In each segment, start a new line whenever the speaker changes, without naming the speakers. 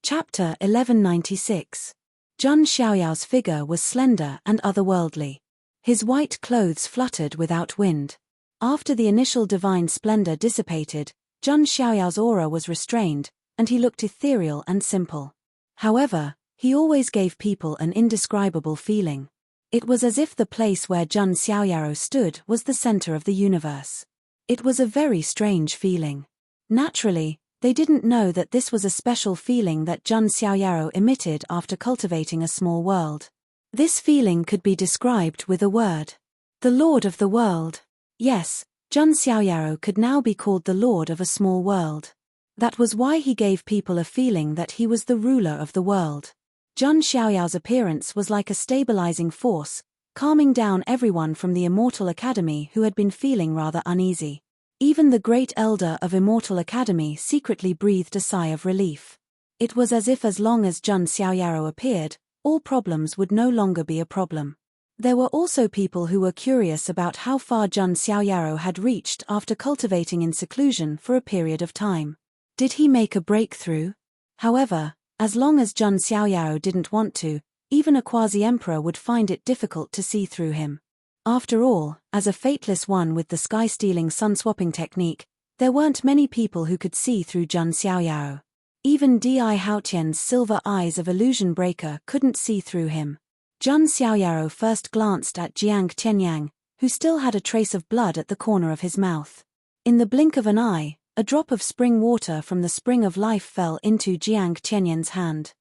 Chapter 1196. Zhun Xiaoyao's figure was slender and otherworldly. His white clothes fluttered without wind. After the initial divine splendor dissipated, Zhun Xiaoyao's aura was restrained, and he looked ethereal and simple. However, he always gave people an indescribable feeling. It was as if the place where Zhun Xiaoyao stood was the center of the universe. It was a very strange feeling. Naturally, they didn't know that this was a special feeling that Zhun Xiaoyao emitted after cultivating a small world. This feeling could be described with a word. The Lord of the World. Yes, Zhun Xiaoyao could now be called the Lord of a small world. That was why he gave people a feeling that he was the ruler of the world. Zhun Xiaoyao's appearance was like a stabilizing force, calming down everyone from the Immortal Academy who had been feeling rather uneasy. Even the great elder of Immortal Academy secretly breathed a sigh of relief. It was as if as long as Zhun Xiaoyao appeared, all problems would no longer be a problem. There were also people who were curious about how far Zhun Xiaoyao had reached after cultivating in seclusion for a period of time. Did he make a breakthrough? However, as long as Zhun Xiaoyao didn't want to, even a quasi-emperor would find it difficult to see through him. After all, as a fateless one with the sky-stealing sun-swapping technique, there weren't many people who could see through Zhun Xiaoyao. Even Di Haotian's silver eyes of illusion breaker couldn't see through him. Zhun Xiaoyao first glanced at Jiang Tianyang, who still had a trace of blood at the corner of his mouth. In the blink of an eye, a drop of spring water from the spring of life fell into Jiang Tianyang's hand.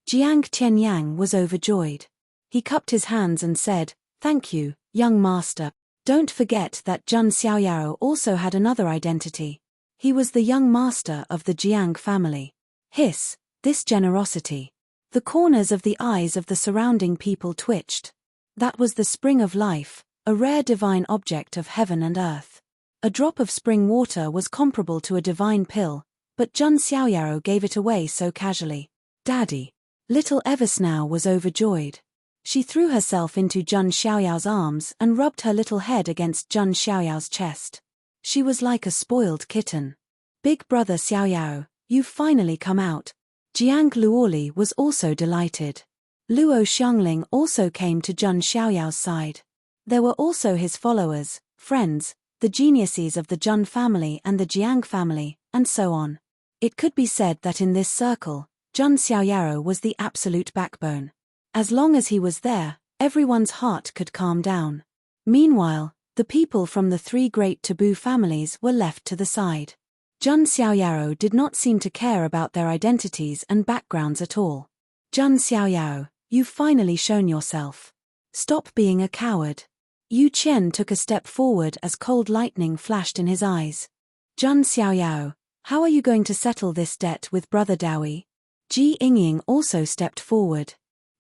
Jiang Tianyang was overjoyed. He cupped his hands and said, "Thank you, young master." Don't forget that Zhun Xiaoyao also had another identity. He was the young master of the Jiang family. This generosity. The corners of the eyes of the surrounding people twitched. That was the spring of life, a rare divine object of heaven and earth. A drop of spring water was comparable to a divine pill, but Zhun Xiaoyao gave it away so casually. "Daddy." Little Eversnow was overjoyed. She threw herself into Zhun Xiaoyao's arms and rubbed her little head against Zhun Xiaoyao's chest. She was like a spoiled kitten. "Big brother Xiaoyao, you've finally come out." Jiang Luoli was also delighted. Luo Xiangling also came to Zhun Xiaoyao's side. There were also his followers, friends, the geniuses of the Zhun family and the Jiang family, and so on. It could be said that in this circle, Zhun Xiaoyao was the absolute backbone. As long as he was there, everyone's heart could calm down. Meanwhile, the people from the three great taboo families were left to the side. Zhun Xiaoyao did not seem to care about their identities and backgrounds at all. "Zhun Xiaoyao, you've finally shown yourself. Stop being a coward." Yu Qian took a step forward as cold lightning flashed in his eyes. "Zhun Xiaoyao, how are you going to settle this debt with Brother Dawi?" Ji Yingying also stepped forward.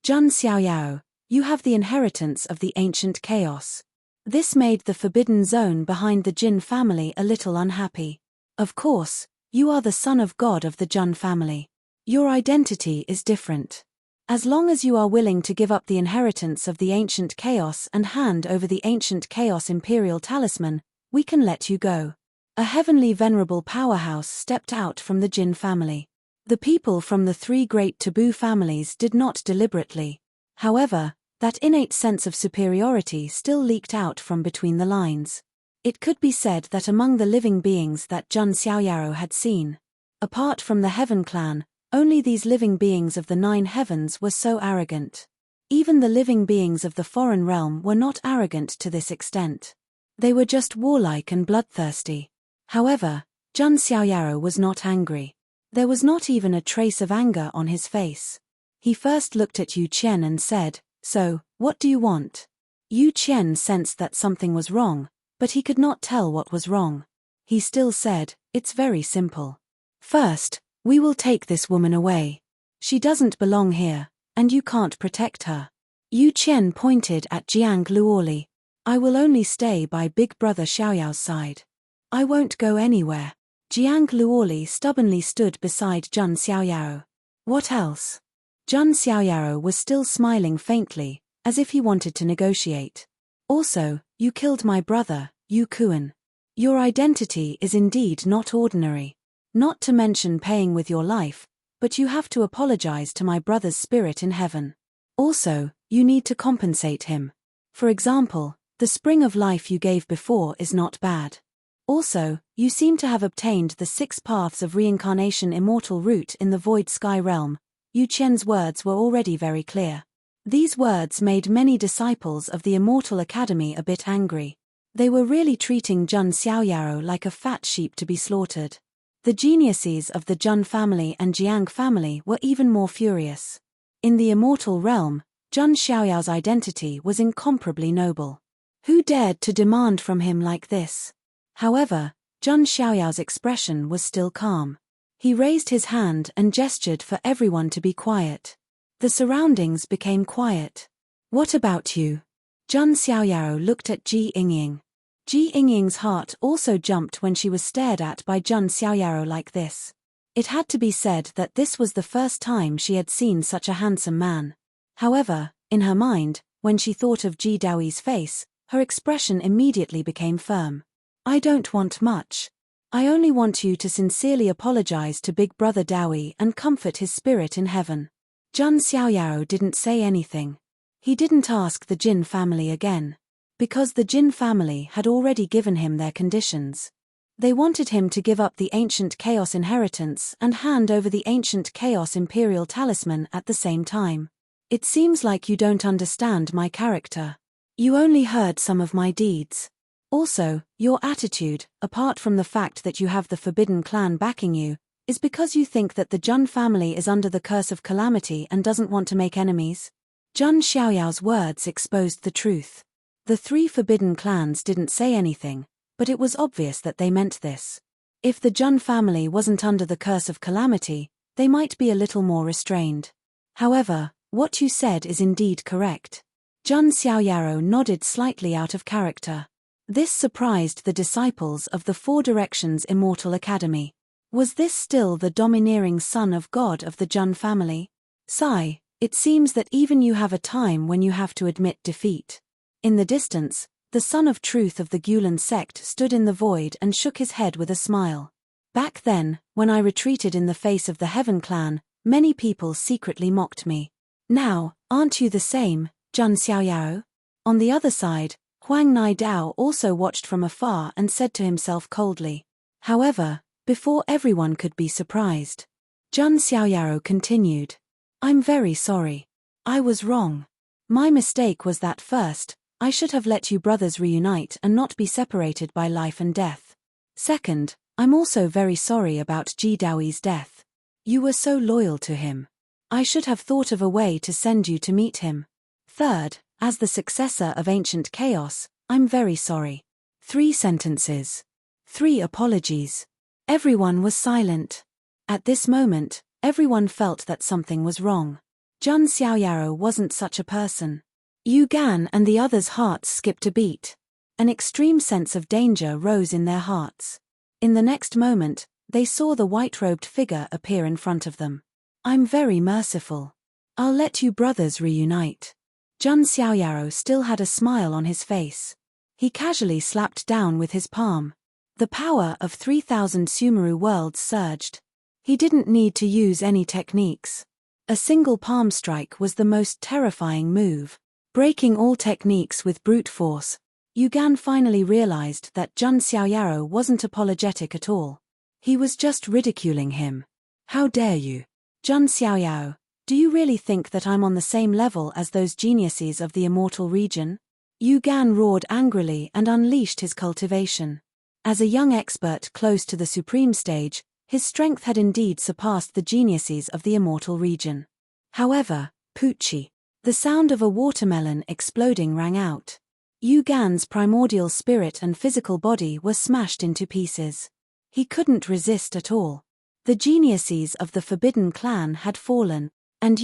"Zhun Xiaoyao, you have the inheritance of the ancient chaos." This made the forbidden zone behind the Jin family a little unhappy. "Of course, you are the son of God of the Zhun family. Your identity is different. As long as you are willing to give up the inheritance of the ancient chaos and hand over the ancient chaos imperial talisman, we can let you go." A heavenly venerable powerhouse stepped out from the Jin family. The people from the three great taboo families did not deliberately. However, that innate sense of superiority still leaked out from between the lines. It could be said that among the living beings that Zhun Xiaoyao had seen, apart from the Heaven clan, only these living beings of the 9 heavens were so arrogant. Even the living beings of the foreign realm were not arrogant to this extent. They were just warlike and bloodthirsty. However, Zhun Xiaoyao was not angry. There was not even a trace of anger on his face. He first looked at Yu Qian and said, "So, what do you want?" Yu Qian sensed that something was wrong, but he could not tell what was wrong. He still said, "It's very simple. First, we will take this woman away. She doesn't belong here, and you can't protect her." Yu Qian pointed at Jiang Luoli. "I will only stay by Big Brother Xiaoyao's side. I won't go anywhere." Jiang Luoli stubbornly stood beside Zhun Xiaoyao. "What else?" Zhun Xiaoyao was still smiling faintly, as if he wanted to negotiate. "Also, you killed my brother, Yu Kuan. Your identity is indeed not ordinary. Not to mention paying with your life, but you have to apologize to my brother's spirit in heaven. Also, you need to compensate him. For example, the spring of life you gave before is not bad. Also, you seem to have obtained the 6 paths of reincarnation immortal route in the void sky realm. Yu Qian's words were already very clear. These words made many disciples of the Immortal Academy a bit angry. They were really treating Jun Xiaoyao like a fat sheep to be slaughtered. The geniuses of the Jun family and Jiang family were even more furious. In the immortal realm, Jun Xiaoyao's identity was incomparably noble. Who dared to demand from him like this? However, Jun Xiaoyao's expression was still calm. He raised his hand and gestured for everyone to be quiet. The surroundings became quiet. What about you? Jun Xiaoyao looked at Ji Yingying. Ji Yingying's heart also jumped when she was stared at by Jun Xiaoyao like this. It had to be said that this was the first time she had seen such a handsome man. However, in her mind, when she thought of Ji Daoi's face, her expression immediately became firm. I don't want much. I only want you to sincerely apologize to Big Brother Daoi and comfort his spirit in heaven. Jun Xiaoyao didn't say anything. He didn't ask the Jin family again. Because the Jin family had already given him their conditions. They wanted him to give up the ancient chaos inheritance and hand over the ancient chaos imperial talisman at the same time. It seems like you don't understand my character. You only heard some of my deeds. Also, your attitude, apart from the fact that you have the Forbidden Clan backing you, is because you think that the Jun family is under the curse of calamity and doesn't want to make enemies. Jun Xiaoyao's words exposed the truth. The 3 Forbidden Clans didn't say anything, but it was obvious that they meant this. If the Jun family wasn't under the curse of calamity, they might be a little more restrained. However, what you said is indeed correct. Jun Xiaoyao nodded slightly out of character. This surprised the disciples of the 4 Directions Immortal Academy. Was this still the domineering son of God of the Jun family? Sigh, it seems that even you have a time when you have to admit defeat. In the distance, the Son of Truth of the Gulan sect stood in the void and shook his head with a smile. Back then, when I retreated in the face of the Heaven Clan, many people secretly mocked me. Now, aren't you the same, Jun Xiaoyao? On the other side, Huang Nidao also watched from afar and said to himself coldly. However, before everyone could be surprised, Jun Xiaoyao continued. I'm very sorry. I was wrong. My mistake was that first, I should have let you brothers reunite and not be separated by life and death. Second, I'm also very sorry about Ji Daoi's death. You were so loyal to him. I should have thought of a way to send you to meet him. Third, as the successor of ancient chaos, I'm very sorry. 3 sentences. 3 apologies. Everyone was silent. At this moment, everyone felt that something was wrong. Jun Xiaoyao wasn't such a person. Yu Gan and the others' hearts skipped a beat. An extreme sense of danger rose in their hearts. In the next moment, they saw the white-robed figure appear in front of them. I'm very merciful. I'll let you brothers reunite. Jun Xiaoyao still had a smile on his face. He casually slapped down with his palm. The power of 3,000 Sumeru worlds surged. He didn't need to use any techniques. A single palm strike was the most terrifying move. Breaking all techniques with brute force, Yu Gan finally realized that Jun Xiaoyao wasn't apologetic at all. He was just ridiculing him. How dare you? Jun Xiaoyao, do you really think that I'm on the same level as those geniuses of the immortal region? Yu Gan roared angrily and unleashed his cultivation. As a young expert close to the supreme stage, his strength had indeed surpassed the geniuses of the immortal region. However, Poochie. The sound of a watermelon exploding rang out. Yu Gan's primordial spirit and physical body were smashed into pieces. He couldn't resist at all. The geniuses of the Forbidden Clan had fallen, and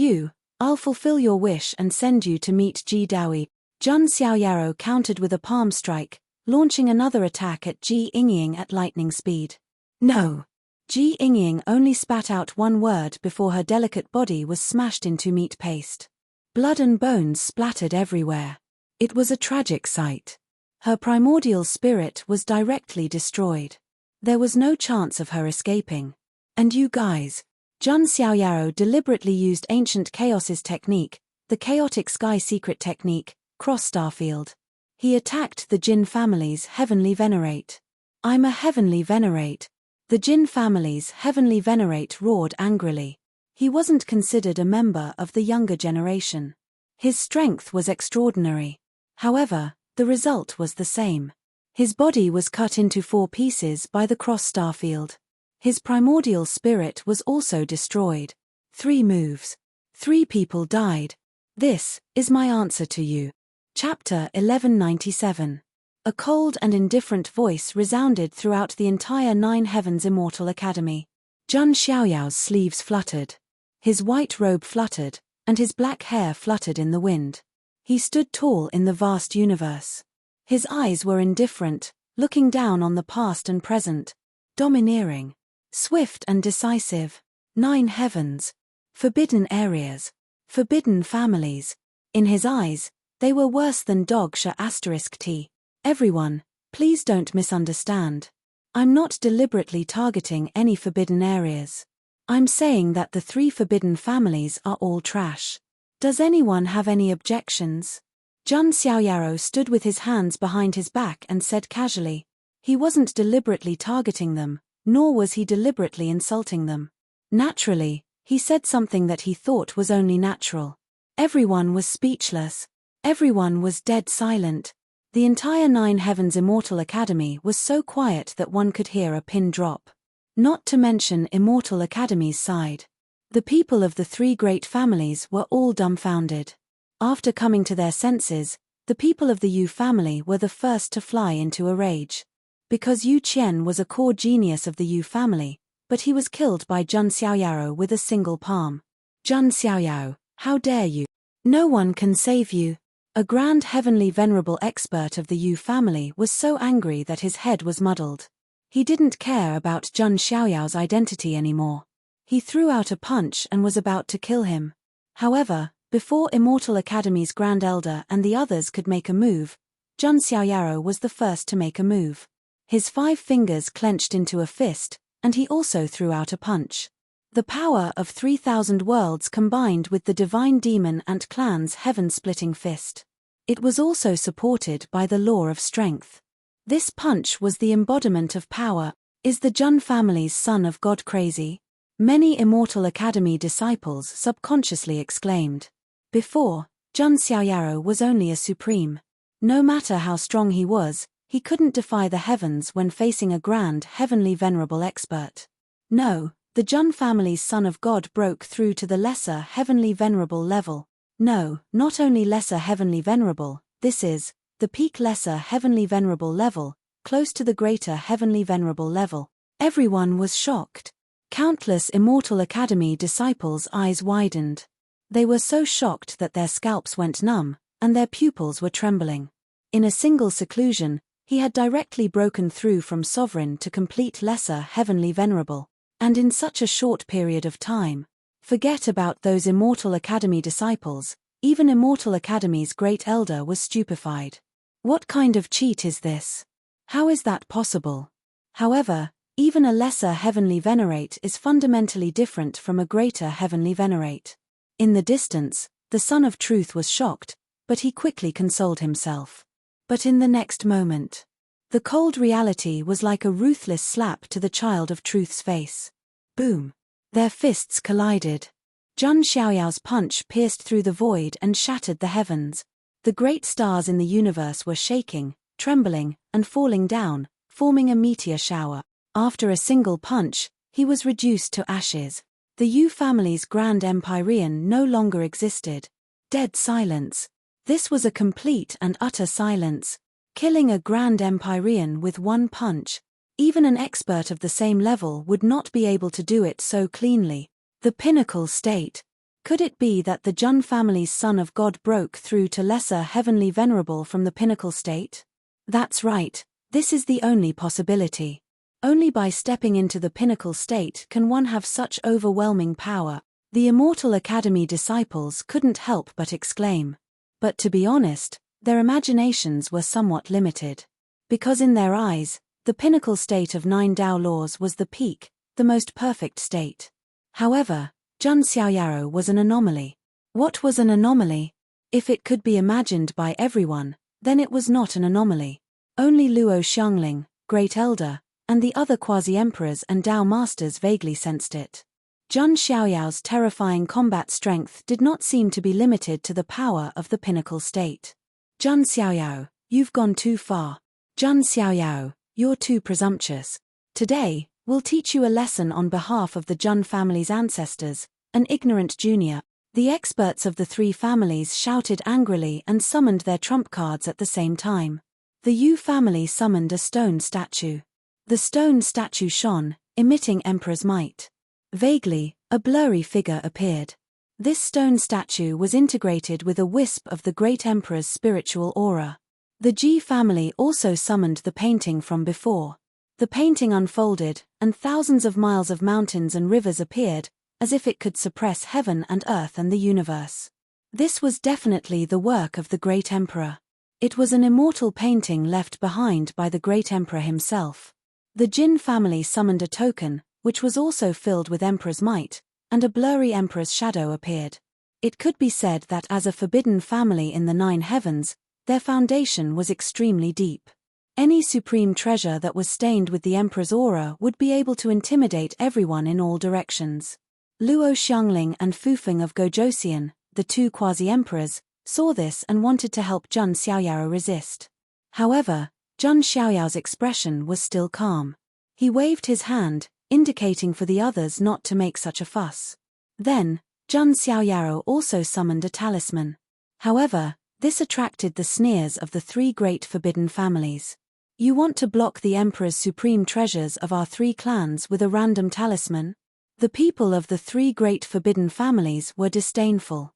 I'll fulfill your wish and send you to meet Ji Daoi. Jun Xiaoyao countered with a palm strike, launching another attack at Ji Yingying at lightning speed. No! Ji Yingying only spat out one word before her delicate body was smashed into meat paste. Blood and bones splattered everywhere. It was a tragic sight. Her primordial spirit was directly destroyed. There was no chance of her escaping. And you guys, Jun Xiaoyao deliberately used ancient chaos's technique, the chaotic sky secret technique, cross starfield. He attacked the Jin family's heavenly venerate. I'm a heavenly venerate. The Jin family's heavenly venerate roared angrily. He wasn't considered a member of the younger generation. His strength was extraordinary. However, the result was the same. His body was cut into 4 pieces by the cross starfield. His primordial spirit was also destroyed. 3 moves. 3 people died. This is my answer to you. Chapter 1197. A cold and indifferent voice resounded throughout the entire Nine Heavens Immortal Academy. Jun Xiaoyao's sleeves fluttered. His white robe fluttered, and his black hair fluttered in the wind. He stood tall in the vast universe. His eyes were indifferent, looking down on the past and present. Domineering. Swift and decisive. 9 heavens. Forbidden areas. Forbidden families. In his eyes, they were worse than dog-t. Everyone, please don't misunderstand. I'm not deliberately targeting any forbidden areas. I'm saying that the 3 forbidden families are all trash. Does anyone have any objections? Jun Xiaoyao stood with his hands behind his back and said casually. He wasn't deliberately targeting them, nor was he deliberately insulting them. Naturally, he said something that he thought was only natural. Everyone was speechless. Everyone was dead silent. The entire Nine Heavens Immortal Academy was so quiet that one could hear a pin drop. Not to mention Immortal Academy's side. The people of the 3 great families were all dumbfounded. After coming to their senses, the people of the Yu family were the first to fly into a rage. Because Yu Qian was a core genius of the Yu family, but he was killed by Jun Xiaoyao with a single palm. Jun Xiaoyao, how dare you? No one can save you. A grand heavenly venerable expert of the Yu family was so angry that his head was muddled. He didn't care about Jun Xiaoyao's identity anymore. He threw out a punch and was about to kill him. However, before Immortal Academy's Grand Elder and the others could make a move, Jun Xiaoyao was the first to make a move. His 5 fingers clenched into a fist, and he also threw out a punch. The power of 3,000 worlds combined with the divine demon and clan's heaven-splitting fist. It was also supported by the law of strength. This punch was the embodiment of power. Is the Jun family's son of God crazy? Many Immortal Academy disciples subconsciously exclaimed. Before, Jun Xiaoyao was only a supreme. No matter how strong he was, he couldn't defy the heavens when facing a grand heavenly venerable expert. No, the Jun family's son of God broke through to the lesser heavenly venerable level. No, not only lesser heavenly venerable, this is the peak lesser heavenly venerable level, close to the greater heavenly venerable level. Everyone was shocked. Countless Immortal Academy disciples' eyes widened. They were so shocked that their scalps went numb, and their pupils were trembling. In a single seclusion, he had directly broken through from sovereign to complete lesser heavenly venerable, and in such a short period of time. Forget about those Immortal Academy disciples, even Immortal Academy's great elder was stupefied. What kind of cheat is this? How is that possible? However, even a lesser heavenly venerate is fundamentally different from a greater heavenly venerate. In the distance, the Son of Truth was shocked, but he quickly consoled himself. But in the next moment, the cold reality was like a ruthless slap to the Child of Truth's face. Boom! Their fists collided. Jun Xiaoyao's punch pierced through the void and shattered the heavens. The great stars in the universe were shaking, trembling, and falling down, forming a meteor shower. After a single punch, he was reduced to ashes. The Yu family's Grand Empyrean no longer existed. Dead silence. This was a complete and utter silence. Killing a Grand Empyrean with one punch. Even an expert of the same level would not be able to do it so cleanly. The pinnacle state. Could it be that the Jun family's son of God broke through to lesser heavenly venerable from the pinnacle state? That's right, this is the only possibility. Only by stepping into the pinnacle state can one have such overwhelming power. The Immortal Academy disciples couldn't help but exclaim. But to be honest, their imaginations were somewhat limited. Because in their eyes, the pinnacle state of 9 Tao laws was the peak, the most perfect state. However, Jun Xiaoyao was an anomaly. What was an anomaly? If it could be imagined by everyone, then it was not an anomaly. Only Luo Xiangling, Great Elder, and the other quasi-emperors and Dao masters vaguely sensed it. Jun Xiaoyao's terrifying combat strength did not seem to be limited to the power of the pinnacle state. Jun Xiaoyao, you've gone too far. Jun Xiaoyao, you're too presumptuous. Today, we'll teach you a lesson on behalf of the Jun family's ancestors, an ignorant junior. The experts of the three families shouted angrily and summoned their trump cards at the same time. The Yu family summoned a stone statue. The stone statue shone, emitting Emperor's might. Vaguely, a blurry figure appeared. This stone statue was integrated with a wisp of the great Emperor's spiritual aura. The Ji family also summoned the painting from before. The painting unfolded, and thousands of miles of mountains and rivers appeared, as if it could suppress heaven and earth and the universe. This was definitely the work of the great Emperor. It was an immortal painting left behind by the great Emperor himself. The Jin family summoned a token, which was also filled with Emperor's might, and a blurry Emperor's shadow appeared. It could be said that as a forbidden family in the nine heavens, their foundation was extremely deep. Any supreme treasure that was stained with the Emperor's aura would be able to intimidate everyone in all directions. Luo Xiangling and Fufeng of Gojosian, the two quasi-emperors, saw this and wanted to help Jun Xiaoyao resist. However, Jun Xiaoyao's expression was still calm. He waved his hand, indicating for the others not to make such a fuss. Then, Jun Xiaoyao also summoned a talisman. However, this attracted the sneers of the three great forbidden families. You want to block the Emperor's supreme treasures of our three clans with a random talisman? The people of the three great forbidden families were disdainful.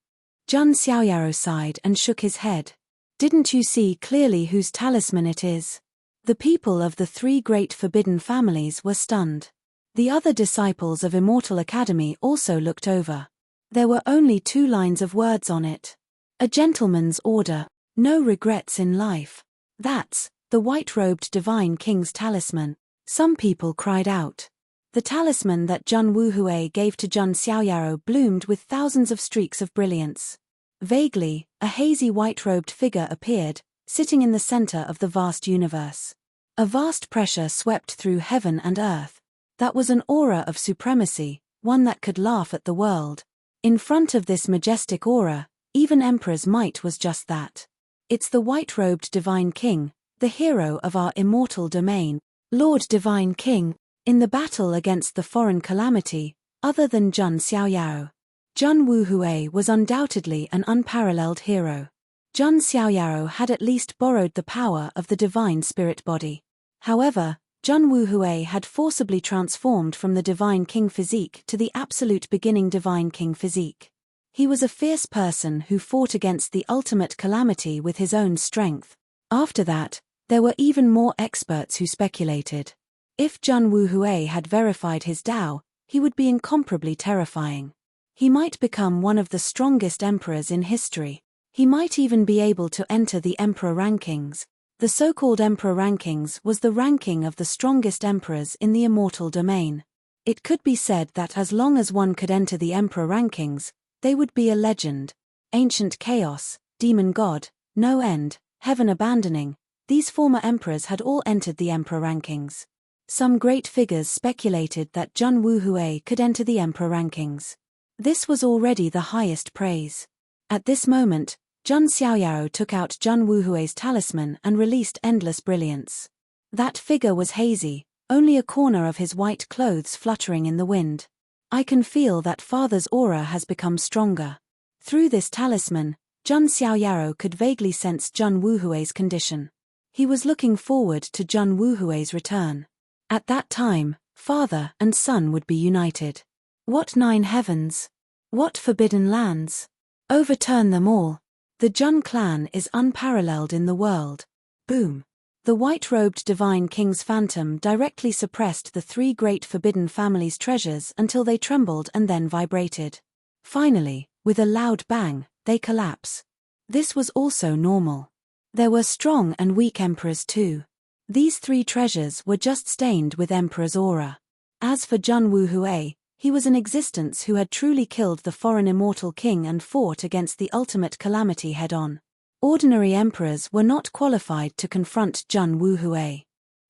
Jun Xiaoyao sighed and shook his head. Didn't you see clearly whose talisman it is? The people of the three great forbidden families were stunned. The other disciples of Immortal Academy also looked over. There were only 2 lines of words on it. A gentleman's order, no regrets in life. That's the white-robed divine king's talisman. Some people cried out. The talisman that Jun Wuhui gave to Jun Xiaoyao bloomed with thousands of streaks of brilliance. Vaguely, a hazy white-robed figure appeared, sitting in the center of the vast universe. A vast pressure swept through heaven and earth. That was an aura of supremacy, one that could laugh at the world. In front of this majestic aura, even Emperor's might was just that. It's the white-robed Divine King, the hero of our immortal domain. Lord Divine King, in the battle against the foreign calamity, other than Jun Xiaoyao. Jun Wuhui was undoubtedly an unparalleled hero. Jun Xiaoyao had at least borrowed the power of the divine spirit body. However, Jun Wuhui had forcibly transformed from the Divine King Physique to the absolute beginning Divine King Physique. He was a fierce person who fought against the ultimate calamity with his own strength. After that, there were even more experts who speculated. If Jun Wuhui had verified his Tao, he would be incomparably terrifying. He might become one of the strongest emperors in history. He might even be able to enter the emperor rankings. The so-called emperor rankings was the ranking of the strongest emperors in the immortal domain. It could be said that as long as one could enter the emperor rankings, they would be a legend. Ancient chaos, demon god, no end, heaven abandoning, these former emperors had all entered the emperor rankings. Some great figures speculated that Jun Wuhui could enter the emperor rankings. This was already the highest praise. At this moment, Jun Xiaoyao took out Jun Wuhui's talisman and released endless brilliance. That figure was hazy, only a corner of his white clothes fluttering in the wind. I can feel that father's aura has become stronger. Through this talisman, Jun Xiaoyao could vaguely sense Jun Wuhui's condition. He was looking forward to Jun Wuhui's return. At that time, father and son would be united. What 9 heavens? What forbidden lands? Overturn them all. The Jun clan is unparalleled in the world. Boom. The white-robed Divine King's phantom directly suppressed the 3 great forbidden families' treasures until they trembled and then vibrated. Finally, with a loud bang, they collapse. This was also normal. There were strong and weak emperors too. These 3 treasures were just stained with emperor's aura. As for Jun Wuhui, he was an existence who had truly killed the foreign immortal king and fought against the ultimate calamity head-on. Ordinary emperors were not qualified to confront Jun Wuhui.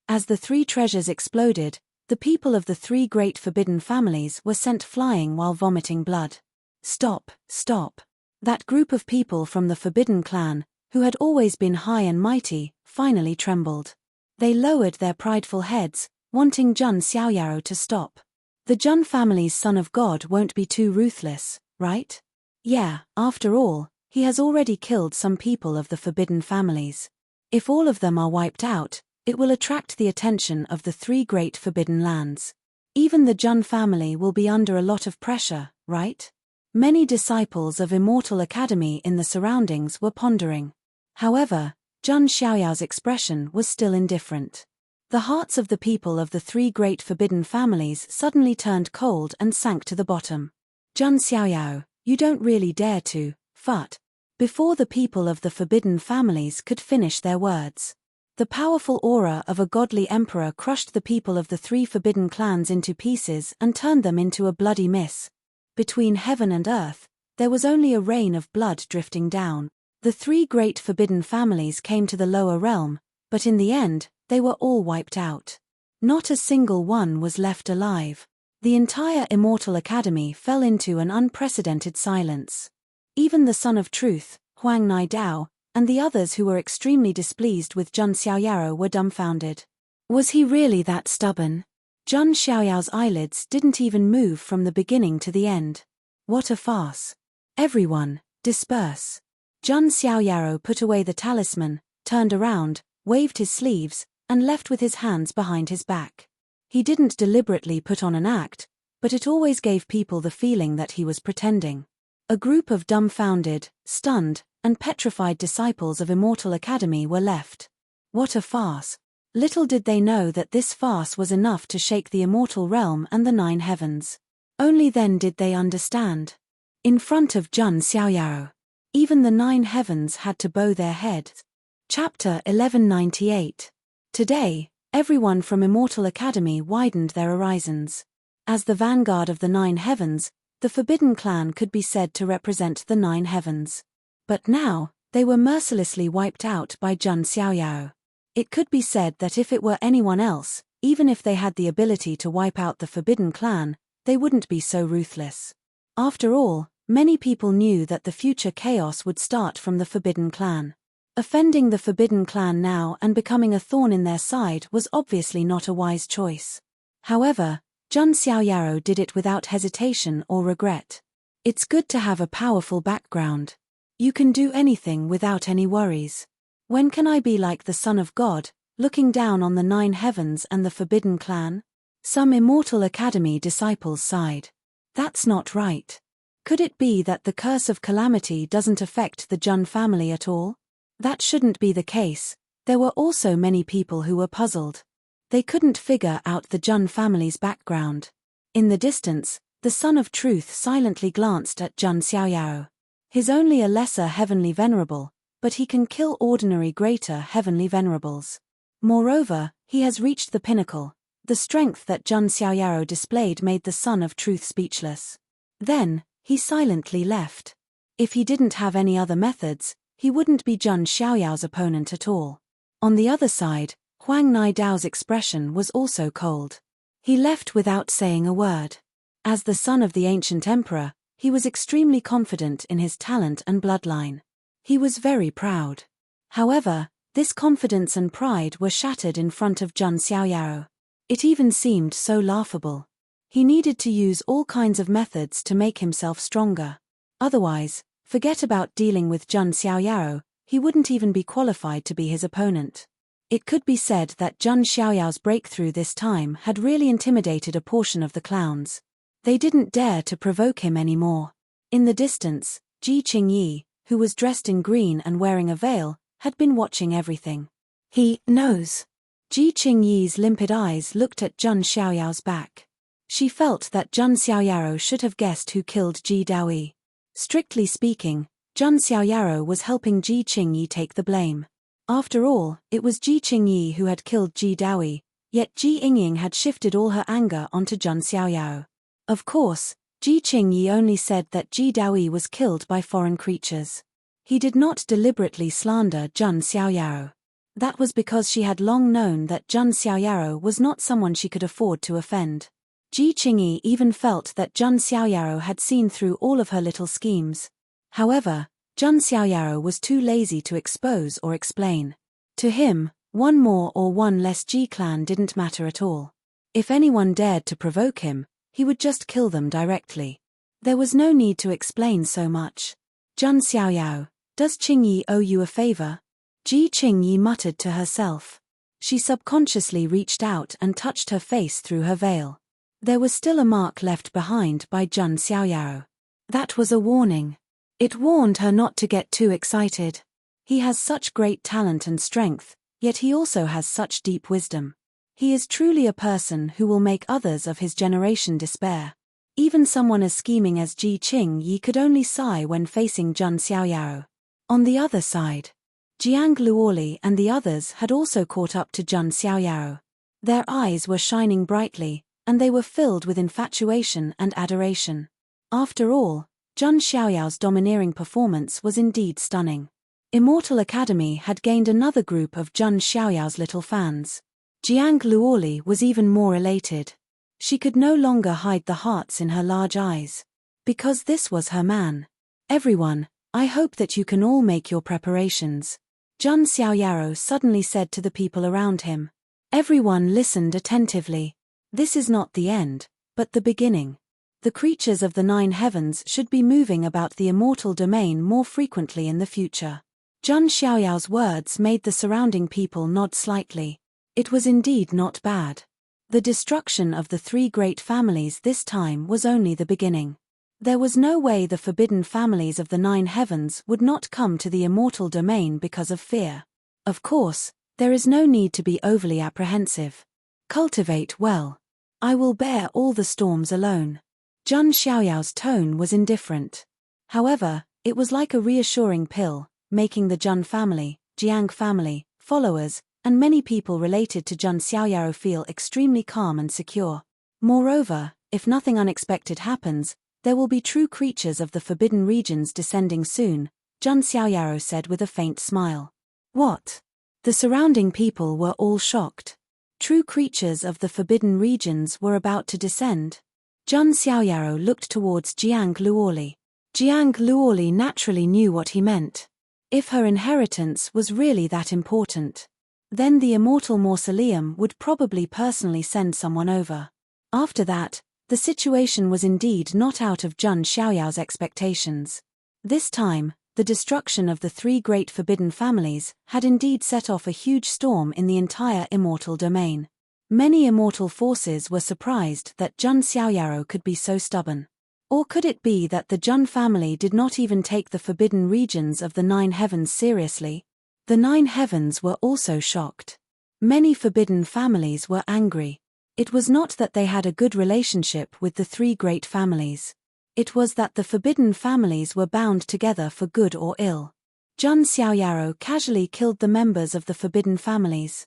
As the three treasures exploded, the people of the three great forbidden families were sent flying while vomiting blood. Stop, stop. That group of people from the Forbidden Clan, who had always been high and mighty, finally trembled. They lowered their prideful heads, wanting Jun Xiaoyao to stop. The Jun family's son of God won't be too ruthless, right? Yeah, after all, he has already killed some people of the forbidden families. If all of them are wiped out, it will attract the attention of the three great forbidden lands. Even the Jun family will be under a lot of pressure, right? Many disciples of Immortal Academy in the surroundings were pondering. However, Jun Xiaoyao's expression was still indifferent. The hearts of the people of the three great forbidden families suddenly turned cold and sank to the bottom. Jun Xiaoyao, you don't really dare to, fut. Before the people of the forbidden families could finish their words. The powerful aura of a godly emperor crushed the people of the three forbidden clans into pieces and turned them into a bloody mess. Between heaven and earth, there was only a rain of blood drifting down. The three great forbidden families came to the lower realm, but in the end, they were all wiped out. Not a single one was left alive. The entire Immortal Academy fell into an unprecedented silence. Even the Son of Truth, Huang Nidao, and the others who were extremely displeased with Jun Xiaoyao were dumbfounded. Was he really that stubborn? Jun Xiaoyao's eyelids didn't even move from the beginning to the end. What a farce. Everyone, disperse. Jun Xiaoyao put away the talisman, turned around, waved his sleeves, and left with his hands behind his back. He didn't deliberately put on an act, but it always gave people the feeling that he was pretending. A group of dumbfounded, stunned, and petrified disciples of Immortal Academy were left. What a farce. Little did they know that this farce was enough to shake the immortal realm and the 9 heavens. Only then did they understand. In front of Jun Xiaoyao, even the 9 heavens had to bow their heads. Chapter 1198. Today, everyone from Immortal Academy widened their horizons. As the vanguard of the 9 heavens, the Forbidden Clan could be said to represent the 9 heavens. But now, they were mercilessly wiped out by Jun Xiaoyao. It could be said that if it were anyone else, even if they had the ability to wipe out the Forbidden Clan, they wouldn't be so ruthless. After all, many people knew that the future chaos would start from the Forbidden Clan. Offending the Forbidden Clan now and becoming a thorn in their side was obviously not a wise choice. However, Jun Xiaoyao did it without hesitation or regret. It's good to have a powerful background. You can do anything without any worries. When can I be like the Son of God, looking down on the 9 heavens and the Forbidden Clan? Some Immortal Academy disciples sighed. That's not right. Could it be that the curse of calamity doesn't affect the Jun family at all? That shouldn't be the case. There were also many people who were puzzled. They couldn't figure out the Jun family's background. In the distance, the Son of Truth silently glanced at Jun Xiaoyao. He's only a lesser heavenly venerable, but he can kill ordinary greater heavenly venerables. Moreover, he has reached the pinnacle. The strength that Jun Xiaoyao displayed made the Son of Truth speechless. Then, he silently left. If he didn't have any other methods, he wouldn't be Jun Xiaoyao's opponent at all. On the other side, Huang Nidao's expression was also cold. He left without saying a word. As the son of the ancient emperor, he was extremely confident in his talent and bloodline. He was very proud. However, this confidence and pride were shattered in front of Jun Xiaoyao. It even seemed so laughable. He needed to use all kinds of methods to make himself stronger. Otherwise, forget about dealing with Jun Xiaoyao, he wouldn't even be qualified to be his opponent. It could be said that Jun Xiaoyao's breakthrough this time had really intimidated a portion of the clowns. They didn't dare to provoke him anymore. In the distance, Ji Qingyi, who was dressed in green and wearing a veil, had been watching everything. He knows. Ji Qingyi's limpid eyes looked at Jun Xiaoyao's back. She felt that Jun Xiaoyao should have guessed who killed Ji Daoyi. Strictly speaking, Jun Xiaoyao was helping Ji Qingyi take the blame. After all, it was Ji Qingyi who had killed Ji Daoyi, yet Ji Yingying had shifted all her anger onto Jun Xiaoyao. Of course, Ji Qingyi only said that Ji Daoyi was killed by foreign creatures. He did not deliberately slander Zhun Xiaoyao. That was because she had long known that Zhun Xiaoyao was not someone she could afford to offend. Ji Qingyi even felt that Zhun Xiaoyao had seen through all of her little schemes. However, Zhun Xiaoyao was too lazy to expose or explain. To him, one more or one less Ji clan didn't matter at all. If anyone dared to provoke him, he would just kill them directly. There was no need to explain so much. Zhun Xiaoyao, does Qingyi owe you a favor? Ji Qingyi muttered to herself. She subconsciously reached out and touched her face through her veil. There was still a mark left behind by Zhun Xiaoyao. That was a warning. It warned her not to get too excited. He has such great talent and strength, yet he also has such deep wisdom. He is truly a person who will make others of his generation despair. Even someone as scheming as Ji Qingyi could only sigh when facing Zhun Xiaoyao. On the other side, Jiang Luoli and the others had also caught up to Zhun Xiaoyao. Their eyes were shining brightly, and they were filled with infatuation and adoration. After all, Zhun Xiaoyao's domineering performance was indeed stunning. Immortal Academy had gained another group of Zhun Xiaoyao's little fans. Jiang Luoli was even more elated. She could no longer hide the hearts in her large eyes. Because this was her man. Everyone, I hope that you can all make your preparations. Zhun Xiaoyao suddenly said to the people around him. Everyone listened attentively. This is not the end, but the beginning. The creatures of the 9 heavens should be moving about the immortal domain more frequently in the future. Zhun Xiaoyao's words made the surrounding people nod slightly. It was indeed not bad. The destruction of the 3 great families this time was only the beginning. There was no way the forbidden families of the 9 heavens would not come to the immortal domain because of fear. Of course, there is no need to be overly apprehensive. Cultivate well. I will bear all the storms alone. Zhun Xiaoyao's tone was indifferent. However, it was like a reassuring pill, making the Zhun family, Jiang family, followers, and many people related to Zhun Xiaoyao feel extremely calm and secure. Moreover, if nothing unexpected happens, there will be true creatures of the forbidden regions descending soon, Zhun Xiaoyao said with a faint smile. What? The surrounding people were all shocked. True creatures of the forbidden regions were about to descend. Zhun Xiaoyao looked towards Jiang Luoli. Jiang Luoli naturally knew what he meant. If her inheritance was really that important, then the immortal mausoleum would probably personally send someone over. After that, the situation was indeed not out of Zhun Xiaoyao's expectations. This time, the destruction of the 3 great forbidden families had indeed set off a huge storm in the entire immortal domain. Many immortal forces were surprised that Zhun Xiaoyao could be so stubborn. Or could it be that the Zhun family did not even take the forbidden regions of the 9 heavens seriously? The 9 heavens were also shocked. Many forbidden families were angry. It was not that they had a good relationship with the 3 great families. It was that the forbidden families were bound together for good or ill. Zhun Xiaoyao casually killed the members of the forbidden families.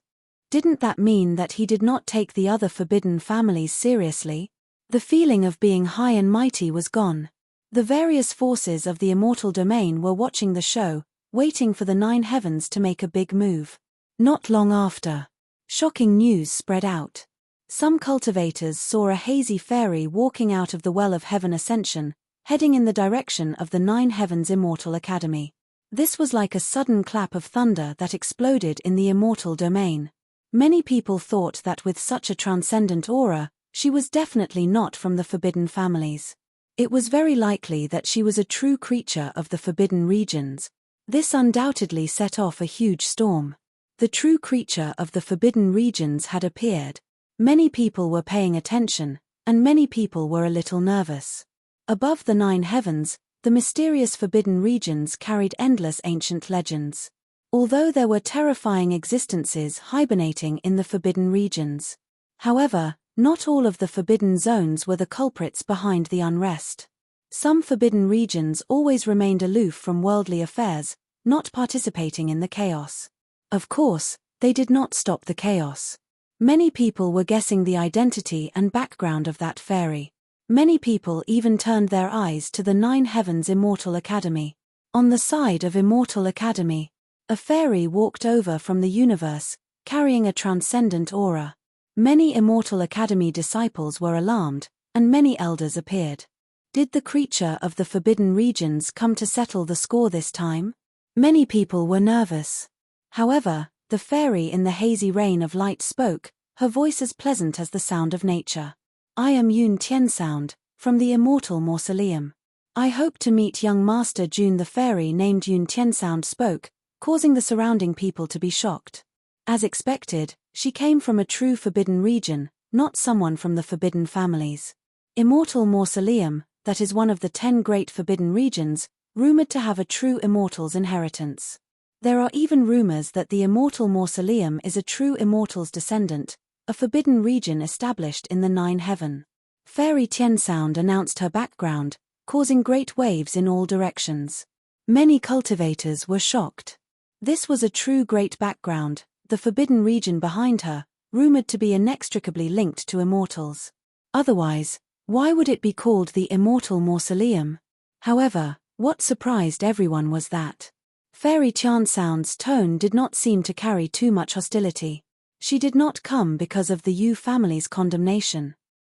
Didn't that mean that he did not take the other forbidden families seriously? The feeling of being high and mighty was gone. The various forces of the immortal domain were watching the show, waiting for the 9 heavens to make a big move. Not long after, shocking news spread out. Some cultivators saw a hazy fairy walking out of the Well of Heaven Ascension, heading in the direction of the 9 heavens Immortal Academy. This was like a sudden clap of thunder that exploded in the immortal domain. Many people thought that with such a transcendent aura, she was definitely not from the forbidden families. It was very likely that she was a true creature of the forbidden regions. This undoubtedly set off a huge storm. The true creature of the forbidden regions had appeared. Many people were paying attention, and many people were a little nervous. Above the 9 heavens, the mysterious forbidden regions carried endless ancient legends. Although there were terrifying existences hibernating in the forbidden regions. However, not all of the forbidden zones were the culprits behind the unrest. Some forbidden regions always remained aloof from worldly affairs, not participating in the chaos. Of course, they did not stop the chaos. Many people were guessing the identity and background of that fairy. Many people even turned their eyes to the Nine Heavens Immortal Academy. On the side of Immortal Academy, a fairy walked over from the universe, carrying a transcendent aura. Many Immortal Academy disciples were alarmed, and many elders appeared. Did the creature of the forbidden regions come to settle the score this time? Many people were nervous. However, the fairy in the hazy rain of light spoke, her voice as pleasant as the sound of nature. I am Yun Tiansound, from the Immortal Mausoleum. I hope to meet young Master June. The fairy named Yun Tiansound spoke, causing the surrounding people to be shocked. As expected, she came from a true forbidden region, not someone from the forbidden families. Immortal Mausoleum, that is one of the 10 great forbidden regions, rumored to have a true immortal's inheritance. There are even rumors that the Immortal Mausoleum is a true immortal's descendant, a forbidden region established in the Nine Heaven. Fairy Tiansound announced her background, causing great waves in all directions. Many cultivators were shocked. This was a true great background, the forbidden region behind her, rumored to be inextricably linked to immortals. Otherwise, why would it be called the Immortal Mausoleum? However, what surprised everyone was that Fairy Tiansound's tone did not seem to carry too much hostility. She did not come because of the Yu family's condemnation.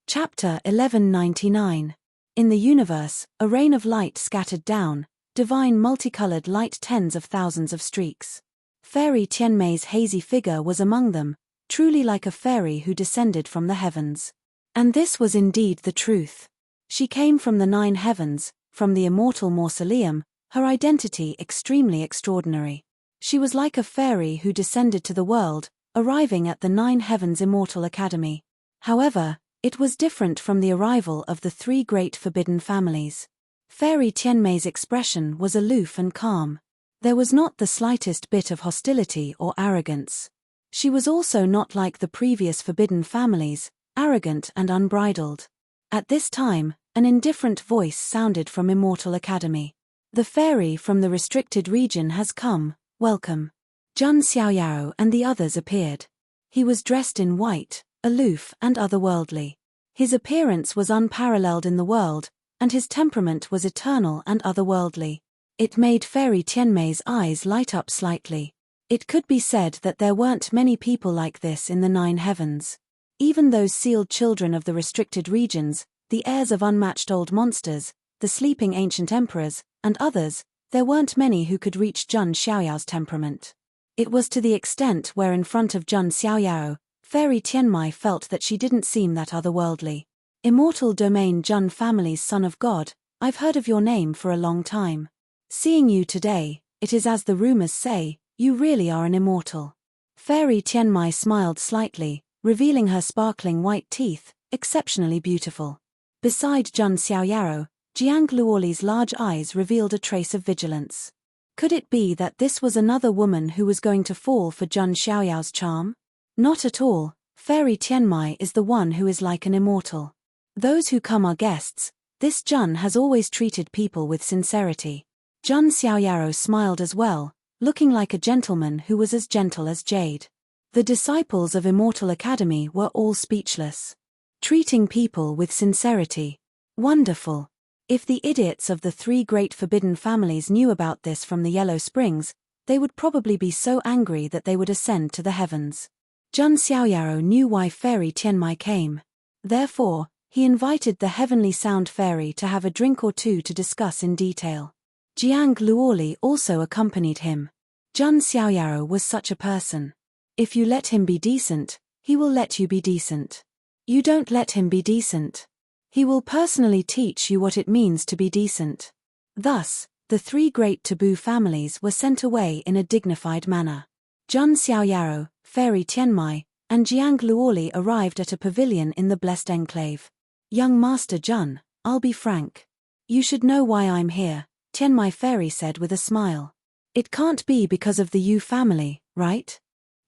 Chapter 1199. In the universe, a rain of light scattered down, divine multicolored light, tens of thousands of streaks. Fairy Tianmei's hazy figure was among them, truly like a fairy who descended from the heavens. And this was indeed the truth. She came from the Nine Heavens, from the Immortal Mausoleum, her identity extremely extraordinary. She was like a fairy who descended to the world, arriving at the Nine Heavens Immortal Academy. However, it was different from the arrival of the 3 great forbidden families. Fairy Tianmei's expression was aloof and calm. There was not the slightest bit of hostility or arrogance. She was also not like the previous forbidden families, arrogant and unbridled. At this time, an indifferent voice sounded from Immortal Academy. The fairy from the restricted region has come, welcome. Jun Xiaoyao and the others appeared. He was dressed in white, aloof and otherworldly. His appearance was unparalleled in the world, and his temperament was eternal and otherworldly. It made Fairy Tianmei's eyes light up slightly. It could be said that there weren't many people like this in the Nine Heavens. Even those sealed children of the restricted regions, the heirs of unmatched old monsters, the sleeping ancient emperors, and others, there weren't many who could reach Jun Xiaoyao's temperament. It was to the extent where in front of Jun Xiaoyao, Fairy Tianmei felt that she didn't seem that otherworldly. Immortal Domain Jun family's son of God, I've heard of your name for a long time. Seeing you today, it is as the rumors say, you really are an immortal. Fairy Tianmei smiled slightly, revealing her sparkling white teeth, exceptionally beautiful. Beside Jun Xiaoyao, Jiang Luoli's large eyes revealed a trace of vigilance. Could it be that this was another woman who was going to fall for Jun Xiaoyao's charm? Not at all. Fairy Tianmei is the one who is like an immortal. Those who come are guests. This Jun has always treated people with sincerity. Jun Xiaoyao smiled as well, looking like a gentleman who was as gentle as jade. The disciples of Immortal Academy were all speechless. Treating people with sincerity. Wonderful. If the idiots of the 3 great forbidden families knew about this from the Yellow Springs, they would probably be so angry that they would ascend to the heavens. Jun Xiaoyao knew why Fairy Tianmei came. Therefore, he invited the Heavenly Sound Fairy to have a drink or two to discuss in detail. Jiang Luoli also accompanied him. Jun Xiaoyao was such a person. If you let him be decent, he will let you be decent. You don't let him be decent. He will personally teach you what it means to be decent. Thus, the 3 great taboo families were sent away in a dignified manner. Jun Xiaoyao, Fairy Tianmei, and Jiang Luoli arrived at a pavilion in the Blessed Enclave. Young Master Jun, I'll be frank. You should know why I'm here, Tianmei Fairy said with a smile. It can't be because of the Yu family, right?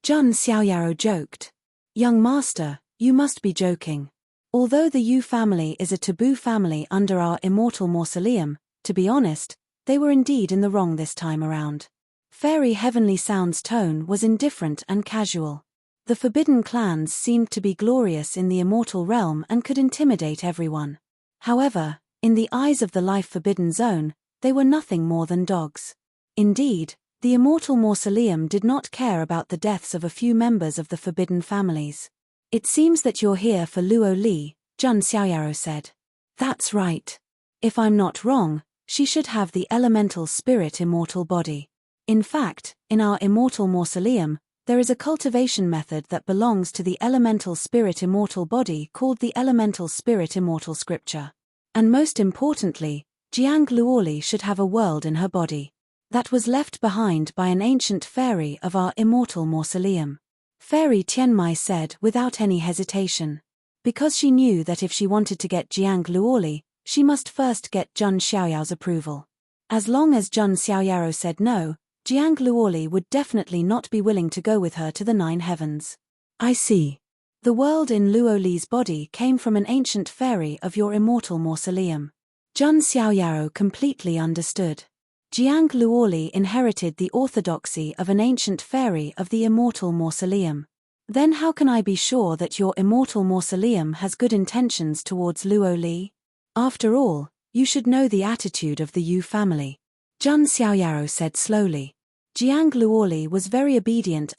Jun Xiaoyao joked. Young Master, you must be joking. Although the Yu family is a taboo family under our Immortal Mausoleum, to be honest, they were indeed in the wrong this time around. Fairy Heavenly Sound's tone was indifferent and casual. The forbidden clans seemed to be glorious in the immortal realm and could intimidate everyone. However, in the eyes of the Life Forbidden Zone, they were nothing more than dogs. Indeed, the Immortal Mausoleum did not care about the deaths of a few members of the forbidden families. "It seems that you're here for Luo Li," Jun Xiaoyaro said. "That's right. If I'm not wrong, she should have the elemental spirit immortal body. In fact, in our Immortal Mausoleum, there is a cultivation method that belongs to the elemental spirit immortal body called the elemental spirit immortal scripture. And most importantly, Jiang Luoli should have a world in her body that was left behind by an ancient fairy of our Immortal Mausoleum." Fairy Tianmai said without any hesitation. Because she knew that if she wanted to get Jiang Luoli, she must first get Jun Xiaoyao's approval. As long as Jun Xiaoyaro said no, Jiang Luoli would definitely not be willing to go with her to the 9 heavens. "I see. The world in Luo Li's body came from an ancient fairy of your Immortal Mausoleum." Jun Xiaoyaro completely understood. Jiang Luoli inherited the orthodoxy of an ancient fairy of the Immortal Mausoleum. Then how can I be sure that your Immortal Mausoleum has good intentions towards Luo Li? After all, you should know the attitude of the Yu family. Jun Xiaoyaro said slowly. Jiang Luoli was very obedient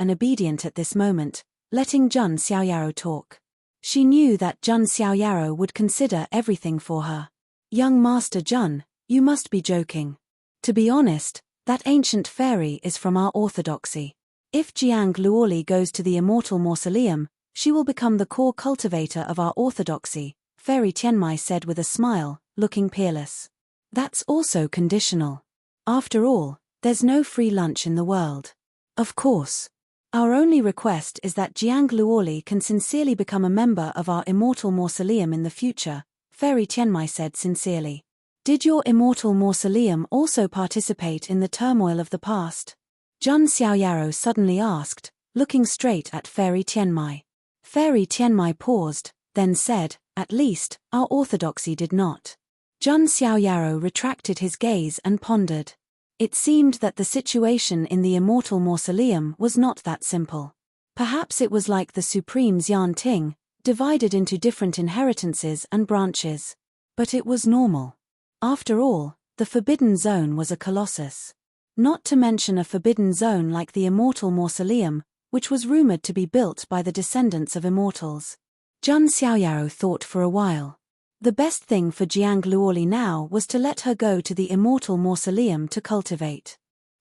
at this moment, letting Jun Xiaoyaro talk. She knew that Jun Xiaoyaro would consider everything for her. "Young Master Jun, you must be joking. To be honest, that ancient fairy is from our orthodoxy. If Jiang Luoli goes to the Immortal Mausoleum, she will become the core cultivator of our orthodoxy," Fairy Tianmai said with a smile, looking peerless. "That's also conditional. After all, there's no free lunch in the world. Of course. Our only request is that Jiang Luoli can sincerely become a member of our Immortal Mausoleum in the future," Fairy Tianmai said sincerely. "Did your Immortal Mausoleum also participate in the turmoil of the past?" Jun Xiaoyaro suddenly asked, looking straight at Fairy Tianmai. Fairy Tianmai paused, then said, "At least, our orthodoxy did not." Jun Xiaoyaro retracted his gaze and pondered. It seemed that the situation in the Immortal Mausoleum was not that simple. Perhaps it was like the Supreme Xian Ting, divided into different inheritances and branches. But it was normal. After all, the Forbidden Zone was a colossus. Not to mention a forbidden zone like the Immortal Mausoleum, which was rumored to be built by the descendants of immortals. Jun Xiaoyaro thought for a while. The best thing for Jiang Luoli now was to let her go to the Immortal Mausoleum to cultivate.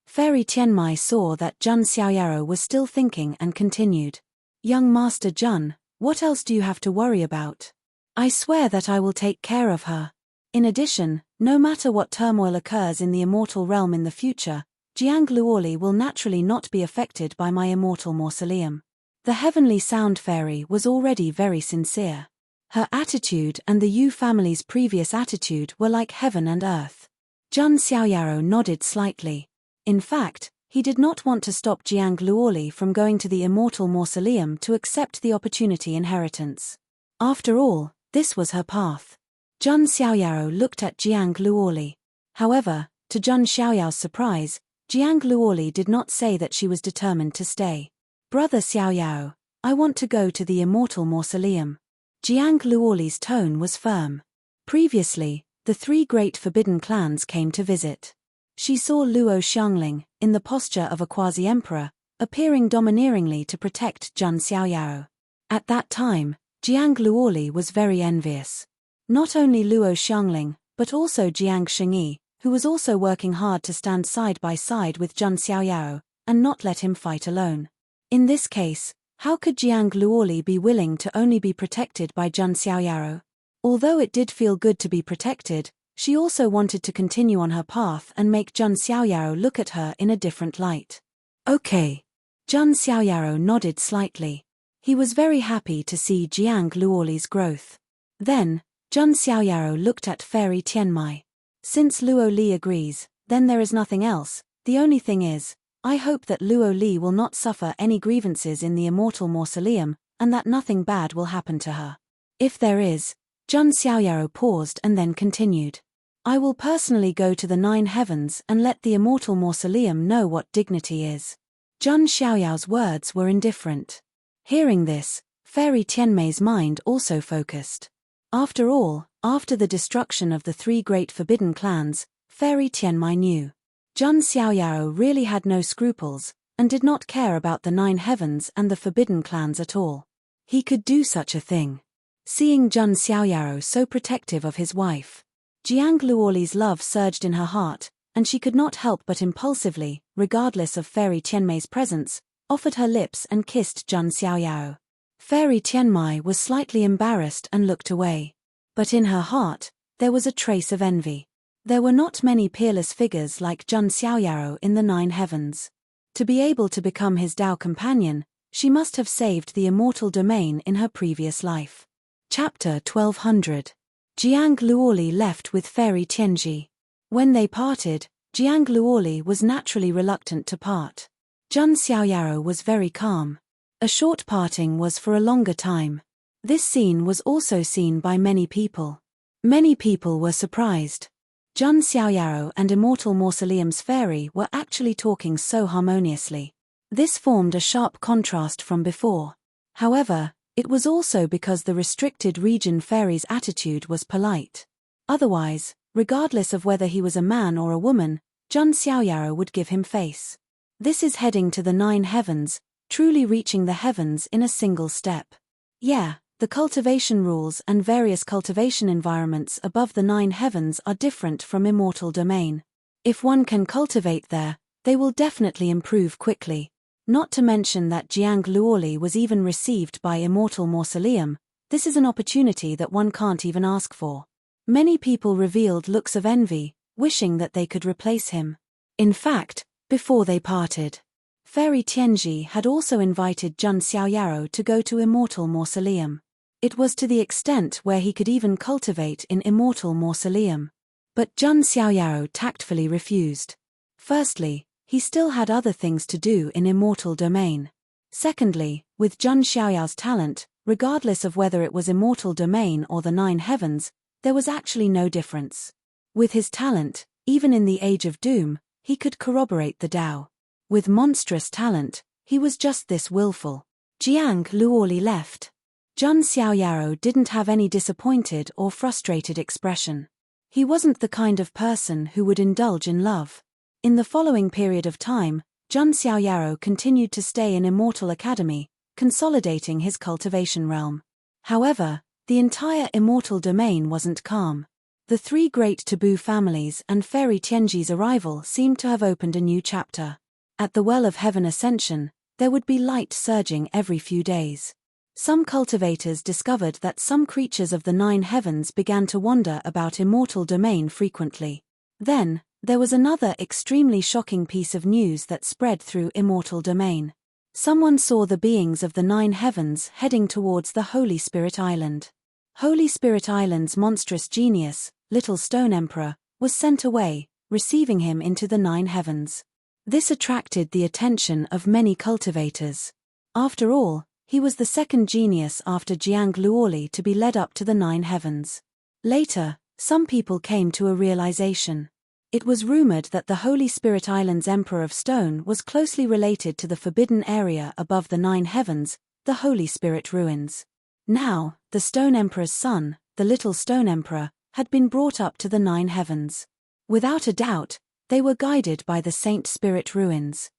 Fairy Tianmai saw that Jun Xiaoyaro was still thinking and continued. "Young Master Jun, what else do you have to worry about? I swear that I will take care of her. In addition, no matter what turmoil occurs in the immortal realm in the future, Jiang Luoli will naturally not be affected by my Immortal Mausoleum." The Heavenly Sound Fairy was already very sincere. Her attitude and the Yu family's previous attitude were like heaven and earth. Jun Xiaoyaro nodded slightly. In fact, he did not want to stop Jiang Luoli from going to the Immortal Mausoleum to accept the opportunity inheritance. After all, this was her path. Jun Xiaoyaro looked at Jiang Luoli. However, to Jun Xiaoyao's surprise, Jiang Luoli did not say that she was determined to stay. "Brother Xiaoyao, I want to go to the Immortal Mausoleum." Jiang Luoli's tone was firm. Previously, the 3 great forbidden clans came to visit. She saw Luo Xiangling, in the posture of a quasi-emperor, appearing domineeringly to protect Jun Xiaoyao. At that time, Jiang Luoli was very envious. Not only Luo Xiangling, but also Jiang Shengyi, who was also working hard to stand side by side with Jun Xiaoyao, and not let him fight alone. In this case, how could Jiang Luoli be willing to only be protected by Jun Xiaoyao? Although it did feel good to be protected, she also wanted to continue on her path and make Jun Xiaoyao look at her in a different light. "Okay." Jun Xiaoyao nodded slightly. He was very happy to see Jiang Luoli's growth. Then, Jun Xiaoyao looked at Fairy Tianmai. "Since Luo Li agrees, then there is nothing else. The only thing is, I hope that Luo Li will not suffer any grievances in the Immortal Mausoleum, and that nothing bad will happen to her. If there is," Jun Xiaoyao paused and then continued, "I will personally go to the 9 heavens and let the Immortal Mausoleum know what dignity is." Jun Xiaoyao's words were indifferent. Hearing this, Fairy Tianmei's mind also focused. After all, After the destruction of the three great forbidden clans, Fairy Tianmai knew. Jun Xiaoyao really had no scruples, and did not care about the 9 heavens and the forbidden clans at all. He could do such a thing. Seeing Jun Xiaoyao so protective of his wife, Jiang Luoli's love surged in her heart, and she could not help but impulsively, regardless of Fairy Tianmai's presence, offered her lips and kissed Jun Xiaoyao. Fairy Tianmai was slightly embarrassed and looked away. But in her heart, there was a trace of envy. There were not many peerless figures like Jun Xiaoyao in the 9 heavens. To be able to become his Dao companion, she must have saved the immortal domain in her previous life. Chapter 1200. Jiang Luoli left with Fairy Tianji. When they parted, Jiang Luoli was naturally reluctant to part. Jun Xiaoyao was very calm. A short parting was for a longer time. This scene was also seen by many people. Many people were surprised. Jun Xiaoyao and Immortal Mausoleum's fairy were actually talking so harmoniously. This formed a sharp contrast from before. However, it was also because the restricted region fairy's attitude was polite. Otherwise, regardless of whether he was a man or a woman, Jun Xiaoyao would give him face. This is heading to the 9 heavens, truly reaching the heavens in a single step. Yeah, the cultivation rules and various cultivation environments above the 9 heavens are different from immortal domain. If one can cultivate there, they will definitely improve quickly. Not to mention that Jiang Luoli was even received by Immortal Mausoleum. This is an opportunity that one can't even ask for. Many people revealed looks of envy, wishing that they could replace him. In fact, before they parted, Fairy Tianji had also invited Jun Xiaoyao to go to Immortal Mausoleum. It was to the extent where he could even cultivate in Immortal Mausoleum. But Jun Xiaoyao tactfully refused. Firstly, he still had other things to do in Immortal Domain. Secondly, with Jun Xiaoyao's talent, regardless of whether it was Immortal Domain or the 9 heavens, there was actually no difference. With his talent, even in the Age of Doom, he could corroborate the Tao. With monstrous talent, he was just this willful. Jiang Luoli left. Jun Xiaoyao didn't have any disappointed or frustrated expression. He wasn't the kind of person who would indulge in love. In the following period of time, Jun Xiaoyao continued to stay in Immortal Academy, consolidating his cultivation realm. However, the entire Immortal Domain wasn't calm. The 3 great taboo families and Fairy Tianji's arrival seemed to have opened a new chapter. At the Well of Heaven Ascension, there would be light surging every few days. Some cultivators discovered that some creatures of the 9 heavens began to wander about Immortal Domain frequently. Then, there was another extremely shocking piece of news that spread through Immortal Domain. Someone saw the beings of the 9 heavens heading towards the Holy Spirit Island. Holy Spirit Island's monstrous genius, Little Stone Emperor, was sent away, receiving him into the 9 heavens. This attracted the attention of many cultivators. After all, he was the second genius after Jiang Luoli to be led up to the 9 heavens. Later, some people came to a realization. It was rumored that the Holy Spirit Island's Emperor of Stone was closely related to the forbidden area above the 9 heavens, the Holy Spirit Ruins. Now, the Stone Emperor's son, the Little Stone Emperor, had been brought up to the 9 heavens. Without a doubt, they were guided by the Saint Spirit Ruins.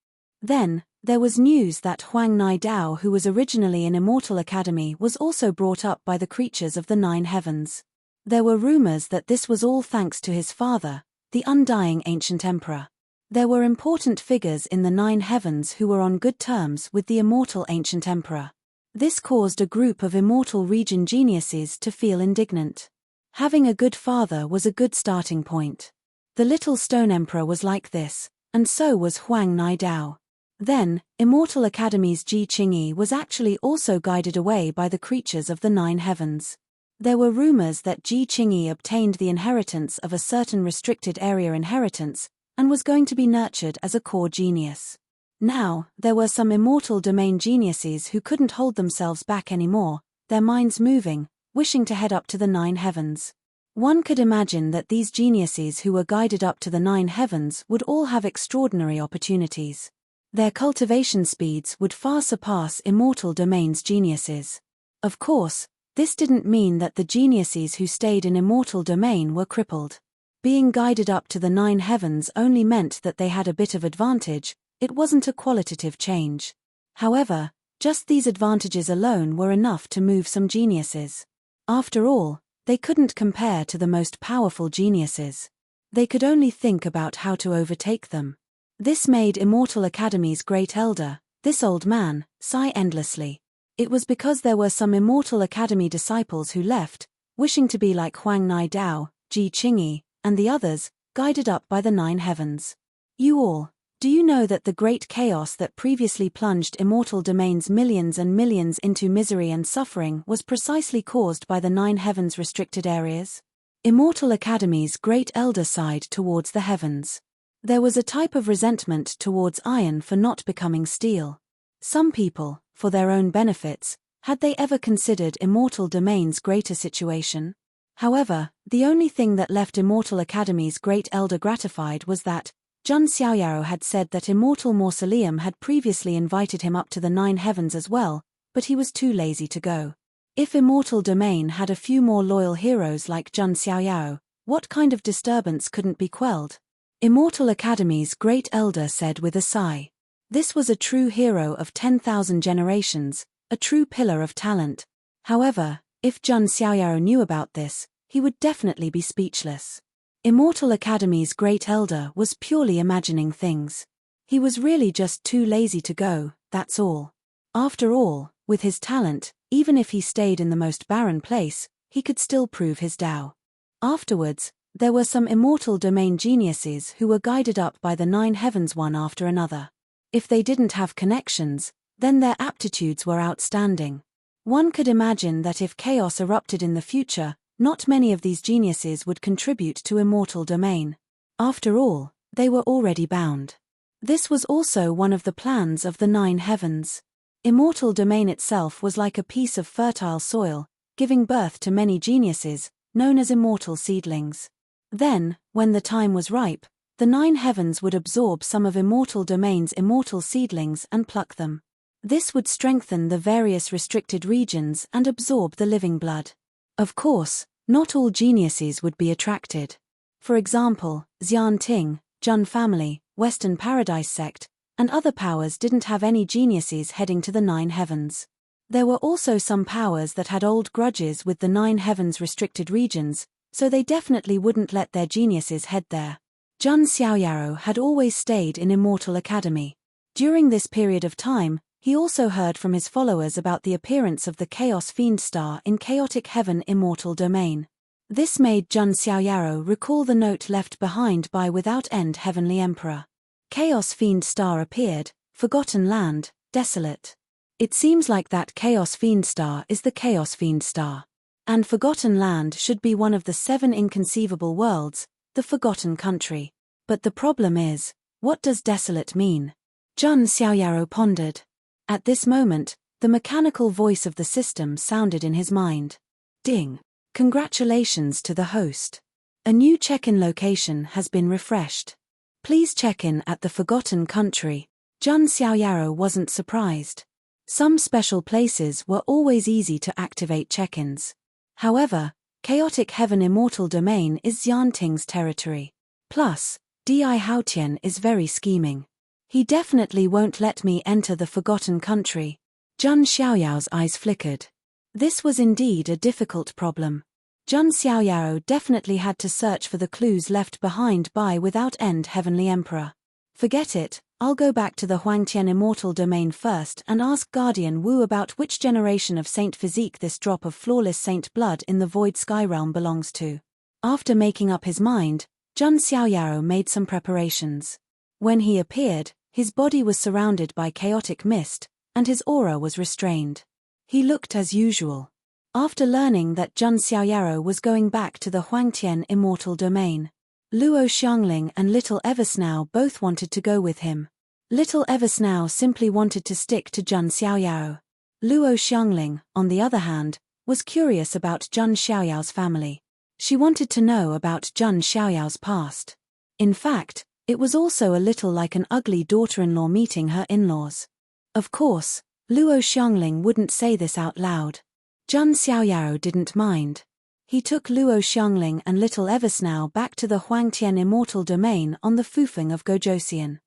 Then, there was news that Huang Nai Dao, who was originally in Immortal Academy, was also brought up by the creatures of the 9 heavens. There were rumors that this was all thanks to his father, the undying ancient emperor. There were important figures in the 9 heavens who were on good terms with the immortal ancient emperor. This caused a group of immortal region geniuses to feel indignant. Having a good father was a good starting point. The Little Stone Emperor was like this, and so was Huang Nai Dao. Then, Immortal Academy's Ji Qingyi was actually also guided away by the creatures of the 9 heavens. There were rumors that Ji Qingyi obtained the inheritance of a certain restricted area inheritance, and was going to be nurtured as a core genius. Now, there were some immortal domain geniuses who couldn't hold themselves back anymore, their minds moving, wishing to head up to the 9 heavens. One could imagine that these geniuses who were guided up to the 9 heavens would all have extraordinary opportunities. Their cultivation speeds would far surpass immortal domain's geniuses. Of course, This didn't mean that the geniuses who stayed in immortal domain were crippled. Being guided up to the 9 heavens only meant that they had a bit of advantage. It wasn't a qualitative change. However, just these advantages alone were enough to move some geniuses. After all, they couldn't compare to the most powerful geniuses. They could only think about how to overtake them. This made Immortal Academy's great elder, this old man, sigh endlessly. It was because there were some Immortal Academy disciples who left, wishing to be like Huang Nai Dao, Ji Qingyi, and the others, guided up by the 9 heavens. You all, do you know that the great chaos that previously plunged immortal domains millions and millions into misery and suffering was precisely caused by the 9 heavens restricted areas? Immortal Academy's great elder sighed towards the heavens. There was a type of resentment towards iron for not becoming steel. Some people, for their own benefits, had they ever considered Immortal Domain's greater situation? However, the only thing that left Immortal Academy's great elder gratified was that Zhun Xiaoyao had said that Immortal Mausoleum had previously invited him up to the 9 heavens as well, but he was too lazy to go. If Immortal Domain had a few more loyal heroes like Zhun Xiaoyao, what kind of disturbance couldn't be quelled? Immortal Academy's great elder said with a sigh. This was a true hero of 10,000 generations, a true pillar of talent. However, if Zhun Xiaoyao knew about this, he would definitely be speechless. Immortal Academy's great elder was purely imagining things. He was really just too lazy to go, that's all. After all, with his talent, even if he stayed in the most barren place, he could still prove his Tao. Afterwards, there were some immortal domain geniuses who were guided up by the 9 heavens one after another. If they didn't have connections, then their aptitudes were outstanding. One could imagine that if chaos erupted in the future, not many of these geniuses would contribute to immortal domain. After all, they were already bound. This was also one of the plans of the 9 heavens. Immortal domain itself was like a piece of fertile soil, giving birth to many geniuses, known as immortal seedlings. Then, when the time was ripe, the 9 heavens would absorb some of immortal domain's immortal seedlings and pluck them. This would strengthen the various restricted regions and absorb the living blood. Of course, not all geniuses would be attracted. For example, Xian Ting, Zhun family, Western Paradise sect, and other powers didn't have any geniuses heading to the 9 heavens. There were also some powers that had old grudges with the 9 heavens restricted regions, so they definitely wouldn't let their geniuses head there. Zhun Xiaoyao had always stayed in Immortal Academy. During this period of time, he also heard from his followers about the appearance of the Chaos Fiend Star in Chaotic Heaven Immortal Domain. This made Zhun Xiaoyao recall the note left behind by Without End Heavenly Emperor. Chaos Fiend Star appeared, Forgotten Land, desolate. It seems like that Chaos Fiend Star is the Chaos Fiend Star. And Forgotten Land should be one of the 7 inconceivable worlds, the Forgotten Country. But the problem is, what does desolate mean? Zhun Xiaoyao pondered. At this moment, the mechanical voice of the system sounded in his mind. Ding! Congratulations to the host. A new check-in location has been refreshed. Please check in at the Forgotten Country. Zhun Xiaoyao wasn't surprised. Some special places were always easy to activate check-ins. However, Chaotic Heaven Immortal Domain is Xianting's territory. Plus, Di Haotian is very scheming. He definitely won't let me enter the Forgotten Country. Zhun Xiaoyao's eyes flickered. This was indeed a difficult problem. Zhun Xiaoyao definitely had to search for the clues left behind by Without End Heavenly Emperor. Forget it, I'll go back to the Huangtian Immortal Domain first and ask Guardian Wu about which generation of Saint Physique this drop of flawless saint blood in the Void Sky Realm belongs to. After making up his mind, Zhun Xiaoyao made some preparations. When he appeared, his body was surrounded by chaotic mist, and his aura was restrained. He looked as usual. After learning that Zhun Xiaoyao was going back to the Huangtian Immortal Domain, Luo Xiangling and Little Eversnow both wanted to go with him. Little Eversnow simply wanted to stick to Zhun Xiaoyao. Luo Xiangling, on the other hand, was curious about Zhun Xiaoyao's family. She wanted to know about Zhun Xiaoyao's past. In fact, it was also a little like an ugly daughter-in-law meeting her in-laws. Of course, Luo Xiangling wouldn't say this out loud. Jun Xiaoyao didn't mind. He took Luo Xiangling and little Eversnow back to the Huangtian immortal domain on the Fufeng of Gojosian.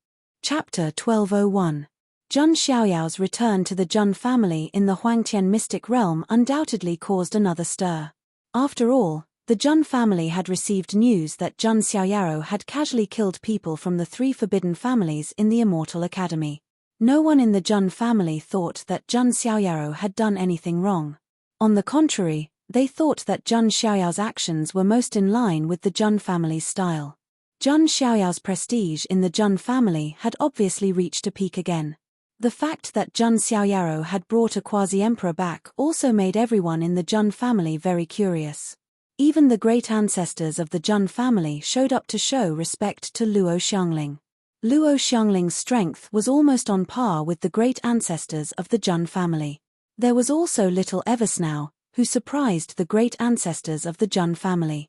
Chapter 1201. Jun Xiaoyao's return to the Jun family in the Huangtian mystic realm undoubtedly caused another stir. After all, the Jun family had received news that Jun Xiaoyao had casually killed people from the 3 forbidden families in the Immortal Academy. No one in the Jun family thought that Jun Xiaoyao had done anything wrong. On the contrary, they thought that Jun Xiaoyao's actions were most in line with the Jun family's style. Jun Xiaoyao's prestige in the Jun family had obviously reached a peak again. The fact that Jun Xiaoyao had brought a quasi-emperor back also made everyone in the Jun family very curious. Even the great ancestors of the Jun family showed up to show respect to Luo Xiangling. Luo Xiangling's strength was almost on par with the great ancestors of the Jun family. There was also little Eversnow, who surprised the great ancestors of the Jun family.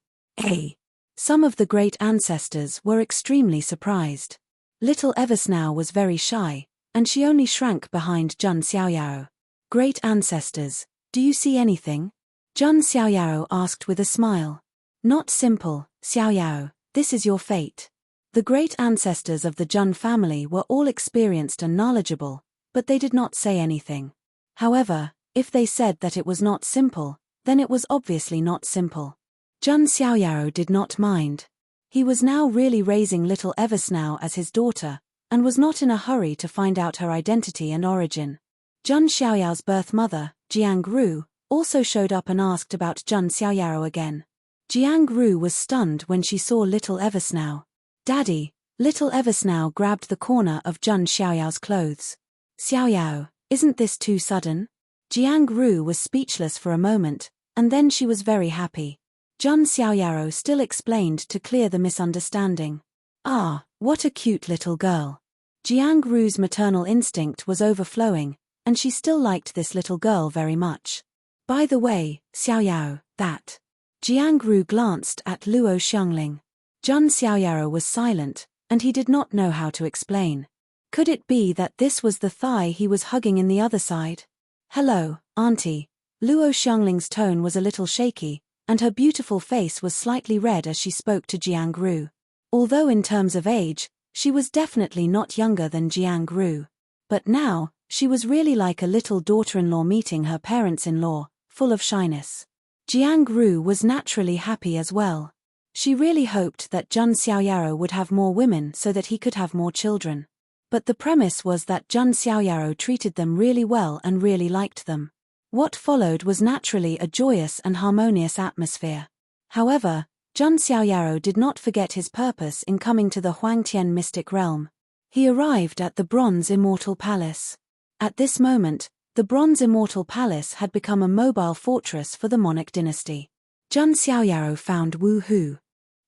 Some of the great ancestors were extremely surprised. Little Eversnow was very shy, and she only shrank behind Jun Xiaoyao. Great ancestors, do you see anything? Jun Xiaoyao asked with a smile. Not simple, Xiaoyao, this is your fate. The great ancestors of the Jun family were all experienced and knowledgeable, but they did not say anything. However, if they said that it was not simple, then it was obviously not simple. Jun Xiaoyao did not mind. He was now really raising little Eversnow as his daughter, and was not in a hurry to find out her identity and origin. Jun Xiaoyao's birth mother, Jiang Ru, also showed up and asked about Jun Xiaoyao again. Jiang Ru was stunned when she saw little Eversnow. Daddy, little Eversnow grabbed the corner of Jun Xiaoyao's clothes. Xiaoyao, isn't this too sudden? Jiang Ru was speechless for a moment, and then she was very happy. Jun Xiaoyao still explained to clear the misunderstanding. Ah, what a cute little girl. Jiang Ru's maternal instinct was overflowing, and she still liked this little girl very much. By the way, Xiaoyao, that. Jiang Ru glanced at Luo Xiangling. Jun Xiaoyao was silent, and he did not know how to explain. Could it be that this was the thigh he was hugging in the other side? Hello, Auntie. Luo Xiangling's tone was a little shaky, and her beautiful face was slightly red as she spoke to Jiang Ru. Although in terms of age, she was definitely not younger than Jiang Ru. But now, she was really like a little daughter-in-law meeting her parents-in-law, full of shyness. Jiang Ru was naturally happy as well. She really hoped that Jun Xiaoyao would have more women so that he could have more children. But the premise was that Jun Xiaoyao treated them really well and really liked them. What followed was naturally a joyous and harmonious atmosphere. However, Jun Xiaoyao did not forget his purpose in coming to the Huangtian mystic realm. He arrived at the Bronze Immortal Palace. At this moment, the Bronze Immortal Palace had become a mobile fortress for the monarch dynasty. Jun Xiaoyao found Wu Hu.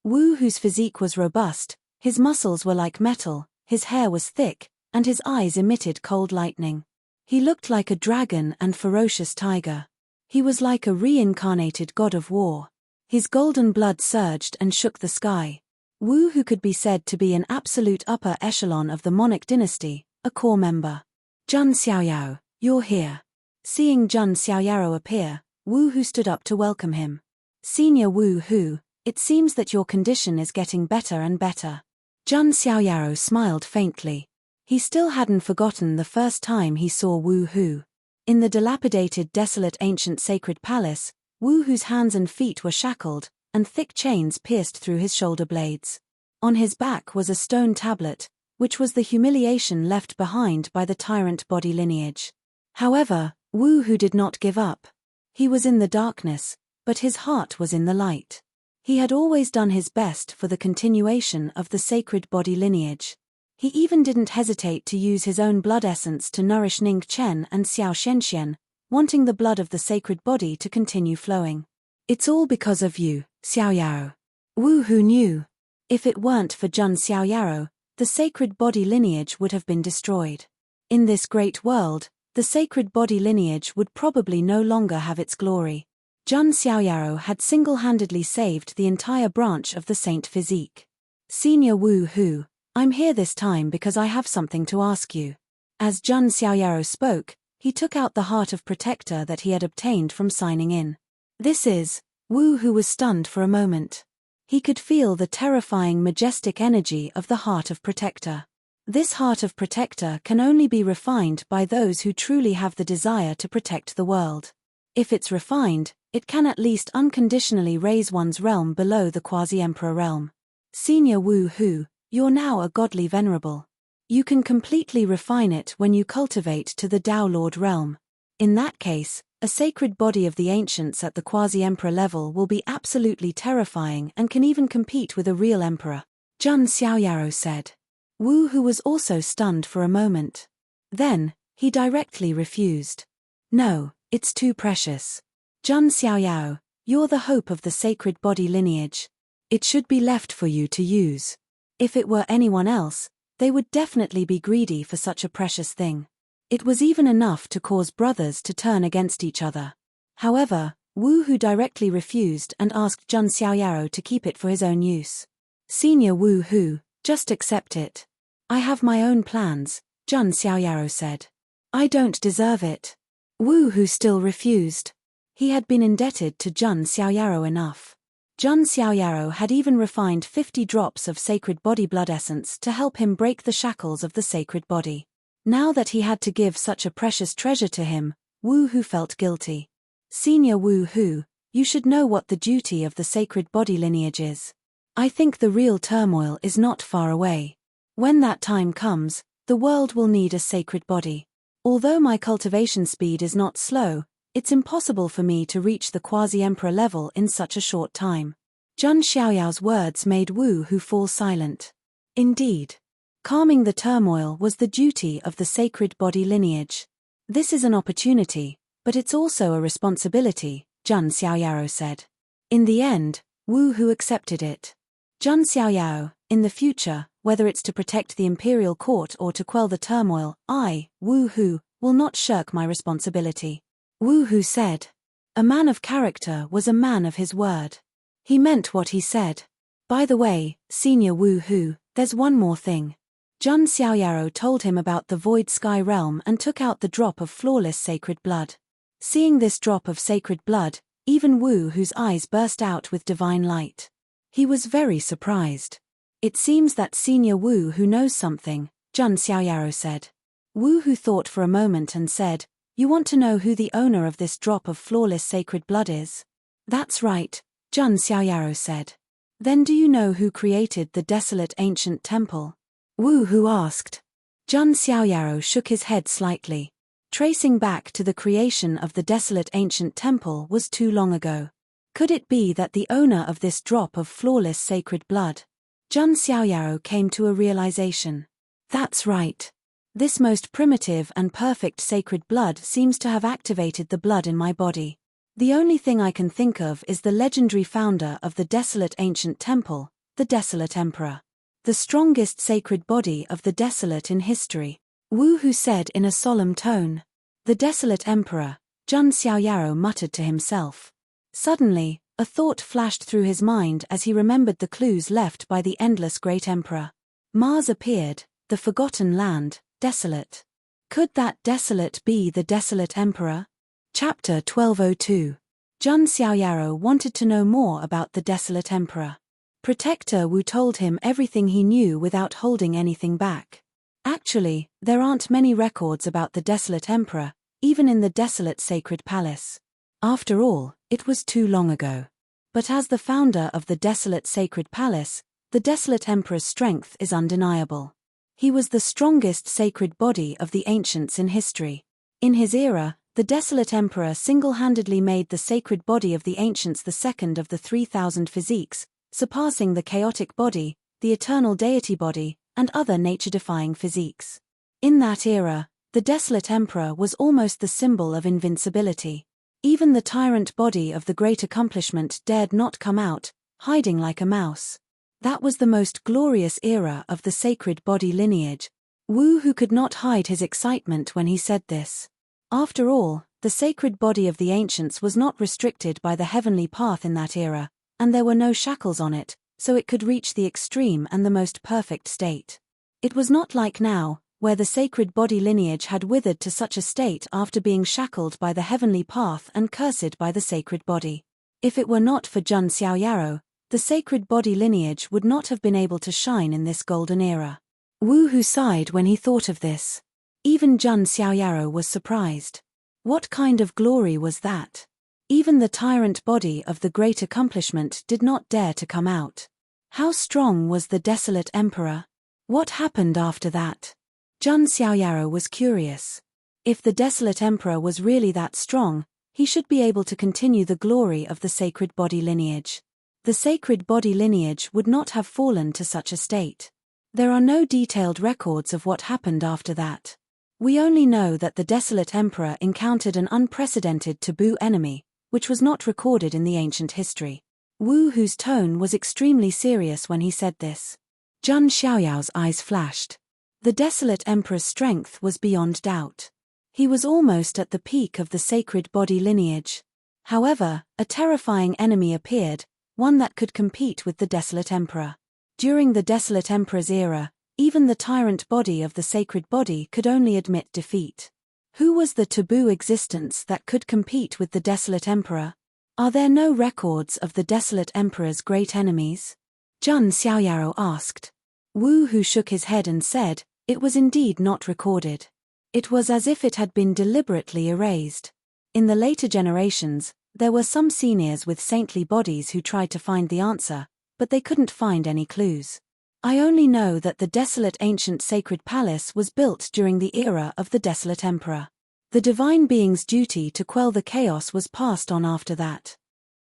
Wu Hu's physique was robust, his muscles were like metal, his hair was thick, and his eyes emitted cold lightning. He looked like a dragon and ferocious tiger. He was like a reincarnated god of war. His golden blood surged and shook the sky. Wu Hu could be said to be an absolute upper echelon of the monarch dynasty, a core member. Jun Xiaoyao, you're here. Seeing Jun Xiaoyao appear, Wu Hu stood up to welcome him. Senior Wu Hu, it seems that your condition is getting better and better. Jun Xiaoyao smiled faintly. He still hadn't forgotten the first time he saw Wu Hu. In the dilapidated, desolate ancient sacred palace, Wu Hu's hands and feet were shackled, and thick chains pierced through his shoulder blades. On his back was a stone tablet, which was the humiliation left behind by the tyrant body lineage. However, Wu Hu did not give up. He was in the darkness, but his heart was in the light. He had always done his best for the continuation of the sacred body lineage. He even didn't hesitate to use his own blood essence to nourish Ning Chen and Xiao Shenxian, wanting the blood of the sacred body to continue flowing. It's all because of you, Xiaoyao. Wu Hu knew. If it weren't for Jun Xiaoyao, the sacred body lineage would have been destroyed. In this great world, the sacred body lineage would probably no longer have its glory. Jun Xiaoyao had single-handedly saved the entire branch of the Saint Physique. Senior Wu Hu, I'm here this time because I have something to ask you. As Jun Xiaoyao spoke, He took out the heart of protector that he had obtained from signing in. This is, Wu Hu was stunned for a moment. He could feel the terrifying majestic energy of the heart of protector. This heart of protector can only be refined by those who truly have the desire to protect the world. If it's refined, it can at least unconditionally raise one's realm below the quasi-emperor realm. Senior Wu Hu, you're now a godly venerable. You can completely refine it when you cultivate to the Tao Lord realm. In that case, a sacred body of the ancients at the quasi-emperor level will be absolutely terrifying and can even compete with a real emperor, Zhun Xiaoyaro said. Wu Hu was also stunned for a moment. Then, he directly refused. No, it's too precious. Zhun Xiaoyao, you're the hope of the sacred body lineage. It should be left for you to use. If it were anyone else, they would definitely be greedy for such a precious thing. It was even enough to cause brothers to turn against each other. However, Wu Hu directly refused and asked Zhun Xiaoyaro to keep it for his own use. Senior Wu Hu, just accept it. I have my own plans, Zhun Xiaoyaro said. I don't deserve it. Wu Hu still refused. He had been indebted to Zhun Xiaoyaro enough. Zhun Xiaoyaro had even refined 50 drops of sacred body blood essence to help him break the shackles of the sacred body. Now that he had to give such a precious treasure to him, Wu Hu felt guilty. Senior Wu Hu, you should know what the duty of the sacred body lineage is. I think the real turmoil is not far away. When that time comes, the world will need a sacred body. Although my cultivation speed is not slow, it's impossible for me to reach the quasi-emperor level in such a short time. Zhun Xiaoyao's words made Wu Hu fall silent. Indeed. Calming the turmoil was the duty of the sacred body lineage. This is an opportunity, but it's also a responsibility, Zhun Xiaoyao said. In the end, Wu Hu accepted it. Zhun Xiaoyao, in the future, whether it's to protect the imperial court or to quell the turmoil, I, Wu Hu, will not shirk my responsibility. Wu Hu said. A man of character was a man of his word. He meant what he said. By the way, Senior Wu Hu, there's one more thing. Zhun Xiaoyaro told him about the void sky realm and took out the drop of flawless sacred blood. Seeing this drop of sacred blood, even Wu Hu's eyes burst out with divine light. He was very surprised. It seems that Senior Wu Hu knows something, Zhun Xiaoyaro said. Wu Hu thought for a moment and said, You want to know who the owner of this drop of flawless sacred blood is? That's right, Zhun Xiaoyaro said. Then do you know who created the desolate ancient temple? Wu Hu asked. Zhun Xiaoyaro shook his head slightly. Tracing back to the creation of the desolate ancient temple was too long ago. Could it be that the owner of this drop of flawless sacred blood? Zhun Xiaoyaro came to a realization. That's right. This most primitive and perfect sacred blood seems to have activated the blood in my body. The only thing I can think of is the legendary founder of the desolate ancient temple, the Desolate Emperor. The strongest sacred body of the desolate in history. Wu Hu said in a solemn tone. The Desolate Emperor, Zhun Xiaoyaro muttered to himself. Suddenly, a thought flashed through his mind as he remembered the clues left by the endless great emperor. Mars appeared, the forgotten land, desolate. Could that desolate be the Desolate Emperor? Chapter 1202. Zhun Xiaoyaro wanted to know more about the Desolate Emperor. Protector Wu told him everything he knew without holding anything back. Actually, there aren't many records about the Desolate Emperor, even in the desolate sacred palace. After all, it was too long ago. But as the founder of the desolate sacred palace, the Desolate Emperor's strength is undeniable. He was the strongest sacred body of the ancients in history. In his era, the Desolate Emperor single-handedly made the sacred body of the ancients the second of the 3,000 physiques, surpassing the chaotic body, the eternal deity body, and other nature-defying physiques. In that era, the Desolate Emperor was almost the symbol of invincibility. Even the tyrant body of the great accomplishment dared not come out, hiding like a mouse. That was the most glorious era of the sacred body lineage. Wu Hu could not hide his excitement when he said this. After all, the sacred body of the ancients was not restricted by the heavenly path in that era, and there were no shackles on it, so it could reach the extreme and the most perfect state. It was not like now, where the sacred body lineage had withered to such a state after being shackled by the heavenly path and cursed by the sacred body. If it were not for Jun Xiaoyaro, the sacred body lineage would not have been able to shine in this golden era. Wu Hu sighed when he thought of this. Even Jun Xiaoyaro was surprised. What kind of glory was that? Even the tyrant body of the great accomplishment did not dare to come out. How strong was the desolate emperor? What happened after that? Jun Xiaoyaro was curious. If the desolate emperor was really that strong, he should be able to continue the glory of the sacred body lineage. The sacred body lineage would not have fallen to such a state. There are no detailed records of what happened after that. We only know that the desolate emperor encountered an unprecedented taboo enemy, which was not recorded in the ancient history. Wu Hu's tone was extremely serious when he said this. Jun Xiaoyao's eyes flashed. The desolate emperor's strength was beyond doubt. He was almost at the peak of the sacred body lineage. However, a terrifying enemy appeared, one that could compete with the desolate emperor. During the desolate emperor's era, even the tyrant body of the sacred body could only admit defeat. Who was the taboo existence that could compete with the desolate emperor? Are there no records of the desolate emperor's great enemies? Jun Xiaoyaro asked. Wu Hu shook his head and said, it was indeed not recorded. It was as if it had been deliberately erased. In the later generations, there were some seniors with saintly bodies who tried to find the answer, but they couldn't find any clues. I only know that the desolate ancient sacred palace was built during the era of the desolate emperor. The divine being's duty to quell the chaos was passed on after that.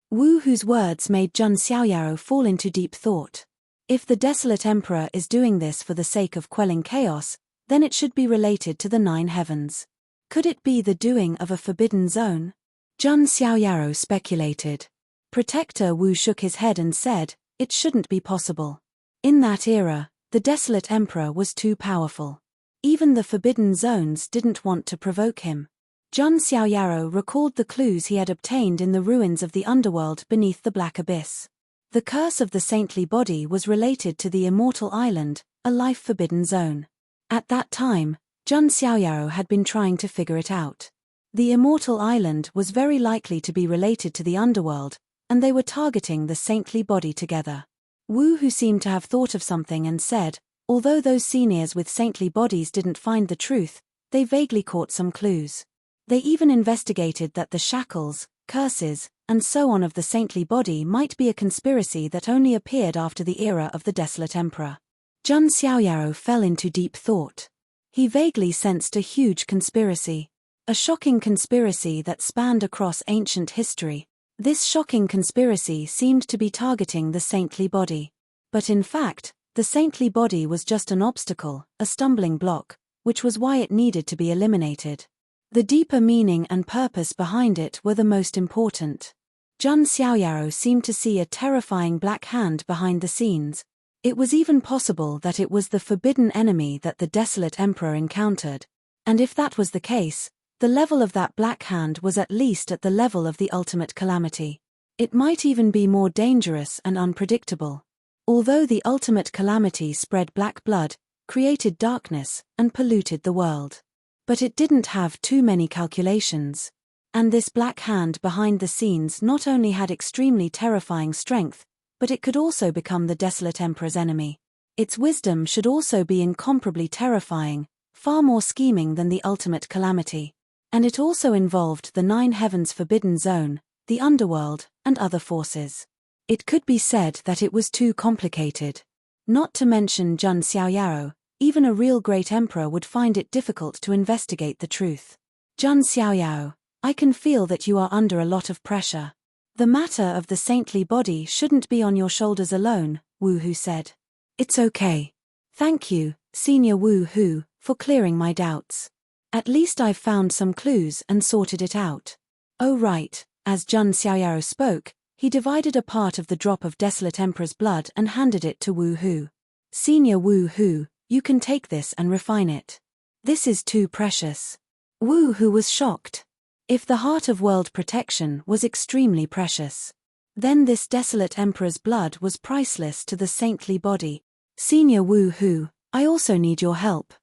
Wu Hu's words made Jun Xiaoyaro fall into deep thought. If the desolate emperor is doing this for the sake of quelling chaos, then it should be related to the 9 heavens. Could it be the doing of a forbidden zone? Jun Xiaoyaro speculated. Protector Wu shook his head and said, it shouldn't be possible. In that era, the desolate emperor was too powerful. Even the forbidden zones didn't want to provoke him. Jun Xiaoyaro recalled the clues he had obtained in the ruins of the underworld beneath the Black Abyss. The curse of the saintly body was related to the Immortal Island, a life-forbidden zone. At that time, Jun Xiaoyaro had been trying to figure it out. The Immortal Island was very likely to be related to the underworld, and they were targeting the saintly body together. Wu Hu seemed to have thought of something and said, although those seniors with saintly bodies didn't find the truth, they vaguely caught some clues. They even investigated that the shackles, curses, and so on of the saintly body might be a conspiracy that only appeared after the era of the desolate emperor. Jun Xiaoyaro fell into deep thought. He vaguely sensed a huge conspiracy. A shocking conspiracy that spanned across ancient history. This shocking conspiracy seemed to be targeting the saintly body. But in fact, the saintly body was just an obstacle, a stumbling block, which was why it needed to be eliminated. The deeper meaning and purpose behind it were the most important. Jun Xiaoyaro seemed to see a terrifying black hand behind the scenes. It was even possible that it was the forbidden enemy that the desolate emperor encountered. And if that was the case, the level of that black hand was at least at the level of the ultimate calamity. It might even be more dangerous and unpredictable. Although the ultimate calamity spread black blood, created darkness, and polluted the world. But it didn't have too many calculations. And this black hand behind the scenes not only had extremely terrifying strength, but it could also become the desolate emperor's enemy. Its wisdom should also be incomparably terrifying, far more scheming than the ultimate calamity. And it also involved the 9 heavens forbidden zone, the underworld, and other forces. It could be said that it was too complicated. Not to mention Jun Xiaoyaro, even a real great emperor would find it difficult to investigate the truth. Jun Xiaoyao, I can feel that you are under a lot of pressure. The matter of the saintly body shouldn't be on your shoulders alone, Wu Hu said. It's okay. Thank you, Senior Wu Hu, for clearing my doubts. At least I've found some clues and sorted it out. Oh right, as Jun Xiaoyao spoke, he divided a part of the drop of desolate emperor's blood and handed it to Wu Hu. Senior Wu Hu, you can take this and refine it. This is too precious. Wu Hu was shocked. If the heart of world protection was extremely precious, then this desolate emperor's blood was priceless to the saintly body. Senior Wu Hu, I also need your help.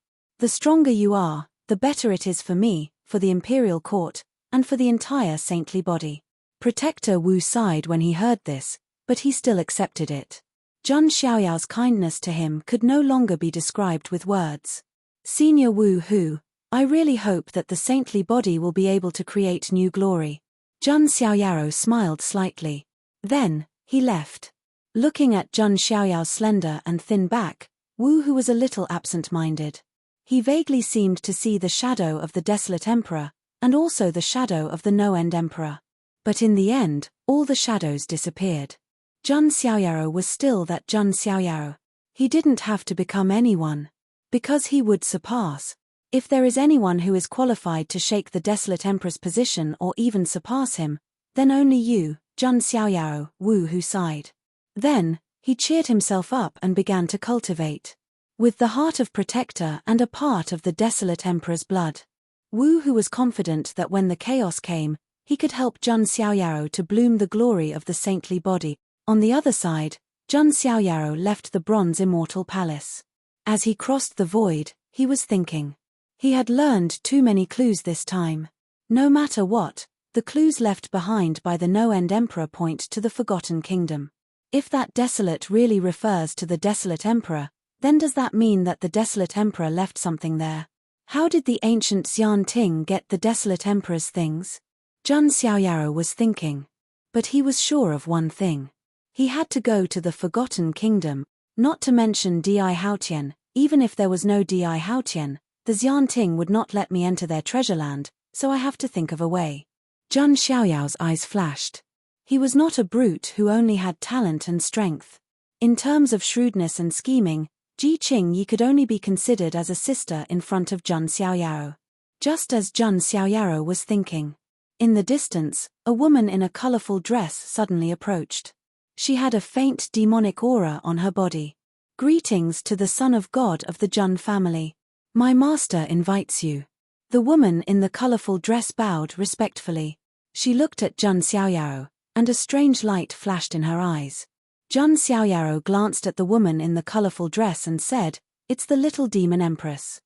The stronger you are, the better it is for me, for the imperial court, and for the entire saintly body. Protector Wu sighed when he heard this, but he still accepted it. Zhang Xiaoyao's kindness to him could no longer be described with words. Senior Wu Hu, I really hope that the saintly body will be able to create new glory. Zhang Xiaoyao smiled slightly. Then, he left. Looking at Zhang Xiaoyao's slender and thin back, Wu Hu was a little absent-minded. He vaguely seemed to see the shadow of the desolate emperor, and also the shadow of the no-end emperor. But in the end, all the shadows disappeared. Zhang Xiaoyao was still that Zhang Xiaoyao. He didn't have to become anyone. Because he would surpass. If there is anyone who is qualified to shake the desolate emperor's position or even surpass him, then only you, Zhang Xiaoyao, Wu Hu sighed. Then, he cheered himself up and began to cultivate. With the heart of protector and a part of the desolate emperor's blood. Wu Hu was confident that when the chaos came, he could help Zhang Xiaoyao to bloom the glory of the saintly body. On the other side, Zhang Xiaoyao left the bronze immortal palace. As he crossed the void, he was thinking. He had learned too many clues this time. No matter what, the clues left behind by the no-end emperor point to the forgotten kingdom. If that desolate really refers to the desolate emperor, then does that mean that the desolate emperor left something there? How did the ancient Xian Ting get the desolate emperor's things? Zhang Xiaoyao was thinking. But he was sure of one thing. He had to go to the forgotten kingdom, not to mention Di Haotian. Even if there was no Di Haotian, the Xian Ting would not let me enter their treasure land, so I have to think of a way. Zhang Xiaoyao's eyes flashed. He was not a brute who only had talent and strength. In terms of shrewdness and scheming, Ji Qingyi could only be considered as a sister in front of Zhang Xiaoyao. Just as Zhang Xiaoyao was thinking. In the distance, a woman in a colorful dress suddenly approached. She had a faint demonic aura on her body. Greetings to the Son of God of the Zhang family. My master invites you. The woman in the colorful dress bowed respectfully. She looked at Zhang Xiaoyao, and a strange light flashed in her eyes. Zhang Xiaoyao glanced at the woman in the colorful dress and said, "It's the little demon empress."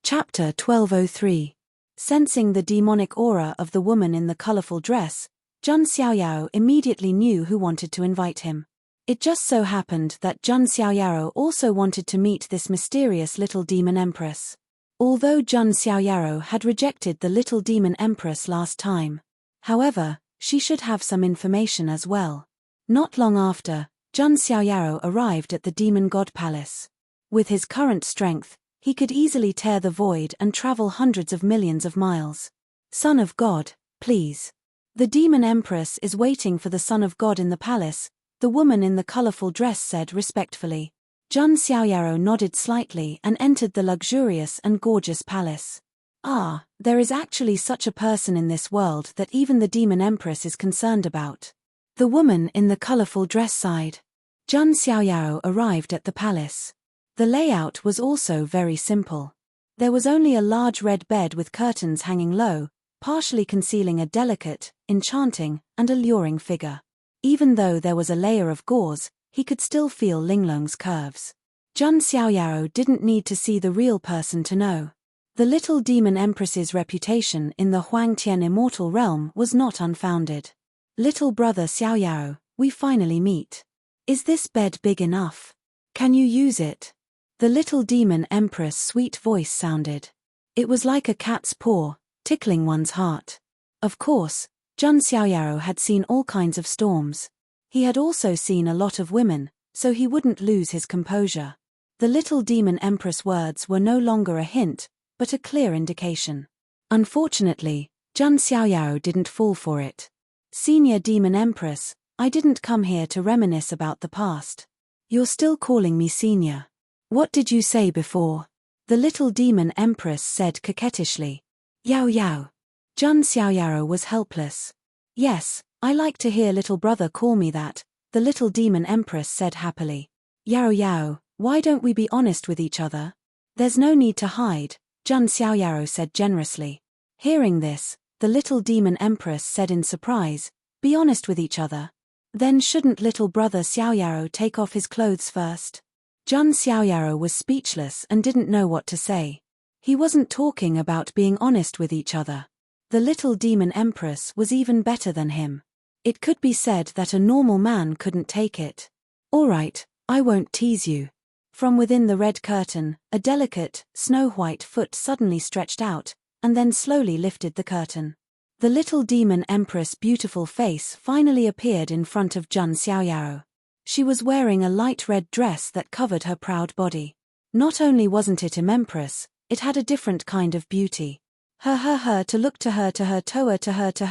Chapter 1203. Sensing the demonic aura of the woman in the colorful dress, Zhang Xiaoyao immediately knew who wanted to invite him. It just so happened that Zhang Xiaoyao also wanted to meet this mysterious little demon empress. Although Zhang Xiaoyao had rejected the little demon empress last time. However, she should have some information as well. Not long after, Zhang Xiaoyao arrived at the demon god palace. With his current strength, he could easily tear the void and travel hundreds of millions of miles. Son of God, please. The demon empress is waiting for the Son of God in the palace, the woman in the colorful dress said respectfully. Zhang Xiaoyao nodded slightly and entered the luxurious and gorgeous palace. Ah, there is actually such a person in this world that even the demon empress is concerned about. The woman in the colorful dress sighed. Zhang Xiaoyao arrived at the palace. The layout was also very simple. There was only a large red bed with curtains hanging low, partially concealing a delicate, enchanting, and alluring figure. Even though there was a layer of gauze, he could still feel Linglong's curves. Zhang Xiaoyao didn't need to see the real person to know. The little demon empress's reputation in the Huangtian immortal realm was not unfounded. Little brother Xiaoyao, we finally meet. Is this bed big enough? Can you use it? The little demon empress' sweet voice sounded. It was like a cat's paw, tickling one's heart. Of course, Zhang Xiaoyao had seen all kinds of storms. He had also seen a lot of women, so he wouldn't lose his composure. The little demon empress words were no longer a hint, but a clear indication. Unfortunately, Zhang Xiaoyao didn't fall for it. Senior demon empress, I didn't come here to reminisce about the past. You're still calling me senior. What did you say before? The little demon empress said coquettishly. Yao Yao. Zhang Xiaoyao was helpless. Yes, I like to hear little brother call me that, the little demon empress said happily. Yao Yao, why don't we be honest with each other? There's no need to hide, Zhang Xiaoyao said generously. Hearing this, the little demon empress said in surprise, be honest with each other. Then shouldn't little brother Xiaoyao take off his clothes first? Zhang Xiaoyao was speechless and didn't know what to say. He wasn't talking about being honest with each other. The little demon empress was even better than him. It could be said that a normal man couldn't take it. "All right, I won't tease you." From within the red curtain, a delicate, snow-white foot suddenly stretched out, and then slowly lifted the curtain. The little demon empress' beautiful face finally appeared in front of Jun Xiaoyao. She was wearing a light red dress that covered her proud body. Not only wasn't it empress, it had a different kind of beauty. Her to look to her toa to her to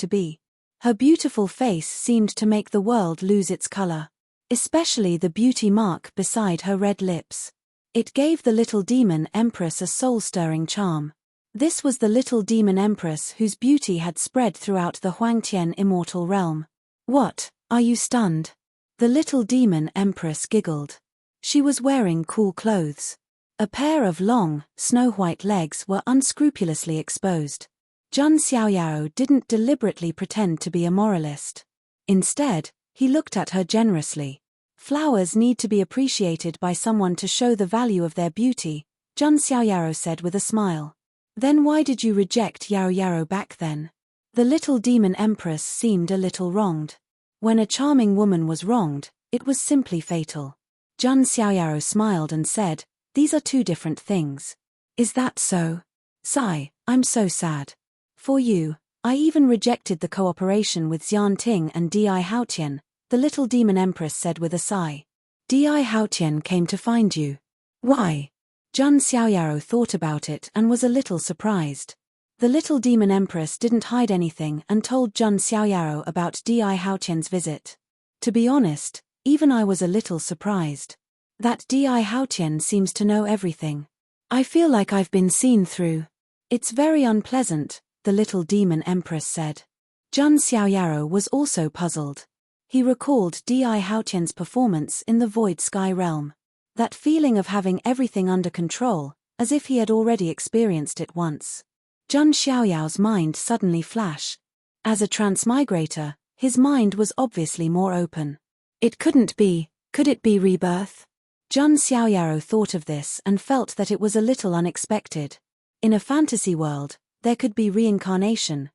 be. Her beautiful face seemed to make the world lose its color. Especially the beauty mark beside her red lips. It gave the little demon empress a soul-stirring charm. This was the little demon empress whose beauty had spread throughout the Huangtian immortal realm. "What, are you stunned?" The little demon empress giggled. She was wearing cool clothes. A pair of long, snow-white legs were unscrupulously exposed. Jun Xiaoyao didn't deliberately pretend to be a moralist. Instead, he looked at her generously. "Flowers need to be appreciated by someone to show the value of their beauty," Jun Xiaoyao said with a smile. "Then why did you reject Yaro back then?" The little demon empress seemed a little wronged. When a charming woman was wronged, it was simply fatal. Jun Xiaoyao smiled and said, "These are two different things." "Is that so? Sigh, I'm so sad. For you, I even rejected the cooperation with Xian Ting and Di Haotian," the little demon empress said with a sigh. "Di Haotian came to find you. Why?" Jun Xiaoyao thought about it and was a little surprised. The little demon empress didn't hide anything and told Jun Xiaoyao about Di Haotian's visit. To be honest, even I was a little surprised. That Di Haotian seems to know everything. "I feel like I've been seen through. It's very unpleasant," the little demon empress said. Jun Xiaoyao was also puzzled. He recalled Di Haotian's performance in the Void Sky realm. That feeling of having everything under control, as if he had already experienced it once. Jun Xiaoyao's mind suddenly flashed. As a transmigrator, his mind was obviously more open. It couldn't be, could it be rebirth? Jun Xiaoyao thought of this and felt that it was a little unexpected. In a fantasy world, there could be reincarnation,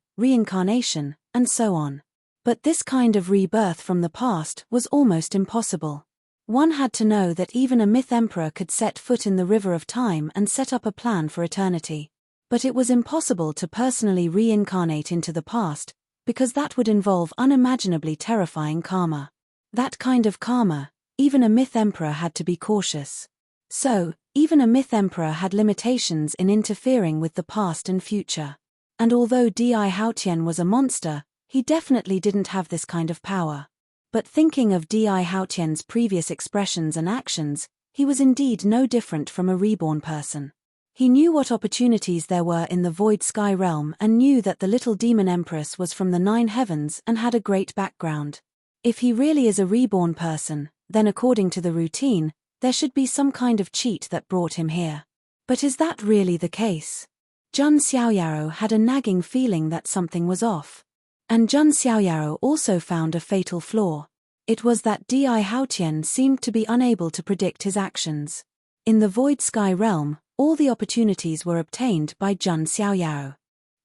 and so on. But this kind of rebirth from the past was almost impossible. One had to know that even a myth emperor could set foot in the river of time and set up a plan for eternity. But it was impossible to personally reincarnate into the past, because that would involve unimaginably terrifying karma. That kind of karma, even a myth emperor had to be cautious. So, even a myth emperor had limitations in interfering with the past and future. And although Di Haotian was a monster, he definitely didn't have this kind of power. But thinking of Di Haotian's previous expressions and actions, he was indeed no different from a reborn person. He knew what opportunities there were in the Void Sky realm and knew that the little demon empress was from the 9 heavens and had a great background. If he really is a reborn person, then according to the routine, there should be some kind of cheat that brought him here. But is that really the case? Jun Xiaoyao had a nagging feeling that something was off. And Jun Xiaoyao also found a fatal flaw. It was that Di Haotian seemed to be unable to predict his actions. In the Void Sky realm, all the opportunities were obtained by Jun Xiaoyao.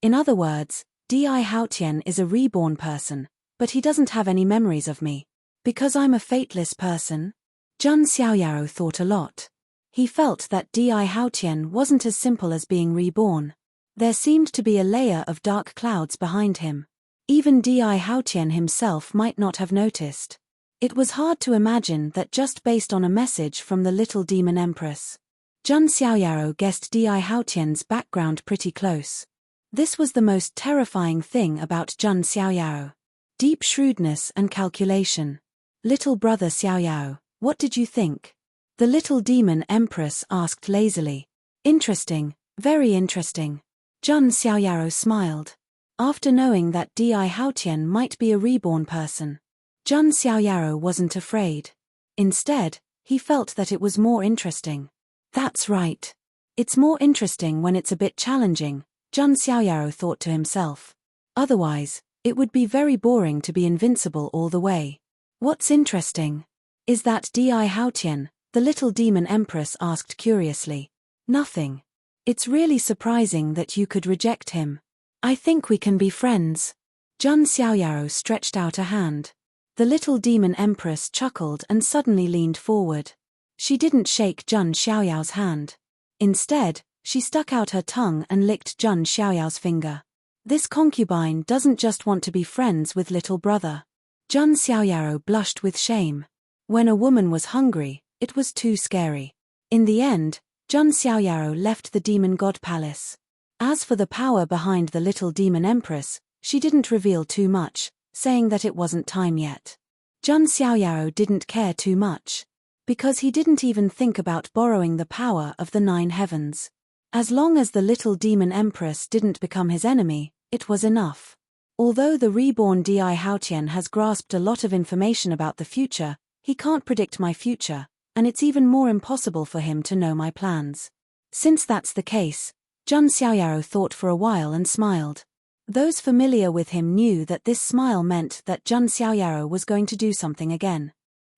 In other words, Di Haotian is a reborn person, but he doesn't have any memories of me. Because I'm a fateless person? Jun Xiaoyao thought a lot. He felt that Di Haotian wasn't as simple as being reborn. There seemed to be a layer of dark clouds behind him. Even Di Haotian himself might not have noticed. It was hard to imagine that just based on a message from the little demon empress. Jun Xiaoyao guessed Di Haotian's background pretty close. This was the most terrifying thing about Jun Xiaoyao. Deep shrewdness and calculation. "Little brother Xiaoyao, what did you think?" The little demon empress asked lazily. "Interesting, very interesting." Jun Xiaoyao smiled. After knowing that Di Haotian might be a reborn person, Jun Xiaoyao wasn't afraid. Instead, he felt that it was more interesting. That's right. It's more interesting when it's a bit challenging, Jun Xiaoyao thought to himself. Otherwise, it would be very boring to be invincible all the way. What's interesting is that Di Haotian, The little demon empress asked curiously. Nothing. It's really surprising that you could reject him. I think we can be friends. Jun Xiaoyao stretched out a hand. The little demon empress chuckled and suddenly leaned forward. She didn't shake Jun Xiaoyao's hand. Instead, she stuck out her tongue and licked Jun Xiaoyao's finger. This concubine doesn't just want to be friends with little brother. Jun Xiaoyao blushed with shame. When a woman was hungry, it was too scary. In the end, Jun Xiaoyao left the demon god palace. As for the power behind the little demon empress, she didn't reveal too much, saying that it wasn't time yet. Jun Xiaoyao didn't care too much, because he didn't even think about borrowing the power of the 9 heavens. As long as the little demon empress didn't become his enemy, it was enough. Although the reborn Di Haotian has grasped a lot of information about the future, he can't predict my future, and it's even more impossible for him to know my plans. Since that's the case, Jun Xiaoyao thought for a while and smiled. Those familiar with him knew that this smile meant that Jun Xiaoyao was going to do something again.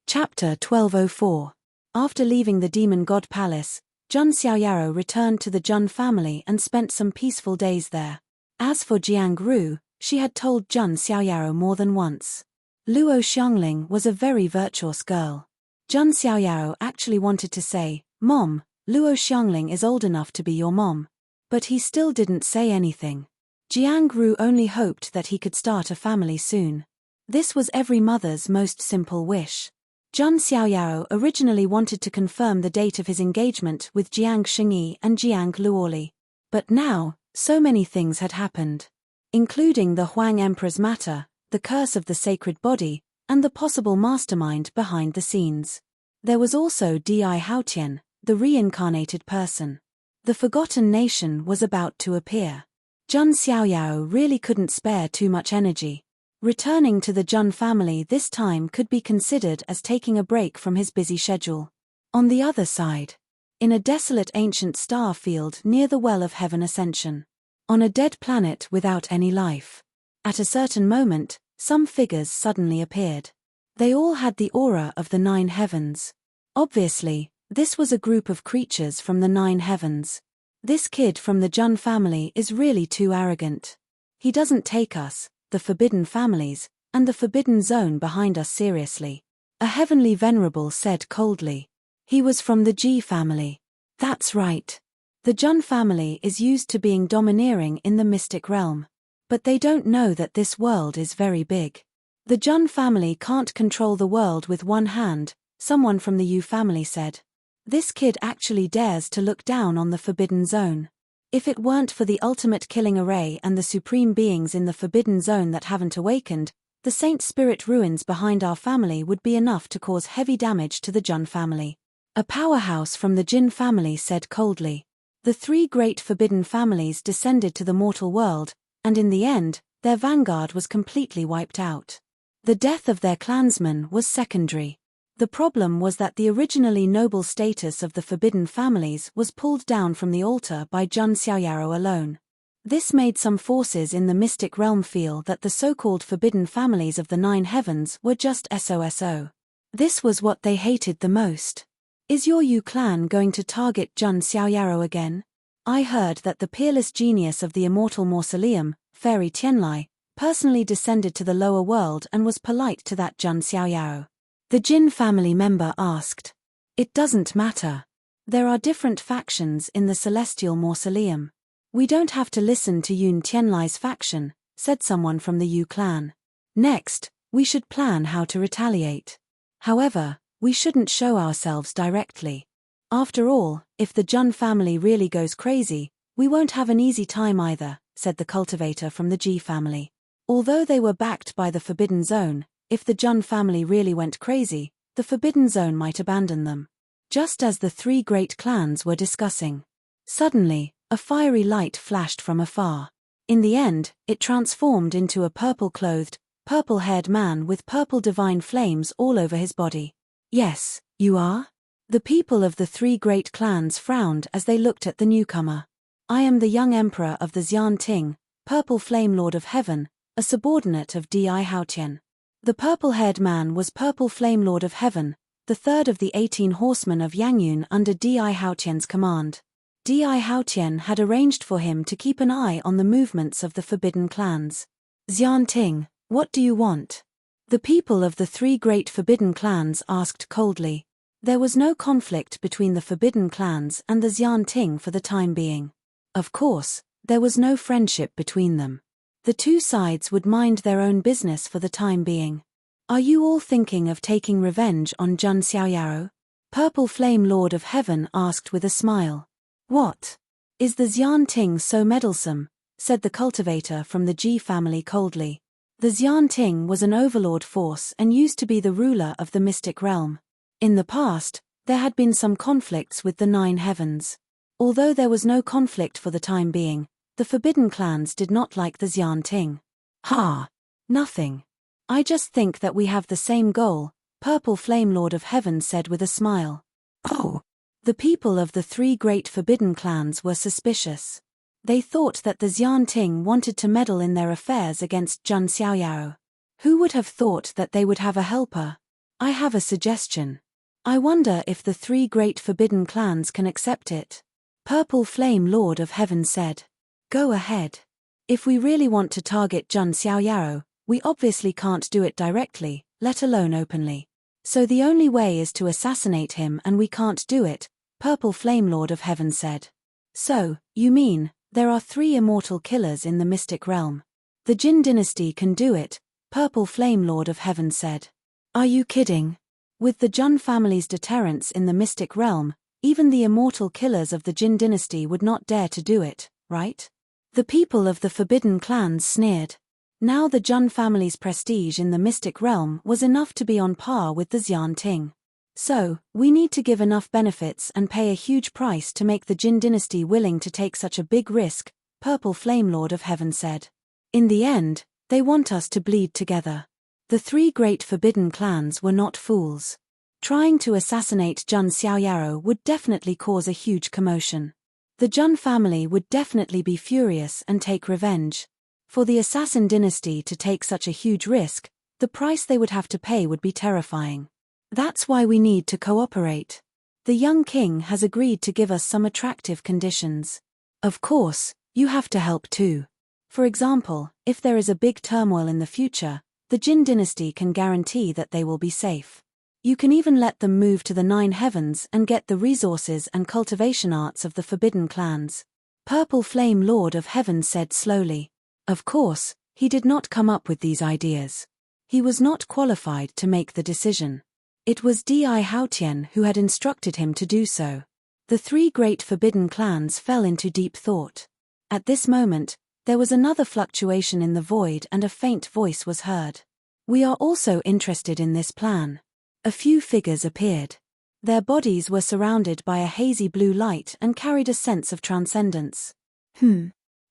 Chapter 1204. After leaving the demon god palace, Jun Xiaoyao returned to the Jun family and spent some peaceful days there. As for Jiang Ru, she had told Jun Xiaoyao more than once. Luo Xiangling was a very virtuous girl. Jun Xiaoyao actually wanted to say, "Mom, Luo Xiangling is old enough to be your mom." But he still didn't say anything. Jiang Ru only hoped that he could start a family soon. This was every mother's most simple wish. Jun Xiaoyao originally wanted to confirm the date of his engagement with Jiang Xingyi and Jiang Luoli. But now, so many things had happened, including the Huang Emperor's matter, the curse of the sacred body, and the possible mastermind behind the scenes. There was also Di Haotian, the reincarnated person. The forgotten nation was about to appear. Jun Xiaoyao really couldn't spare too much energy. Returning to the Jun family this time could be considered as taking a break from his busy schedule. On the other side, in a desolate ancient star field near the Well of Heaven Ascension, on a dead planet without any life, at a certain moment, some figures suddenly appeared. They all had the aura of the 9 heavens. Obviously, this was a group of creatures from the 9 heavens. This kid from the Jun family is really too arrogant. He doesn't take us, the forbidden families, and the forbidden zone behind us seriously. A heavenly venerable said coldly. He was from the Ji family. That's right. The Jun family is used to being domineering in the mystic realm. But they don't know that this world is very big. The Jun family can't control the world with one hand, someone from the Yu family said. This kid actually dares to look down on the forbidden zone. If it weren't for the ultimate killing array and the supreme beings in the forbidden zone that haven't awakened, the saint spirit ruins behind our family would be enough to cause heavy damage to the Jun family. A powerhouse from the Jin family said coldly. The 3 great forbidden families descended to the mortal world, and in the end, their vanguard was completely wiped out. The death of their clansmen was secondary. The problem was that the originally noble status of the forbidden families was pulled down from the altar by Jun Xiaoyao alone. This made some forces in the mystic realm feel that the so-called forbidden families of the 9 heavens were just SOSO. This was what they hated the most. Is your Yu clan going to target Jun Xiaoyao again? I heard that the peerless genius of the immortal mausoleum, Fairy Tianlai, personally descended to the lower world and was polite to that Jun Xiaoyao. The Jin family member asked. It doesn't matter. There are different factions in the celestial mausoleum. We don't have to listen to Yun Tianlai's faction, said someone from the Yu clan. Next, we should plan how to retaliate. However, we shouldn't show ourselves directly. After all, if the Jun family really goes crazy, we won't have an easy time either, said the cultivator from the Ji family. Although they were backed by the Forbidden Zone, if the Jun family really went crazy, the Forbidden Zone might abandon them. Just as the 3 great clans were discussing. Suddenly, a fiery light flashed from afar. In the end, it transformed into a purple-clothed, purple-haired man with purple divine flames all over his body. Yes, you are? The people of the 3 great clans frowned as they looked at the newcomer. I am the young emperor of the Xian Ting, Purple Flame Lord of Heaven, a subordinate of Di Haotian. The purple-haired man was Purple Flame Lord of Heaven, the third of the 18 horsemen of Yangyun under Di Haotian's command. Di Haotian had arranged for him to keep an eye on the movements of the forbidden clans. Xianting, what do you want? The people of the 3 great forbidden clans asked coldly. There was no conflict between the forbidden clans and the Xianting for the time being. Of course, there was no friendship between them. The 2 sides would mind their own business for the time being. Are you all thinking of taking revenge on Jun Xiaoyaro? Purple Flame Lord of Heaven asked with a smile. What? Is the Xianting so meddlesome? Said the cultivator from the Ji family coldly. The Xianting was an overlord force and used to be the ruler of the mystic realm. In the past, there had been some conflicts with the 9 heavens. Although there was no conflict for the time being, the forbidden clans did not like the Xianting. Ha! Nothing. I just think that we have the same goal, Purple Flame Lord of Heaven said with a smile. Oh! The people of the 3 great forbidden clans were suspicious. They thought that the Xianting wanted to meddle in their affairs against Jun Xiaoyaro. Who would have thought that they would have a helper? I have a suggestion. I wonder if the 3 great forbidden clans can accept it. Purple Flame Lord of Heaven said. Go ahead. If we really want to target Jun Xiaoyaro, we obviously can't do it directly, let alone openly. So the only way is to assassinate him, and we can't do it, Purple Flame Lord of Heaven said. So, you mean, there are 3 immortal killers in the mystic realm? The Jin dynasty can do it, Purple Flame Lord of Heaven said. Are you kidding? With the Jun family's deterrence in the mystic realm, even the immortal killers of the Jin dynasty would not dare to do it, right? The people of the forbidden clans sneered. Now the Jun family's prestige in the mystic realm was enough to be on par with the Xianting. So, we need to give enough benefits and pay a huge price to make the Jin dynasty willing to take such a big risk, Purple Flame Lord of Heaven said. In the end, they want us to bleed together. The 3 great forbidden clans were not fools. Trying to assassinate Jun Xiaoyaro would definitely cause a huge commotion. The Jun family would definitely be furious and take revenge. For the assassin dynasty to take such a huge risk, the price they would have to pay would be terrifying. That's why we need to cooperate. The young king has agreed to give us some attractive conditions. Of course, you have to help too. For example, if there is a big turmoil in the future, the Jin dynasty can guarantee that they will be safe. You can even let them move to the 9 heavens and get the resources and cultivation arts of the forbidden clans. Purple Flame Lord of Heaven said slowly. Of course, he did not come up with these ideas. He was not qualified to make the decision. It was Di Haotian who had instructed him to do so. The 3 great forbidden clans fell into deep thought. At this moment, there was another fluctuation in the void and a faint voice was heard. We are also interested in this plan. A few figures appeared. Their bodies were surrounded by a hazy blue light and carried a sense of transcendence.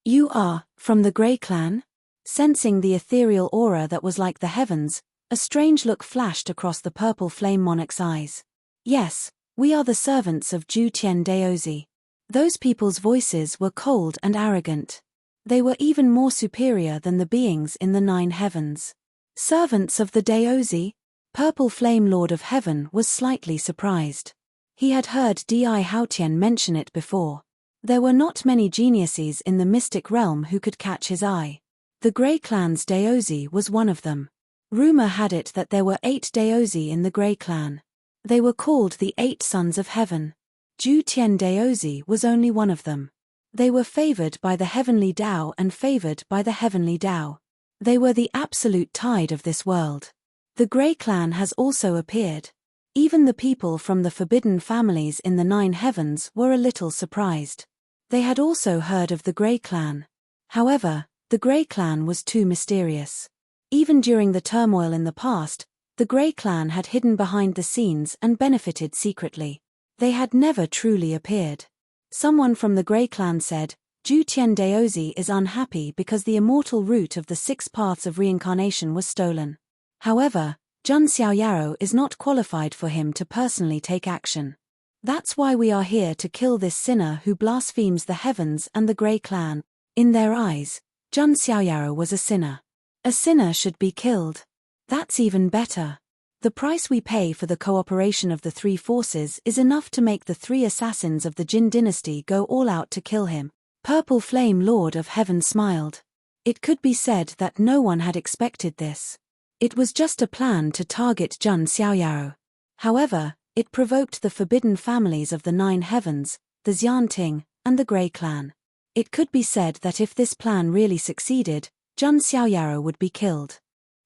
You are, from the Grey clan? Sensing the ethereal aura that was like the heavens, a strange look flashed across the purple flame monarch's eyes. Yes, we are the servants of Ju Tian Daozi. Those people's voices were cold and arrogant. They were even more superior than the beings in the 9 heavens. Servants of the Daozi? Purple Flame Lord of Heaven was slightly surprised. He had heard Di Haotian mention it before. There were not many geniuses in the mystic realm who could catch his eye. The Grey clan's Daozi was one of them. Rumor had it that there were 8 Daozi in the Grey clan. They were called the 8 Sons of Heaven. Ju Tian Daozi was only one of them. They were favored by the heavenly Tao and favored by the heavenly Tao. They were the absolute tide of this world. The Grey clan has also appeared. Even the people from the forbidden families in the 9 heavens were a little surprised. They had also heard of the Grey clan. However, the Grey clan was too mysterious. Even during the turmoil in the past, the Grey clan had hidden behind the scenes and benefited secretly. They had never truly appeared. Someone from the Grey clan said, Ju Tian Daozi is unhappy because the immortal root of the 6 paths of reincarnation was stolen. However, Jun Xiaoyaro is not qualified for him to personally take action. That's why we are here to kill this sinner who blasphemes the heavens and the Grey clan. In their eyes, Jun Xiaoyaro was a sinner. A sinner should be killed. That's even better. The price we pay for the cooperation of the three forces is enough to make the three assassins of the Jin dynasty go all out to kill him. Purple Flame Lord of Heaven smiled. It could be said that no one had expected this. It was just a plan to target Jun Xiaoyao. However, it provoked the forbidden families of the Nine Heavens, the Xianting, and the Grey Clan. It could be said that if this plan really succeeded, Jun Xiaoyao would be killed.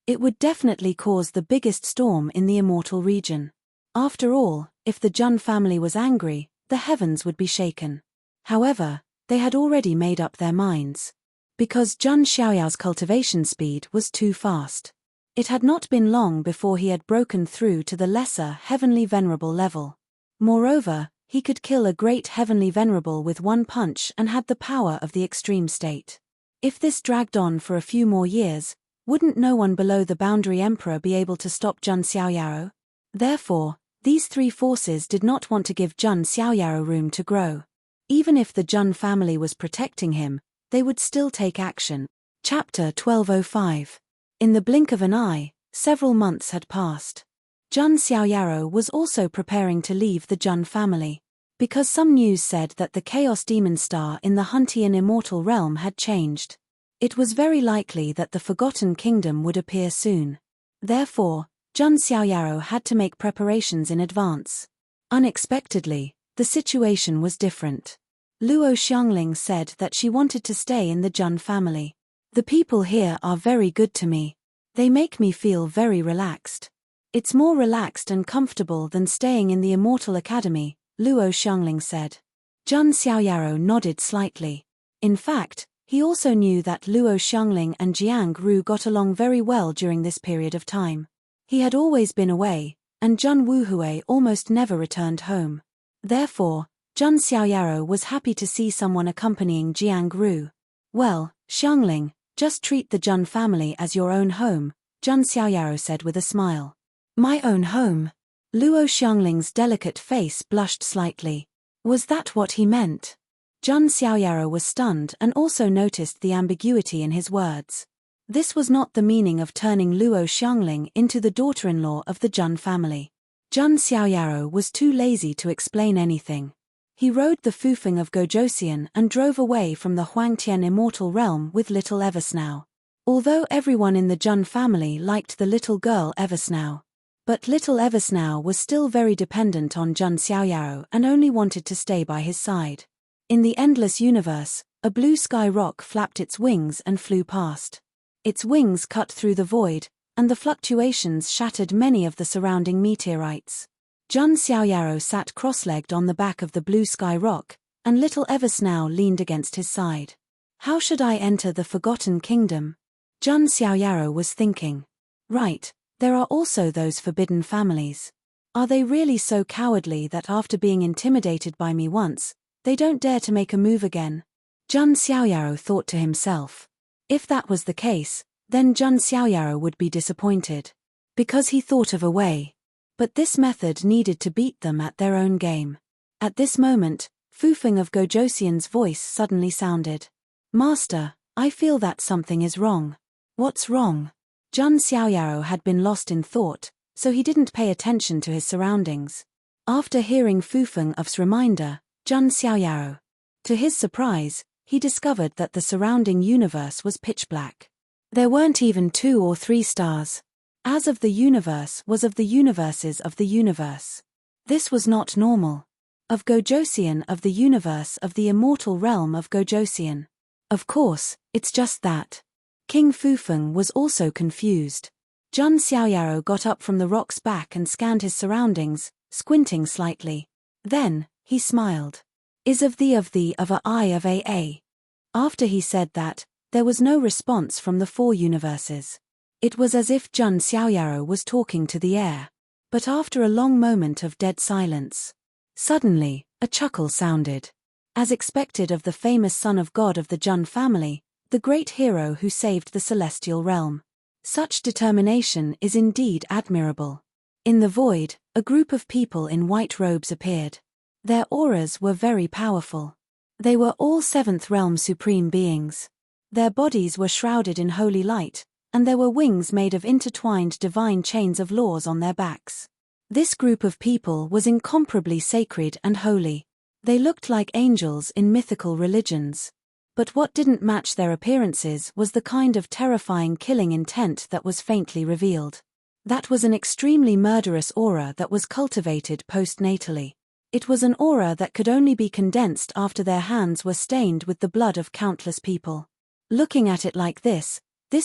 It would definitely cause the biggest storm in the immortal region. After all, if the Jun family was angry, the heavens would be shaken. However, they had already made up their minds. Because Jun Xiaoyao's cultivation speed was too fast. It had not been long before he had broken through to the lesser heavenly venerable level. Moreover, he could kill a great heavenly venerable with one punch and had the power of the extreme state. If this dragged on for a few more years, wouldn't no one below the boundary emperor be able to stop Jun Xiaoyao? Therefore, these three forces did not want to give Jun Xiaoyao room to grow. Even if the Jun family was protecting him, they would still take action. Chapter 1205. In the blink of an eye, several months had passed. Jun Xiaoyao was also preparing to leave the Jun family. Because some news said that the Chaos Demon Star in the Huntian Immortal Realm had changed. It was very likely that the Forgotten Kingdom would appear soon. Therefore, Jun Xiaoyao had to make preparations in advance. Unexpectedly, the situation was different. Luo Xiangling said that she wanted to stay in the Jun family. The people here are very good to me. They make me feel very relaxed. It's more relaxed and comfortable than staying in the Immortal Academy, Luo Xiangling said. Jun Xiaoyao nodded slightly. In fact, he also knew that Luo Xiangling and Jiang Ru got along very well during this period of time. He had always been away, and Jun Wuhui almost never returned home. Therefore, Jun Xiaoyao was happy to see someone accompanying Jiang Ru. Well, Xiangling, just treat the Jun family as your own home, Jun Xiaoyao said with a smile. My own home? Luo Xiangling's delicate face blushed slightly. Was that what he meant? Jun Xiaoyao was stunned and also noticed the ambiguity in his words. This was not the meaning of turning Luo Xiangling into the daughter-in-law of the Jun family. Jun Xiaoyao was too lazy to explain anything. He rode the Fufeng of Gojosian and drove away from the Huangtian Immortal Realm with little Eversnow. Although everyone in the Jun family liked the little girl Eversnow. But little Eversnow was still very dependent on Jun Xiaoyao and only wanted to stay by his side. In the endless universe, a blue sky rock flapped its wings and flew past. Its wings cut through the void, and the fluctuations shattered many of the surrounding meteorites. Jun Xiaoyao sat cross-legged on the back of the blue sky rock, and little Eversnow leaned against his side. How should I enter the Forgotten Kingdom? Jun Xiaoyao was thinking. Right, there are also those forbidden families. Are they really so cowardly that after being intimidated by me once, they don't dare to make a move again? Jun Xiaoyao thought to himself. If that was the case, then Jun Xiaoyao would be disappointed. Because he thought of a way. But this method needed to beat them at their own game. At this moment, Fufeng of Gojosian's voice suddenly sounded. Master, I feel that something is wrong. What's wrong? Jun Xiaoyao had been lost in thought, so he didn't pay attention to his surroundings. After hearing Fufeng of's reminder, Jun Xiaoyao. To his surprise, he discovered that the surrounding universe was pitch black. There weren't even 2 or 3 stars. As of the universe was of the universes of the universe. This was not normal. Of Gojosian of the universe of the immortal realm of Gojosian. Of course, it's just that. King Fufeng was also confused. Jun Xiaoyao got up from the rock's back and scanned his surroundings, squinting slightly. Then, he smiled. Is of a I of a. After he said that, there was no response from the 4 universes. It was as if Jun Xiaoyao was talking to the air. But after a long moment of dead silence, suddenly, a chuckle sounded. As expected of the famous son of God of the Jun family, the great hero who saved the celestial realm. Such determination is indeed admirable. In the void, a group of people in white robes appeared. Their auras were very powerful. They were all 7th realm supreme beings. Their bodies were shrouded in holy light, and there were wings made of intertwined divine chains of laws on their backs. This group of people was incomparably sacred and holy. They looked like angels in mythical religions. But what didn't match their appearances was the kind of terrifying killing intent that was faintly revealed. That was an extremely murderous aura that was cultivated postnatally. It was an aura that could only be condensed after their hands were stained with the blood of countless people. Looking at it like this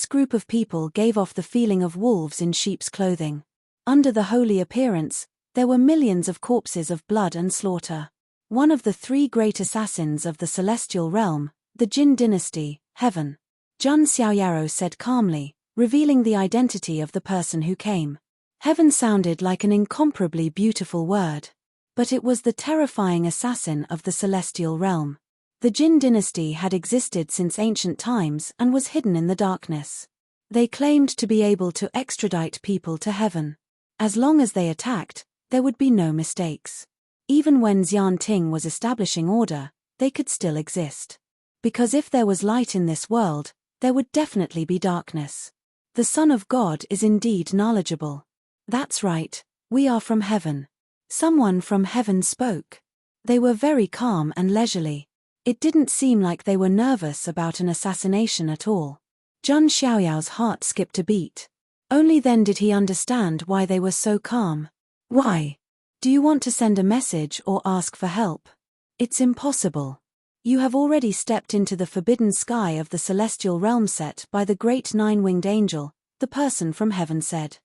group of people gave off the feeling of wolves in sheep's clothing. Under the holy appearance, there were millions of corpses of blood and slaughter. One of the three great assassins of the celestial realm, the Jin dynasty, heaven. Jun Xiaoyaro said calmly, revealing the identity of the person who came. Heaven sounded like an incomparably beautiful word. But it was the terrifying assassin of the celestial realm. The Jin dynasty had existed since ancient times and was hidden in the darkness. They claimed to be able to extradite people to heaven. As long as they attacked, there would be no mistakes. Even when Xian Ting was establishing order, they could still exist. Because if there was light in this world, there would definitely be darkness. The Son of God is indeed knowledgeable. That's right, we are from heaven. Someone from heaven spoke. They were very calm and leisurely. It didn't seem like they were nervous about an assassination at all. Zhang Xiaoyao's heart skipped a beat. Only then did he understand why they were so calm. Why? Do you want to send a message or ask for help? It's impossible. You have already stepped into the forbidden sky of the celestial realm set by the great nine-winged angel, the person from heaven said.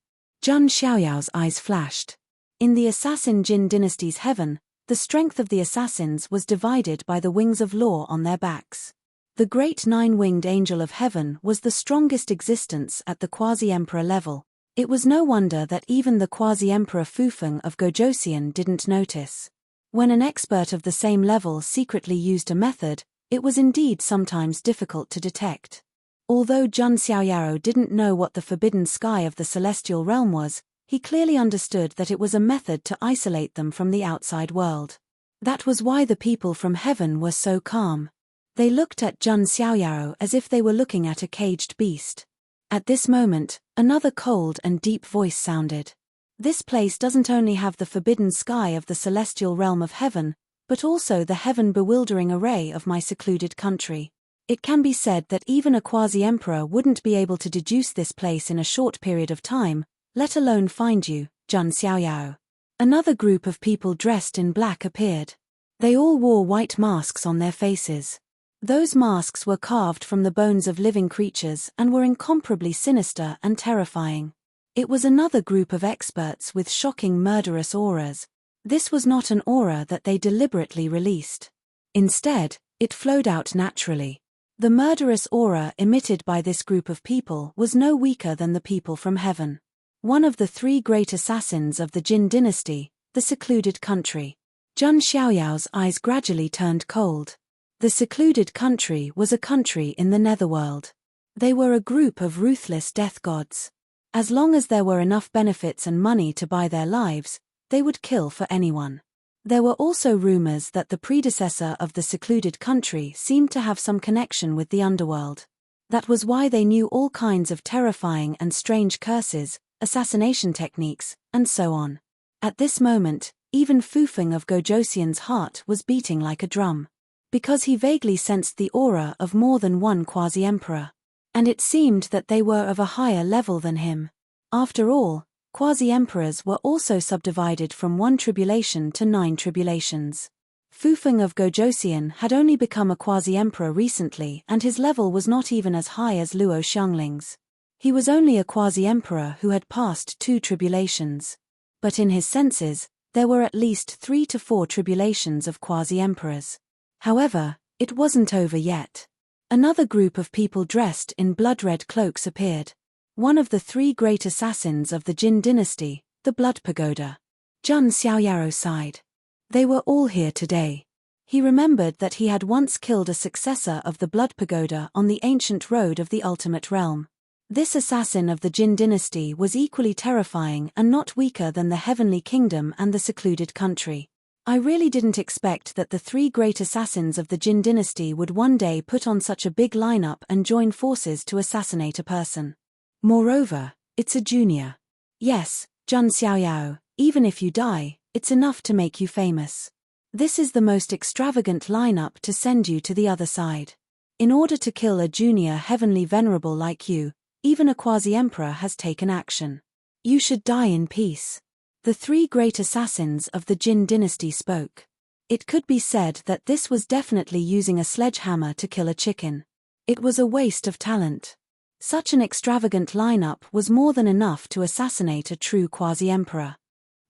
Zhang Xiaoyao's eyes flashed. In the assassin Jin dynasty's heaven, the strength of the assassins was divided by the wings of law on their backs. The great nine-winged angel of heaven was the strongest existence at the quasi-emperor level. It was no wonder that even the quasi-emperor Fufeng of Gojosian didn't notice. When an expert of the same level secretly used a method, it was indeed sometimes difficult to detect. Although Jun Xiaoyaro didn't know what the forbidden sky of the celestial realm was, he clearly understood that it was a method to isolate them from the outside world. That was why the people from heaven were so calm. They looked at Jun Xiaoyaro as if they were looking at a caged beast. At this moment, another cold and deep voice sounded. This place doesn't only have the forbidden sky of the celestial realm of heaven, but also the heaven-bewildering array of my secluded country. It can be said that even a quasi-emperor wouldn't be able to deduce this place in a short period of time, let alone find you, Jun Xiaoyao. Another group of people dressed in black appeared. They all wore white masks on their faces. Those masks were carved from the bones of living creatures and were incomparably sinister and terrifying. It was another group of experts with shocking murderous auras. This was not an aura that they deliberately released. Instead, it flowed out naturally. The murderous aura emitted by this group of people was no weaker than the people from heaven. One of the three great assassins of the Jin dynasty, the secluded country. Zhang Xiaoyao's eyes gradually turned cold. The secluded country was a country in the netherworld. They were a group of ruthless death gods. As long as there were enough benefits and money to buy their lives, they would kill for anyone. There were also rumors that the predecessor of the secluded country seemed to have some connection with the underworld. That was why they knew all kinds of terrifying and strange curses, assassination techniques, and so on. At this moment, even Fufeng of Gojosian's heart was beating like a drum. Because he vaguely sensed the aura of more than one quasi-emperor. And it seemed that they were of a higher level than him. After all, quasi-emperors were also subdivided from 1 tribulation to 9 tribulations. Fufeng of Gojosian had only become a quasi-emperor recently and his level was not even as high as Luo Xiangling's. He was only a quasi-emperor who had passed 2 tribulations. But in his senses, there were at least 3 to 4 tribulations of quasi-emperors. However, it wasn't over yet. Another group of people dressed in blood-red cloaks appeared. One of the 3 great assassins of the Jin dynasty, the Blood Pagoda. Zhang Xiaoyaro sighed. They were all here today. He remembered that he had once killed a successor of the Blood Pagoda on the ancient road of the ultimate realm. This assassin of the Jin dynasty was equally terrifying and not weaker than the Heavenly Kingdom and the secluded country. I really didn't expect that the 3 great assassins of the Jin dynasty would one day put on such a big lineup and join forces to assassinate a person. Moreover, it's a junior. Yes, Jun Xiaoyao, even if you die, it's enough to make you famous. This is the most extravagant lineup to send you to the other side. In order to kill a junior heavenly venerable like you, even a quasi-emperor has taken action. You should die in peace. The three great assassins of the Jin dynasty spoke. It could be said that this was definitely using a sledgehammer to kill a chicken. It was a waste of talent. Such an extravagant lineup was more than enough to assassinate a true quasi-emperor.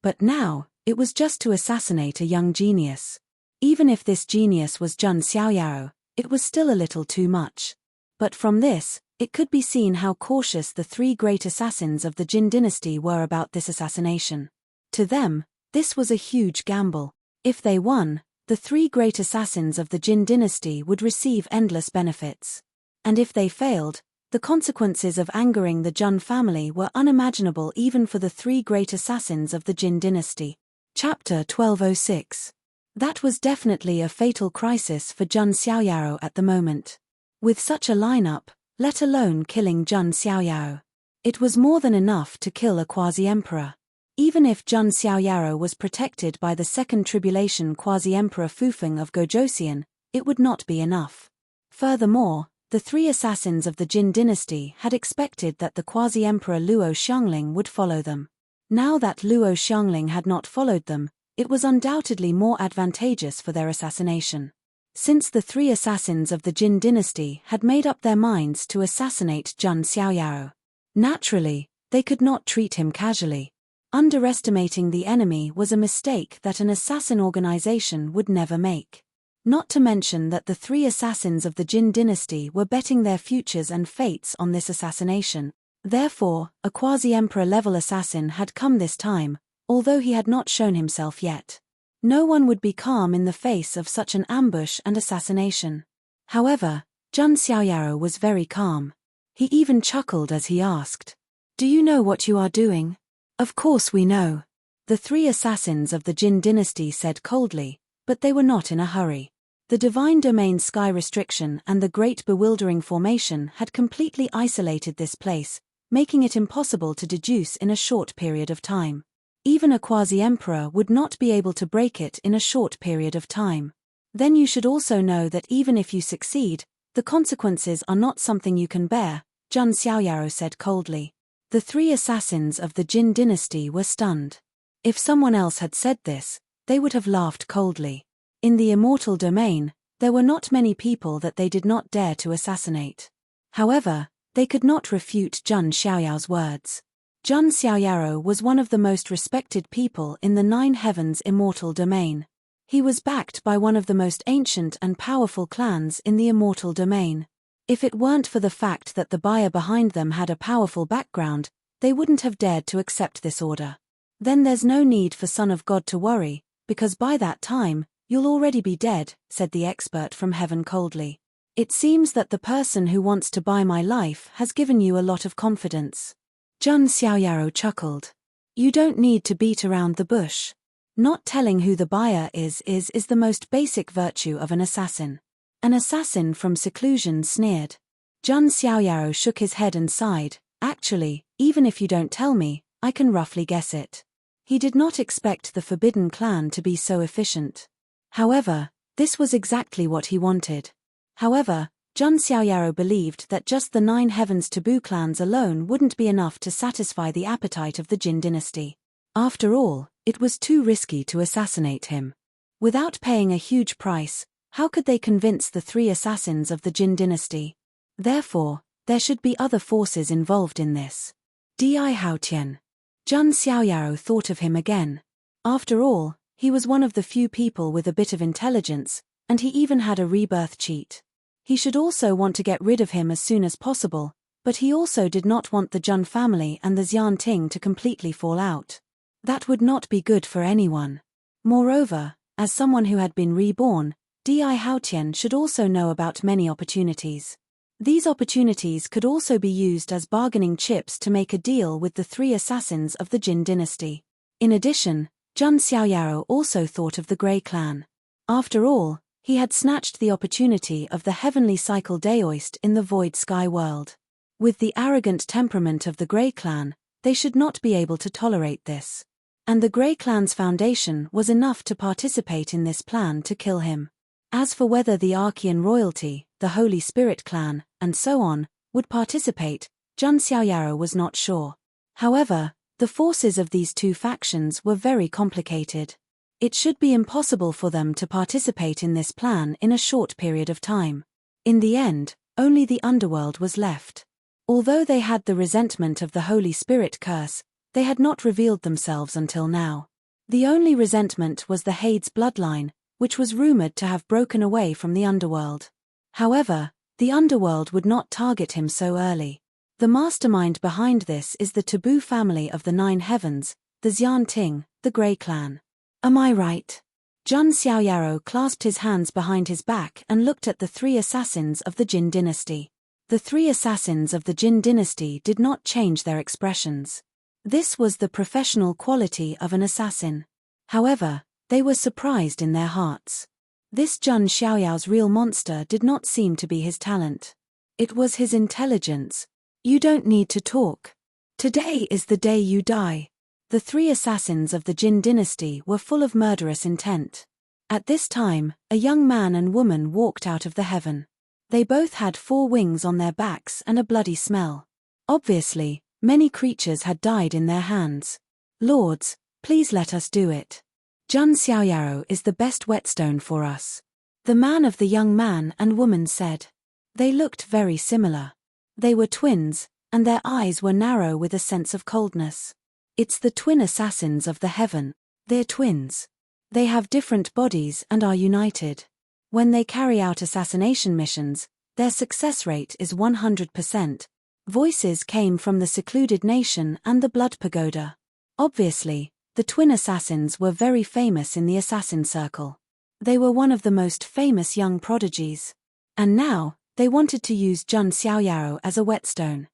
But now, it was just to assassinate a young genius. Even if this genius was Jun Xiaoyao, it was still a little too much. But from this, it could be seen how cautious the three great assassins of the Jin dynasty were about this assassination. To them, this was a huge gamble. If they won, the three great assassins of the Jin dynasty would receive endless benefits. And if they failed, the consequences of angering the Jun family were unimaginable even for the three great assassins of the Jin dynasty. Chapter 1206. That was definitely a fatal crisis for Jun Xiaoyao at the moment. With such a lineup, let alone killing Jun Xiaoyao, it was more than enough to kill a quasi-emperor. Even if Jun Xiaoyao was protected by the second tribulation quasi-emperor Fufeng of Gojosian, it would not be enough. Furthermore, the three assassins of the Jin dynasty had expected that the quasi-emperor Luo Xiangling would follow them. Now that Luo Xiangling had not followed them, it was undoubtedly more advantageous for their assassination. Since the three assassins of the Jin dynasty had made up their minds to assassinate Jun Xiaoyao, naturally, they could not treat him casually. Underestimating the enemy was a mistake that an assassin organization would never make. Not to mention that the three assassins of the Jin dynasty were betting their futures and fates on this assassination. Therefore, a quasi-emperor level assassin had come this time, although he had not shown himself yet. No one would be calm in the face of such an ambush and assassination. However, Jun Xiaoyao was very calm. He even chuckled as he asked, "Do you know what you are doing?" "Of course we know," the three assassins of the Jin dynasty said coldly, but they were not in a hurry. The divine domain sky restriction and the great bewildering formation had completely isolated this place, making it impossible to deduce in a short period of time. Even a quasi-emperor would not be able to break it in a short period of time. Then you should also know that even if you succeed, the consequences are not something you can bear, Jun Xiaoyao said coldly. The three assassins of the Jin dynasty were stunned. If someone else had said this, they would have laughed coldly. In the immortal domain, there were not many people that they did not dare to assassinate. However, they could not refute Jun Xiaoyao's words. Jun Xiaoyao was one of the most respected people in the Nine Heavens immortal domain. He was backed by one of the most ancient and powerful clans in the immortal domain. If it weren't for the fact that the buyer behind them had a powerful background, they wouldn't have dared to accept this order. Then there's no need for Son of God to worry, because by that time, you'll already be dead, said the expert from heaven coldly. It seems that the person who wants to buy my life has given you a lot of confidence. Jun Xiaoyao chuckled. You don't need to beat around the bush. Not telling who the buyer is the most basic virtue of an assassin. An assassin from seclusion sneered. Jun Xiaoyao shook his head and sighed. Actually, even if you don't tell me, I can roughly guess it. He did not expect the Forbidden Clan to be so efficient. However, this was exactly what he wanted. However, Jun Xiaoyao believed that just the Nine Heavens taboo clans alone wouldn't be enough to satisfy the appetite of the Jin dynasty. After all, it was too risky to assassinate him. Without paying a huge price, how could they convince the three assassins of the Jin dynasty? Therefore, there should be other forces involved in this. Di Haotian. Jun Xiaoyao thought of him again. After all, he was one of the few people with a bit of intelligence, and he even had a rebirth cheat. He should also want to get rid of him as soon as possible, but he also did not want the Jun family and the Xian Ting to completely fall out. That would not be good for anyone. Moreover, as someone who had been reborn, Di Haotian should also know about many opportunities. These opportunities could also be used as bargaining chips to make a deal with the three assassins of the Jin dynasty. In addition, Jun Xiaoyao also thought of the Grey Clan. After all, he had snatched the opportunity of the heavenly cycle Daoist in the Void Sky world. With the arrogant temperament of the Grey clan, they should not be able to tolerate this. And the Grey clan's foundation was enough to participate in this plan to kill him. As for whether the Archean royalty, the Holy Spirit clan, and so on, would participate, Jun Xiaoyaro was not sure. However, the forces of these two factions were very complicated. It should be impossible for them to participate in this plan in a short period of time. In the end, only the underworld was left. Although they had the resentment of the Holy Spirit curse, they had not revealed themselves until now. The only resentment was the Hades bloodline, which was rumored to have broken away from the underworld. However, the underworld would not target him so early. The mastermind behind this is the taboo family of the Nine Heavens, the Xian Ting, the Grey clan. Am I right? Jun Xiaoyaro clasped his hands behind his back and looked at the three assassins of the Jin dynasty. The three assassins of the Jin dynasty did not change their expressions. This was the professional quality of an assassin. However, they were surprised in their hearts. This Jun Xiaoyao's real monster did not seem to be his talent. It was his intelligence. You don't need to talk. Today is the day you die. The three assassins of the Jin dynasty were full of murderous intent. At this time, a young man and woman walked out of the heaven. They both had 4 wings on their backs and a bloody smell. Obviously, many creatures had died in their hands. Lords, please let us do it. Jun Xiaoyaro is the best whetstone for us. The man of the young man and woman said. They looked very similar. They were twins, and their eyes were narrow with a sense of coldness. It's the twin assassins of the heaven. They're twins. They have different bodies and are united. When they carry out assassination missions, their success rate is 100%. Voices came from the secluded nation and the Blood Pagoda. Obviously, the twin assassins were very famous in the assassin circle. They were one of the most famous young prodigies. And now, they wanted to use Jun Xiaoyaro as a whetstone.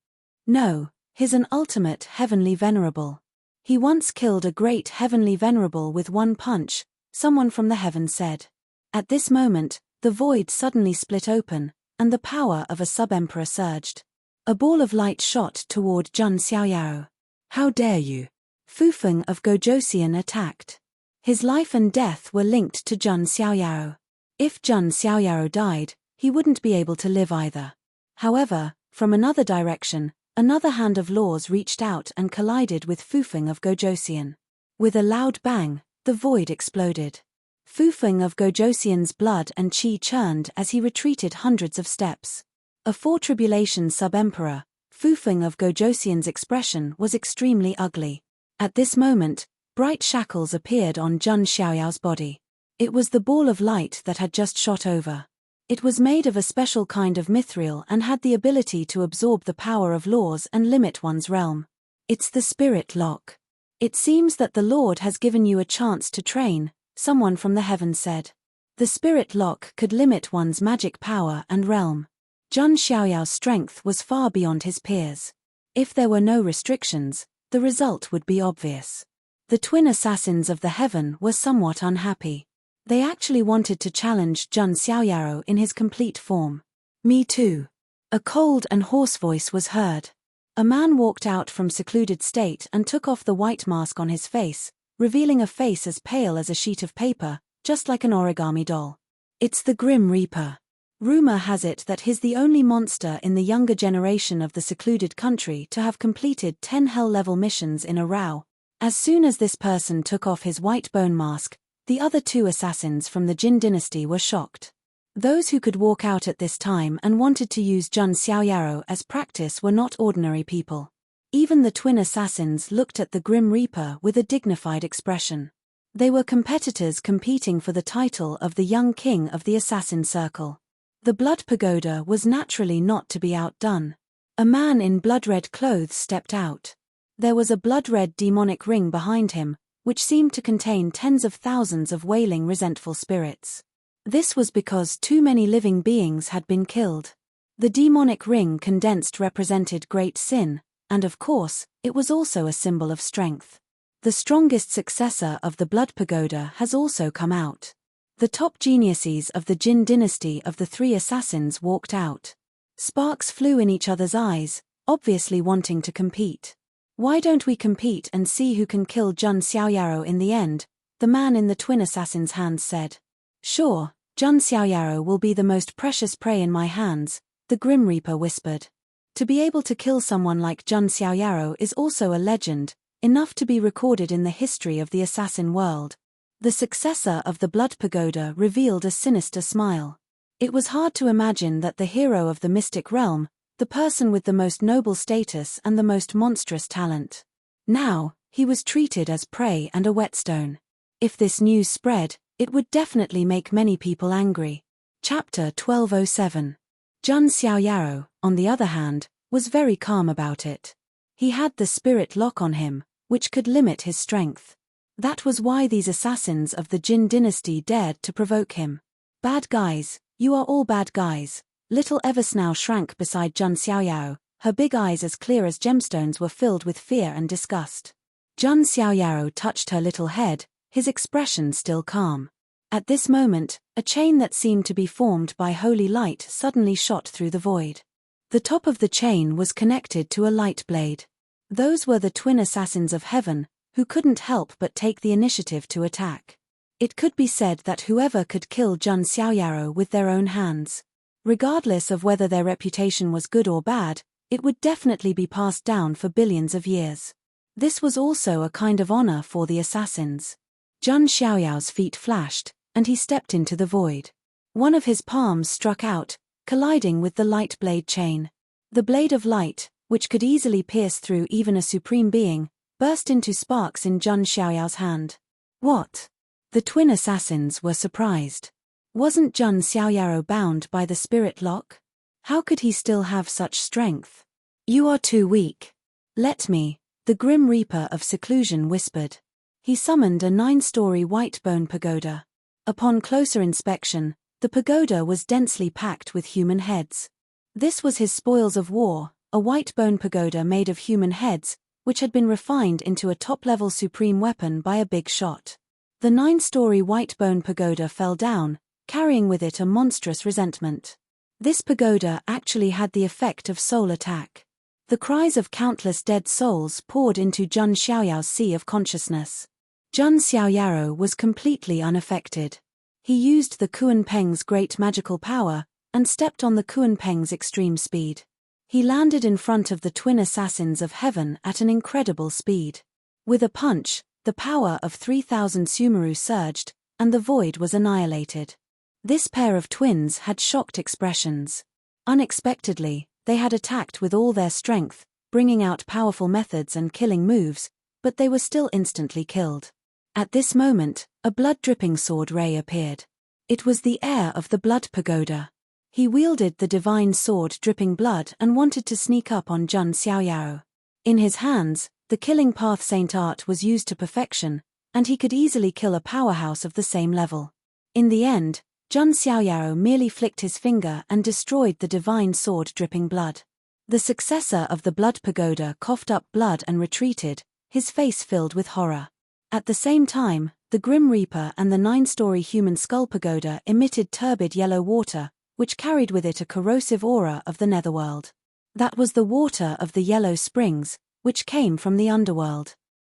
No, he's an ultimate heavenly venerable. He once killed a great heavenly venerable with one punch, someone from the heaven said. At this moment, the void suddenly split open, and the power of a sub-emperor surged. A ball of light shot toward Jun Xiaoyaro. How dare you? Fufeng of Gojosian attacked. His life and death were linked to Jun Xiaoyaro. If Jun Xiaoyaro died, he wouldn't be able to live either. However, from another direction, another hand of laws reached out and collided with Fufeng of Gojosian. With a loud bang, the void exploded. Fufeng of Gojosian's blood and qi churned as he retreated hundreds of steps. A four-tribulation sub-emperor, Fufeng of Gojosian's expression was extremely ugly. At this moment, bright shackles appeared on Jun Xiaoyao's body. It was the ball of light that had just shot over. It was made of a special kind of mithril and had the ability to absorb the power of laws and limit one's realm. It's the spirit lock. It seems that the Lord has given you a chance to train, someone from the heavens said. The spirit lock could limit one's magic power and realm. Jun Xiaoyao's strength was far beyond his peers. If there were no restrictions, the result would be obvious. The twin assassins of the heaven were somewhat unhappy. They actually wanted to challenge Jun Xiaoyaro in his complete form. Me too. A cold and hoarse voice was heard. A man walked out from secluded state and took off the white mask on his face, revealing a face as pale as a sheet of paper, just like an origami doll. It's the Grim Reaper. Rumor has it that he's the only monster in the younger generation of the secluded country to have completed 10 hell-level missions in a row. As soon as this person took off his white bone mask, the other 2 assassins from the Jin dynasty were shocked. Those who could walk out at this time and wanted to use Jun Xiaoyaro as practice were not ordinary people. Even the twin assassins looked at the Grim Reaper with a dignified expression. They were competitors competing for the title of the young king of the assassin circle. The Blood Pagoda was naturally not to be outdone. A man in blood-red clothes stepped out. There was a blood-red demonic ring behind him, which seemed to contain tens of thousands of wailing resentful spirits. This was because too many living beings had been killed. The demonic ring condensed represented great sin, and of course, it was also a symbol of strength. The strongest successor of the Blood Pagoda has also come out. The top geniuses of the Jin dynasty of the 3 assassins walked out. Sparks flew in each other's eyes, obviously wanting to compete. "Why don't we compete and see who can kill Jun Xiaoyaro in the end?" the man in the twin assassin's hands said. "Sure, Jun Xiaoyaro will be the most precious prey in my hands," the Grim Reaper whispered. To be able to kill someone like Jun Xiaoyaro is also a legend, enough to be recorded in the history of the assassin world. The successor of the Blood Pagoda revealed a sinister smile. It was hard to imagine that the hero of the mystic realm, the person with the most noble status and the most monstrous talent. Now, he was treated as prey and a whetstone. If this news spread, it would definitely make many people angry. Chapter 1207. Jun Xiaoyaro, on the other hand, was very calm about it. He had the spirit lock on him, which could limit his strength. That was why these assassins of the Jin dynasty dared to provoke him. "Bad guys, you are all bad guys." Little Eversnow shrank beside Jun Xiaoyaro, her big eyes as clear as gemstones were filled with fear and disgust. Jun Xiaoyaro touched her little head, his expression still calm. At this moment, a chain that seemed to be formed by holy light suddenly shot through the void. The top of the chain was connected to a light blade. Those were the twin assassins of heaven, who couldn't help but take the initiative to attack. It could be said that whoever could kill Jun Xiaoyaro with their own hands, regardless of whether their reputation was good or bad, it would definitely be passed down for billions of years. This was also a kind of honor for the assassins. Jun Xiaoyao's feet flashed, and he stepped into the void. One of his palms struck out, colliding with the light blade chain. The blade of light, which could easily pierce through even a supreme being, burst into sparks in Jun Xiaoyao's hand. "What?" The twin assassins were surprised. Wasn't Jun Xiaoyaro bound by the spirit lock? How could he still have such strength? "You are too weak. Let me," the Grim Reaper of Seclusion whispered. He summoned a 9-story white bone pagoda. Upon closer inspection, the pagoda was densely packed with human heads. This was his spoils of war, a white bone pagoda made of human heads, which had been refined into a top-level supreme weapon by a big shot. The 9-story white bone pagoda fell down, carrying with it a monstrous resentment. This pagoda actually had the effect of soul attack. The cries of countless dead souls poured into Jun Xiaoyao's sea of consciousness. Jun Xiaoyaro was completely unaffected. He used the Kuan-Peng's great magical power, and stepped on the Kuan-Peng's extreme speed. He landed in front of the twin assassins of heaven at an incredible speed. With a punch, the power of 3,000 Sumeru surged, and the void was annihilated. This pair of twins had shocked expressions. Unexpectedly, they had attacked with all their strength, bringing out powerful methods and killing moves, but they were still instantly killed. At this moment, a blood-dripping sword ray appeared. It was the heir of the Blood Pagoda. He wielded the divine sword dripping blood and wanted to sneak up on Jun Xiaoyaro. In his hands, the killing path saint art was used to perfection, and he could easily kill a powerhouse of the same level. In the end, Jun Xiaoyaro merely flicked his finger and destroyed the divine sword dripping blood. The successor of the Blood Pagoda coughed up blood and retreated, his face filled with horror. At the same time, the Grim Reaper and the 9-story human skull pagoda emitted turbid yellow water, which carried with it a corrosive aura of the netherworld. That was the water of the yellow springs, which came from the underworld.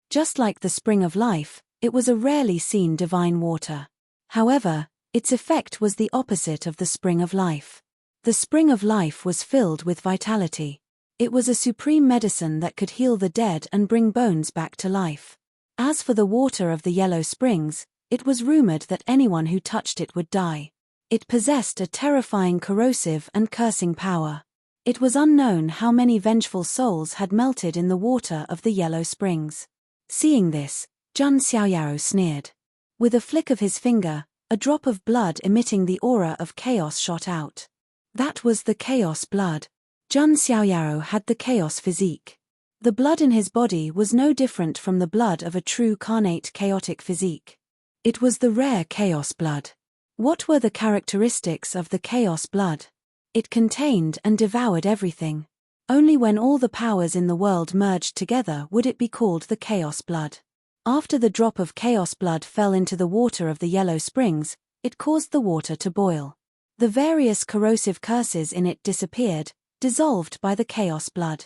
Just like the spring of life, it was a rarely seen divine water. However, its effect was the opposite of the spring of life. The spring of life was filled with vitality. It was a supreme medicine that could heal the dead and bring bones back to life. As for the water of the yellow springs, it was rumored that anyone who touched it would die. It possessed a terrifying corrosive and cursing power. It was unknown how many vengeful souls had melted in the water of the yellow springs. Seeing this, Jun Xiaoyaro sneered. With a flick of his finger, a drop of blood emitting the aura of chaos shot out. That was the chaos blood. Jun Xiaoyaro had the chaos physique. The blood in his body was no different from the blood of a true carnate chaotic physique. It was the rare chaos blood. What were the characteristics of the chaos blood? It contained and devoured everything. Only when all the powers in the world merged together would it be called the chaos blood. After the drop of chaos blood fell into the water of the yellow springs, it caused the water to boil. The various corrosive curses in it disappeared, dissolved by the chaos blood.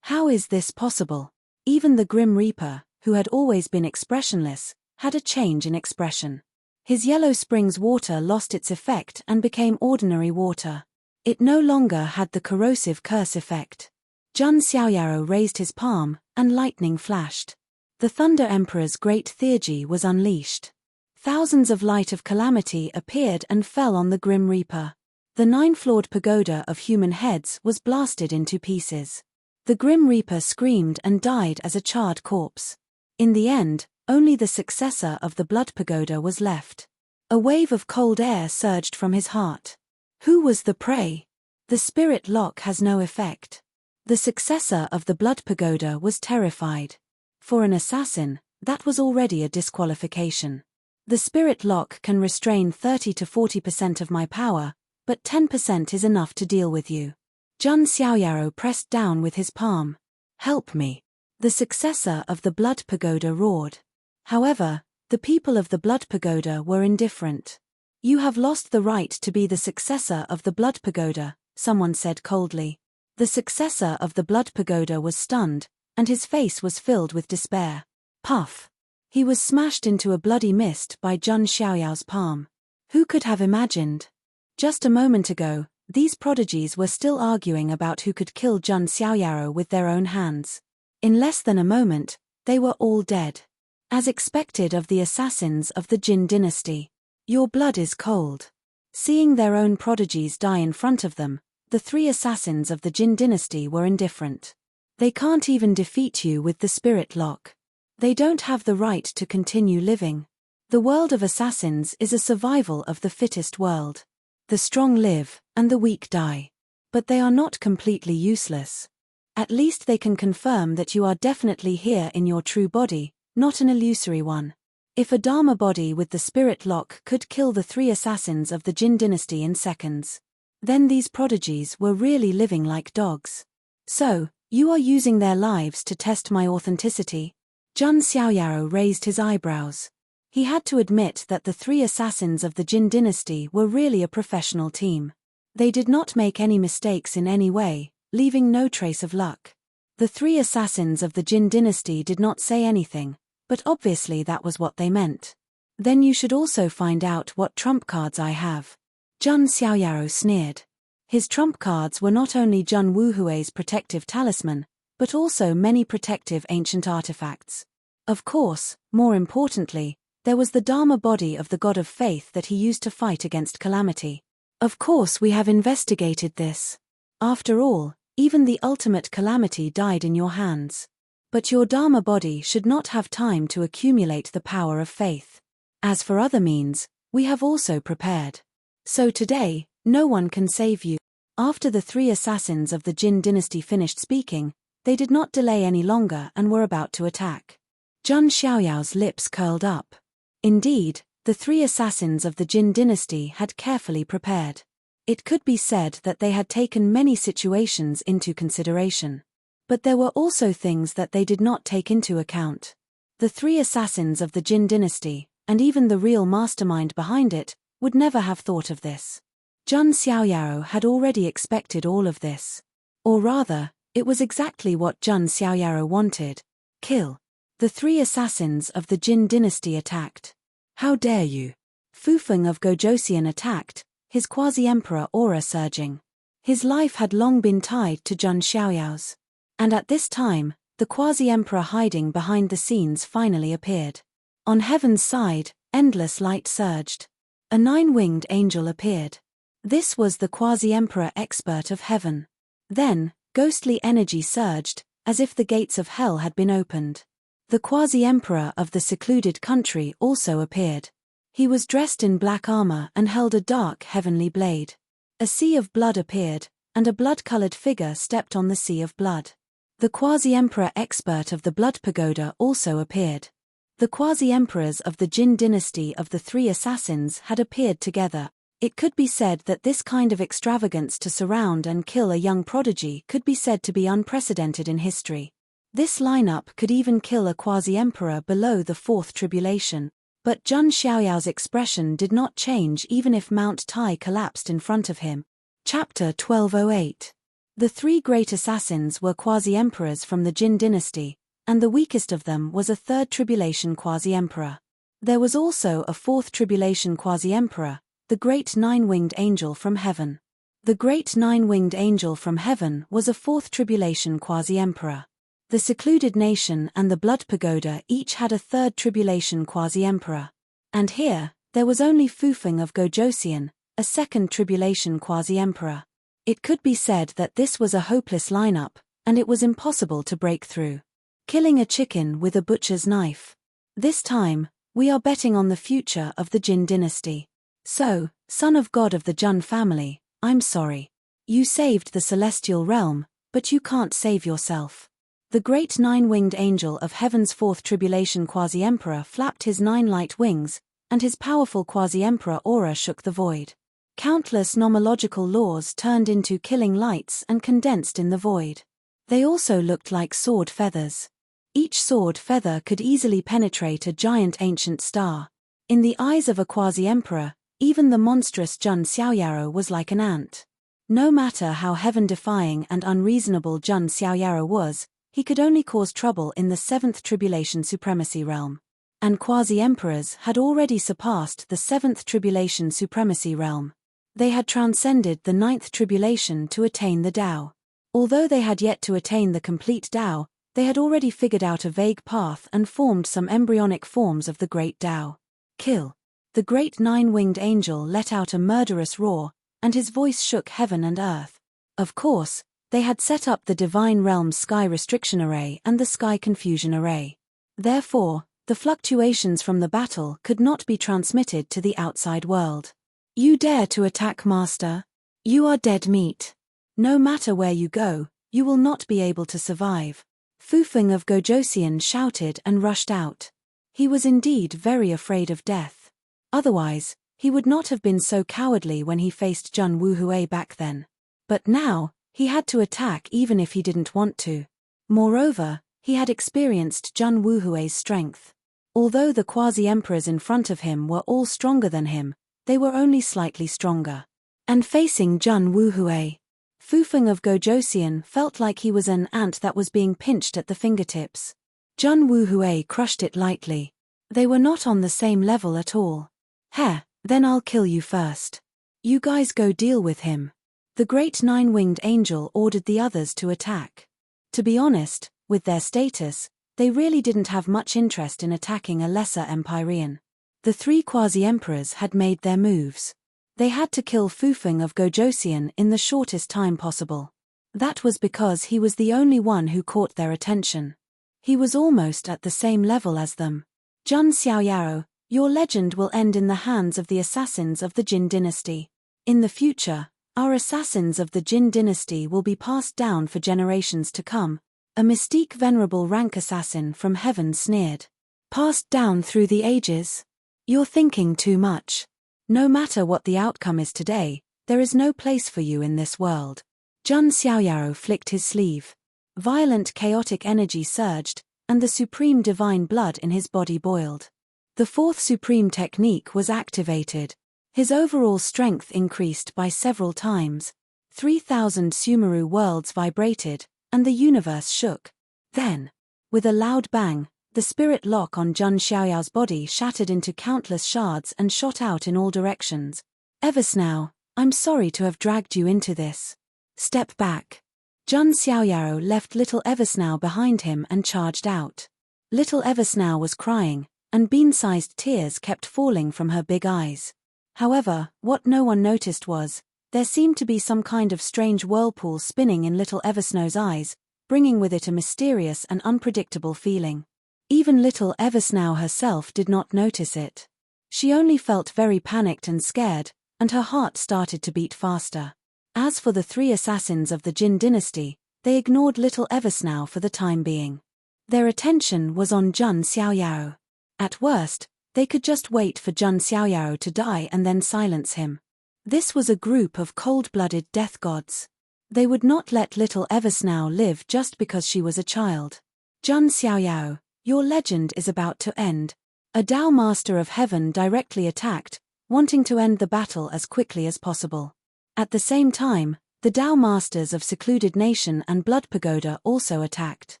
How is this possible? Even the Grim Reaper, who had always been expressionless, had a change in expression. His yellow spring's water lost its effect and became ordinary water. It no longer had the corrosive curse effect. Jun Xiaoyaro raised his palm, and lightning flashed. The Thunder Emperor's great theurgy was unleashed. Thousands of light of calamity appeared and fell on the Grim Reaper. The 9-floored pagoda of human heads was blasted into pieces. The Grim Reaper screamed and died as a charred corpse. In the end, only the successor of the Blood Pagoda was left. A wave of cold air surged from his heart. Who was the prey? The spirit lock has no effect. The successor of the Blood Pagoda was terrified. For an assassin, that was already a disqualification. The spirit lock can restrain 30 to 40% of my power, but 10% is enough to deal with you. Jun Xiaoyaro pressed down with his palm. Help me. The successor of the Blood Pagoda roared. However, the people of the Blood Pagoda were indifferent. You have lost the right to be the successor of the Blood Pagoda, someone said coldly. The successor of the Blood Pagoda was stunned, and his face was filled with despair. Puff! He was smashed into a bloody mist by Jun Xiaoyao's palm. Who could have imagined? Just a moment ago, these prodigies were still arguing about who could kill Jun Xiaoyaro with their own hands. In less than a moment, they were all dead. As expected of the assassins of the Jin dynasty. Your blood is cold. Seeing their own prodigies die in front of them, the 3 assassins of the Jin dynasty were indifferent. They can't even defeat you with the spirit lock. They don't have the right to continue living. The world of assassins is a survival of the fittest world. The strong live, and the weak die. But they are not completely useless. At least they can confirm that you are definitely here in your true body, not an illusory one. If a Dharma body with the spirit lock could kill the 3 assassins of the Jin dynasty in seconds, then these prodigies were really living like dogs. So, you are using their lives to test my authenticity? Jun Xiaoyaro raised his eyebrows. He had to admit that the 3 assassins of the Jin dynasty were really a professional team. They did not make any mistakes in any way, leaving no trace of luck. The 3 assassins of the Jin dynasty did not say anything, but obviously that was what they meant. Then you should also find out what trump cards I have. Jun Xiaoyaro sneered. His trump cards were not only Jun Wuhui's protective talisman, but also many protective ancient artifacts. Of course, more importantly, there was the Dharma body of the god of faith that he used to fight against calamity. Of course we have investigated this. After all, even the ultimate calamity died in your hands. But your Dharma body should not have time to accumulate the power of faith. As for other means, we have also prepared. So today, no one can save you. After the 3 assassins of the Jin dynasty finished speaking, they did not delay any longer and were about to attack. Jun Xiaoyao's lips curled up. Indeed, the 3 assassins of the Jin dynasty had carefully prepared. It could be said that they had taken many situations into consideration. But there were also things that they did not take into account. The 3 assassins of the Jin dynasty, and even the real mastermind behind it, would never have thought of this. Jun Xiaoyaro had already expected all of this. Or rather, it was exactly what Jun Xiaoyaro wanted. Kill. The 3 assassins of the Jin dynasty attacked. How dare you? Fufeng of Gojosian attacked, his quasi-emperor aura surging. His life had long been tied to Jun Xiaoyao's. And at this time, the quasi-emperor hiding behind the scenes finally appeared. On heaven's side, endless light surged. A 9-winged angel appeared. This was the quasi-emperor expert of heaven. Then, ghostly energy surged, as if the gates of hell had been opened. The quasi-emperor of the secluded country also appeared. He was dressed in black armor and held a dark heavenly blade. A sea of blood appeared, and a blood-colored figure stepped on the sea of blood. The quasi-emperor expert of the Blood Pagoda also appeared. The quasi-emperors of the Jin dynasty of the 3 assassins had appeared together. It could be said that this kind of extravagance to surround and kill a young prodigy could be said to be unprecedented in history. This lineup could even kill a quasi-emperor below the 4th tribulation. But Jun Xiaoyao's expression did not change even if Mount Tai collapsed in front of him. Chapter 1208. The three great assassins were quasi-emperors from the Jin dynasty, and the weakest of them was a third tribulation quasi-emperor. There was also a fourth tribulation quasi-emperor, the great nine-winged angel from heaven. The great nine-winged angel from heaven was a fourth tribulation quasi-emperor. The secluded nation and the blood pagoda each had a third tribulation quasi-emperor. And here, there was only Fufeng of Gojosian, a second tribulation quasi-emperor. It could be said that this was a hopeless lineup, and it was impossible to break through. Killing a chicken with a butcher's knife. This time, we are betting on the future of the Jin dynasty. So, son of God of the Jun family, I'm sorry. You saved the celestial realm, but you can't save yourself. The great nine-winged angel of heaven's fourth tribulation quasi-emperor flapped his 9 light wings, and his powerful quasi-emperor aura shook the void. Countless nomological laws turned into killing lights and condensed in the void. They also looked like sword feathers. Each sword feather could easily penetrate a giant ancient star. In the eyes of a quasi-emperor, even the monstrous Jun Xiaoyaro was like an ant. No matter how heaven-defying and unreasonable Jun Xiaoyaro was, he could only cause trouble in the 7th Tribulation Supremacy realm. And quasi-emperors had already surpassed the 7th Tribulation Supremacy realm. They had transcended the 9th Tribulation to attain the Tao. Although they had yet to attain the complete Tao, they had already figured out a vague path and formed some embryonic forms of the great Tao. Kill. The great nine-winged angel let out a murderous roar, and his voice shook heaven and earth. Of course, they had set up the Divine Realm's Sky Restriction Array and the Sky Confusion Array. Therefore, the fluctuations from the battle could not be transmitted to the outside world. You dare to attack, Master? You are dead meat. No matter where you go, you will not be able to survive. Fufeng of Gojosian shouted and rushed out. He was indeed very afraid of death. Otherwise, he would not have been so cowardly when he faced Jun Wuhui back then. But now, he had to attack even if he didn't want to. Moreover, he had experienced Jun Wuhui's strength. Although the quasi-emperors in front of him were all stronger than him, they were only slightly stronger. And facing Jun Wuhui, Fufeng of Gojosian felt like he was an ant that was being pinched at the fingertips. Jun Wuhui crushed it lightly. They were not on the same level at all. Heh, then I'll kill you first. You guys go deal with him. The great nine-winged angel ordered the others to attack. To be honest, with their status, they really didn't have much interest in attacking a lesser Empyrean. The 3 quasi-emperors had made their moves. They had to kill Fufeng of Gojosian in the shortest time possible. That was because he was the only one who caught their attention. He was almost at the same level as them. Jun Xiaoyaro, your legend will end in the hands of the assassins of the Jin dynasty. In the future, our assassins of the Jin dynasty will be passed down for generations to come. A mystique venerable rank assassin from heaven sneered. Passed down through the ages? You're thinking too much. No matter what the outcome is today, there is no place for you in this world. Jun Xiaoyaro flicked his sleeve. Violent chaotic energy surged, and the supreme divine blood in his body boiled. The 4th supreme technique was activated. His overall strength increased by several times. 3,000 Sumeru worlds vibrated, and the universe shook. Then, with a loud bang, the spirit lock on Jun Xiaoyao's body shattered into countless shards and shot out in all directions. Eversnow, I'm sorry to have dragged you into this. Step back. Jun Xiaoyaro left little Eversnow behind him and charged out. Little Eversnow was crying, and bean-sized tears kept falling from her big eyes. However, what no one noticed was, there seemed to be some kind of strange whirlpool spinning in little Eversnow's eyes, bringing with it a mysterious and unpredictable feeling. Even little Eversnow herself did not notice it. She only felt very panicked and scared, and her heart started to beat faster. As for the 3 assassins of the Jin dynasty, they ignored little Eversnow for the time being. Their attention was on Jun Xiaoyaro. At worst, they could just wait for Jun Xiaoyaro to die and then silence him. This was a group of cold-blooded death gods. They would not let little Eversnow live just because she was a child. Jun Xiaoyaro, your legend is about to end. A Tao Master of Heaven directly attacked, wanting to end the battle as quickly as possible. At the same time, The Tao Masters of Secluded Nation and Blood Pagoda also attacked.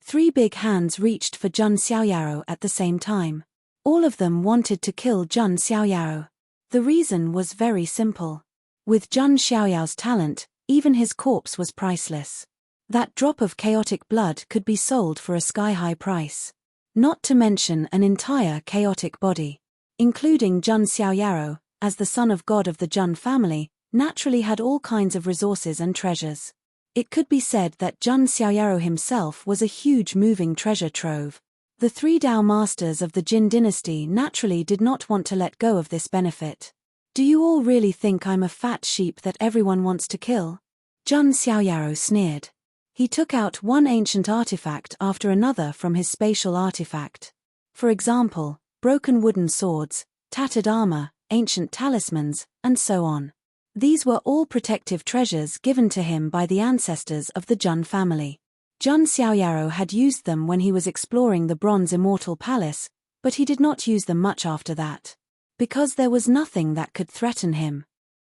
3 big hands reached for Jun Xiaoyaro at the same time. All of them wanted to kill Jun Xiaoyaro. The reason was very simple. With Jun Xiaoyao's talent, even his corpse was priceless. That drop of chaotic blood could be sold for a sky-high price. Not to mention an entire chaotic body. Including Jun Xiaoyaro, as the son of God of the Jun family, naturally had all kinds of resources and treasures. It could be said that Jun Xiaoyaro himself was a huge moving treasure trove. The 3 Tao Masters of the Jin dynasty naturally did not want to let go of this benefit. Do you all really think I'm a fat sheep that everyone wants to kill? Jun Xiaoyaro sneered. He took out one ancient artifact after another from his spatial artifact. For example, broken wooden swords, tattered armor, ancient talismans, and so on. These were all protective treasures given to him by the ancestors of the Jun family. Jun Xiaoyaro had used them when he was exploring the Bronze Immortal Palace, but he did not use them much after that. Because there was nothing that could threaten him.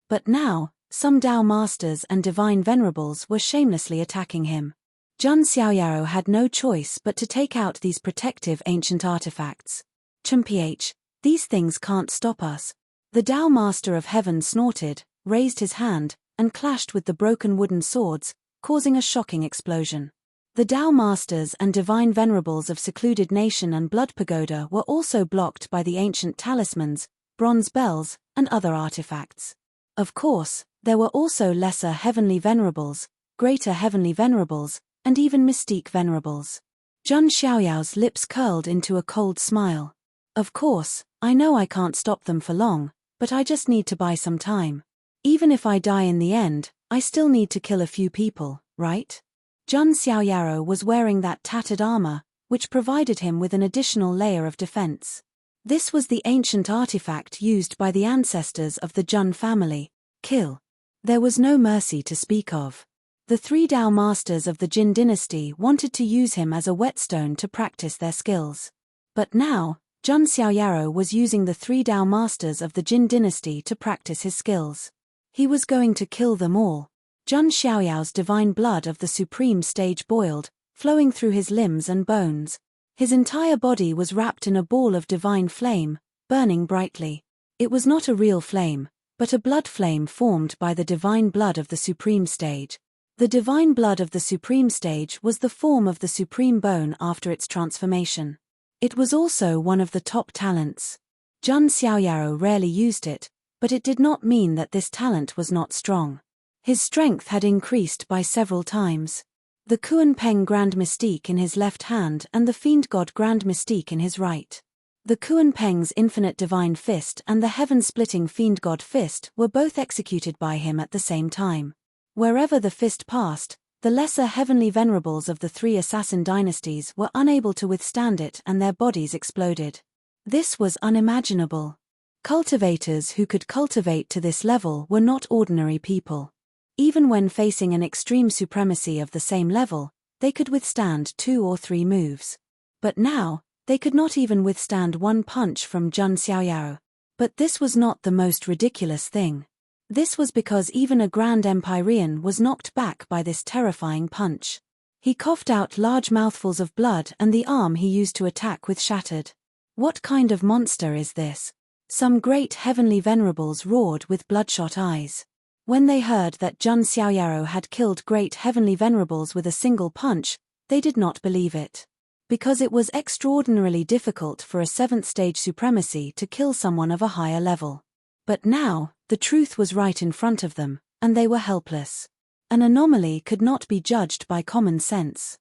But now, some Tao Masters and Divine Venerables were shamelessly attacking him. Jun Xiaoyaro had no choice but to take out these protective ancient artifacts. Chumph, these things can't stop us. The Tao Master of Heaven snorted, raised his hand, and clashed with the broken wooden swords, causing a shocking explosion. The Tao Masters and Divine Venerables of Secluded Nation and Blood Pagoda were also blocked by the ancient talismans, bronze bells, and other artifacts. Of course, there were also lesser Heavenly Venerables, greater Heavenly Venerables, and even Mystique Venerables. Jun Xiaoyao's lips curled into a cold smile. Of course, I know I can't stop them for long, but I just need to buy some time. Even if I die in the end, I still need to kill a few people, right? Jun Xiaoyaro was wearing that tattered armor, which provided him with an additional layer of defense. This was the ancient artifact used by the ancestors of the Jun family. Kill. There was no mercy to speak of. The 3 Tao Masters of the Jin dynasty wanted to use him as a whetstone to practice their skills. But now, Jun Xiaoyaro was using the 3 Tao Masters of the Jin dynasty to practice his skills. He was going to kill them all. Jun Xiaoyao's divine blood of the supreme stage boiled, flowing through his limbs and bones. His entire body was wrapped in a ball of divine flame, burning brightly. It was not a real flame, but a blood flame formed by the divine blood of the supreme stage. The divine blood of the supreme stage was the form of the supreme bone after its transformation. It was also one of the top talents. Jun Xiaoyaro rarely used it, but it did not mean that this talent was not strong. His strength had increased by several times. The Kuan Peng Grand Mystique in his left hand and the Fiend God Grand Mystique in his right. The Kuan Peng's Infinite Divine Fist and the Heaven-Splitting Fiend God Fist were both executed by him at the same time. Wherever the fist passed, the lesser Heavenly Venerables of the 3 assassin dynasties were unable to withstand it and their bodies exploded. This was unimaginable. Cultivators who could cultivate to this level were not ordinary people. Even when facing an extreme supremacy of the same level, they could withstand 2 or 3 moves. But now, they could not even withstand one punch from Jun Xiaoyaro. But this was not the most ridiculous thing. This was because even a Grand Empyrean was knocked back by this terrifying punch. He coughed out large mouthfuls of blood and the arm he used to attack with shattered. What kind of monster is this? Some great Heavenly Venerables roared with bloodshot eyes. When they heard that Jun Xiaoyaro had killed great Heavenly Venerables with a single punch, they did not believe it. Because it was extraordinarily difficult for a 7th stage supremacy to kill someone of a higher level. But now, the truth was right in front of them, and they were helpless. An anomaly could not be judged by common sense.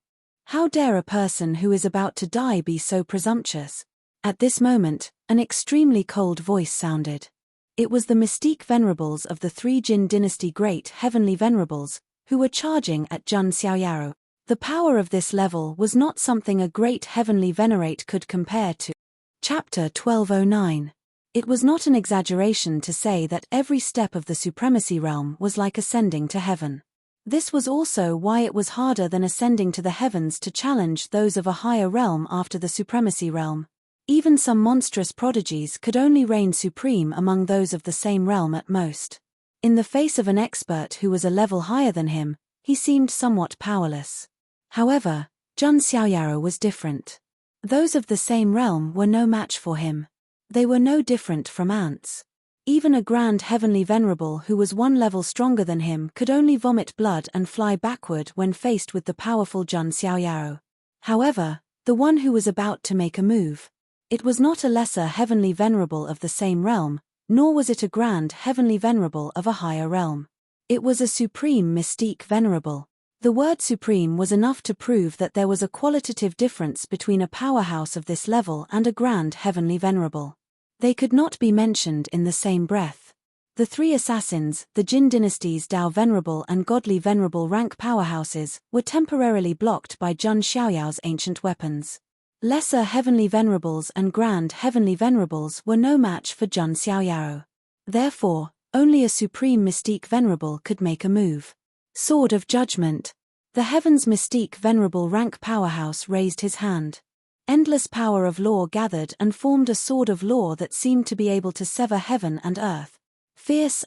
How dare a person who is about to die be so presumptuous? At this moment, an extremely cold voice sounded. It was the Mystique Venerables of the 3 Jin dynasty Great Heavenly Venerables, who were charging at Jun Xiaoyaro. The power of this level was not something a great Heavenly Venerate could compare to. Chapter 1209. It was not an exaggeration to say that every step of the supremacy realm was like ascending to heaven. This was also why it was harder than ascending to the heavens to challenge those of a higher realm after the supremacy realm. Even some monstrous prodigies could only reign supreme among those of the same realm at most. In the face of an expert who was a level higher than him, he seemed somewhat powerless. However, Jun Xiaoyaro was different. Those of the same realm were no match for him. They were no different from ants. Even a grand heavenly venerable who was one level stronger than him could only vomit blood and fly backward when faced with the powerful Jun Xiaoyaro. However, the one who was about to make a move. It was not a lesser heavenly venerable of the same realm, nor was it a grand heavenly venerable of a higher realm. It was a supreme mystique venerable. The word supreme was enough to prove that there was a qualitative difference between a powerhouse of this level and a grand heavenly venerable. They could not be mentioned in the same breath. The three assassins, the Jin dynasty's Dao Venerable and Godly Venerable rank powerhouses, were temporarily blocked by Jun Xiaoyao's ancient weapons. Lesser heavenly venerables and grand heavenly venerables were no match for Jun Xiaoyaro. Therefore, only a supreme mystique venerable could make a move. Sword of Judgment. The Heaven's mystique venerable rank powerhouse raised his hand. Endless power of law gathered and formed a sword of law that seemed to be able to sever heaven and earth. Fierce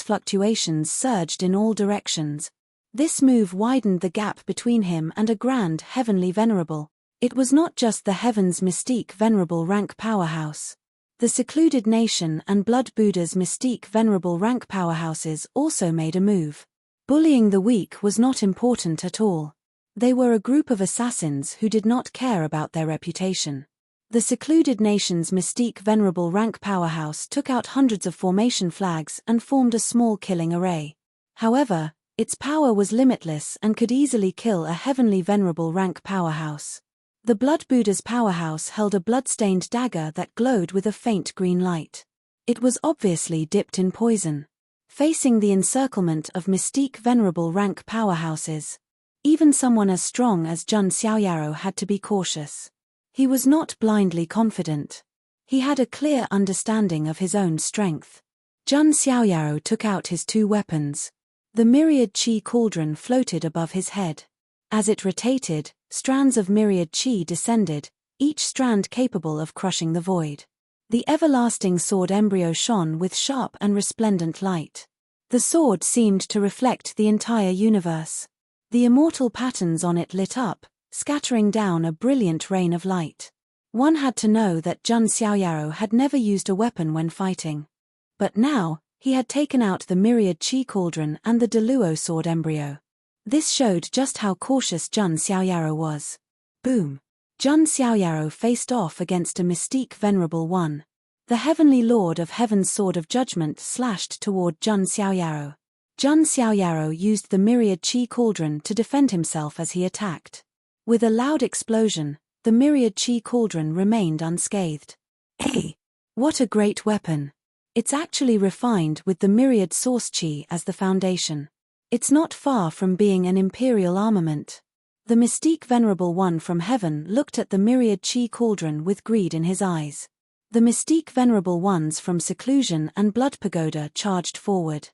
fluctuations surged in all directions. This move widened the gap between him and a grand heavenly venerable. It was not just the Heaven's mystique venerable rank powerhouse. The Secluded Nation and Blood Buddha's mystique venerable rank powerhouses also made a move. Bullying the weak was not important at all. They were a group of assassins who did not care about their reputation. The Secluded Nation's mystique venerable rank powerhouse took out hundreds of formation flags and formed a small killing array. However, its power was limitless and could easily kill a heavenly venerable rank powerhouse. The Blood Buddha's powerhouse held a blood-stained dagger that glowed with a faint green light. It was obviously dipped in poison. Facing the encirclement of mystique venerable rank powerhouses, even someone as strong as Jun Xiaoyaro had to be cautious. He was not blindly confident. He had a clear understanding of his own strength. Jun Xiaoyaro took out his two weapons. The myriad qi cauldron floated above his head. As it rotated, strands of myriad qi descended, each strand capable of crushing the void. The everlasting sword embryo shone with sharp and resplendent light. The sword seemed to reflect the entire universe. The immortal patterns on it lit up, scattering down a brilliant rain of light. One had to know that Jun Xiaoyaro had never used a weapon when fighting. But now, he had taken out the myriad qi cauldron and the Deluo sword embryo. This showed just how cautious Jun Xiaoyaro was. Boom! Jun Xiaoyaro faced off against a mystique venerable one. The heavenly lord of heaven's sword of judgment slashed toward Jun Xiaoyaro. Jun Xiaoyaro used the myriad qi cauldron to defend himself as he attacked. With a loud explosion, the myriad qi cauldron remained unscathed. Hey! What a great weapon! It's actually refined with the myriad source qi as the foundation. It's not far from being an imperial armament. The mystique venerable one from heaven looked at the myriad qi cauldron with greed in his eyes. The mystique venerable ones from seclusion and blood pagoda charged forward.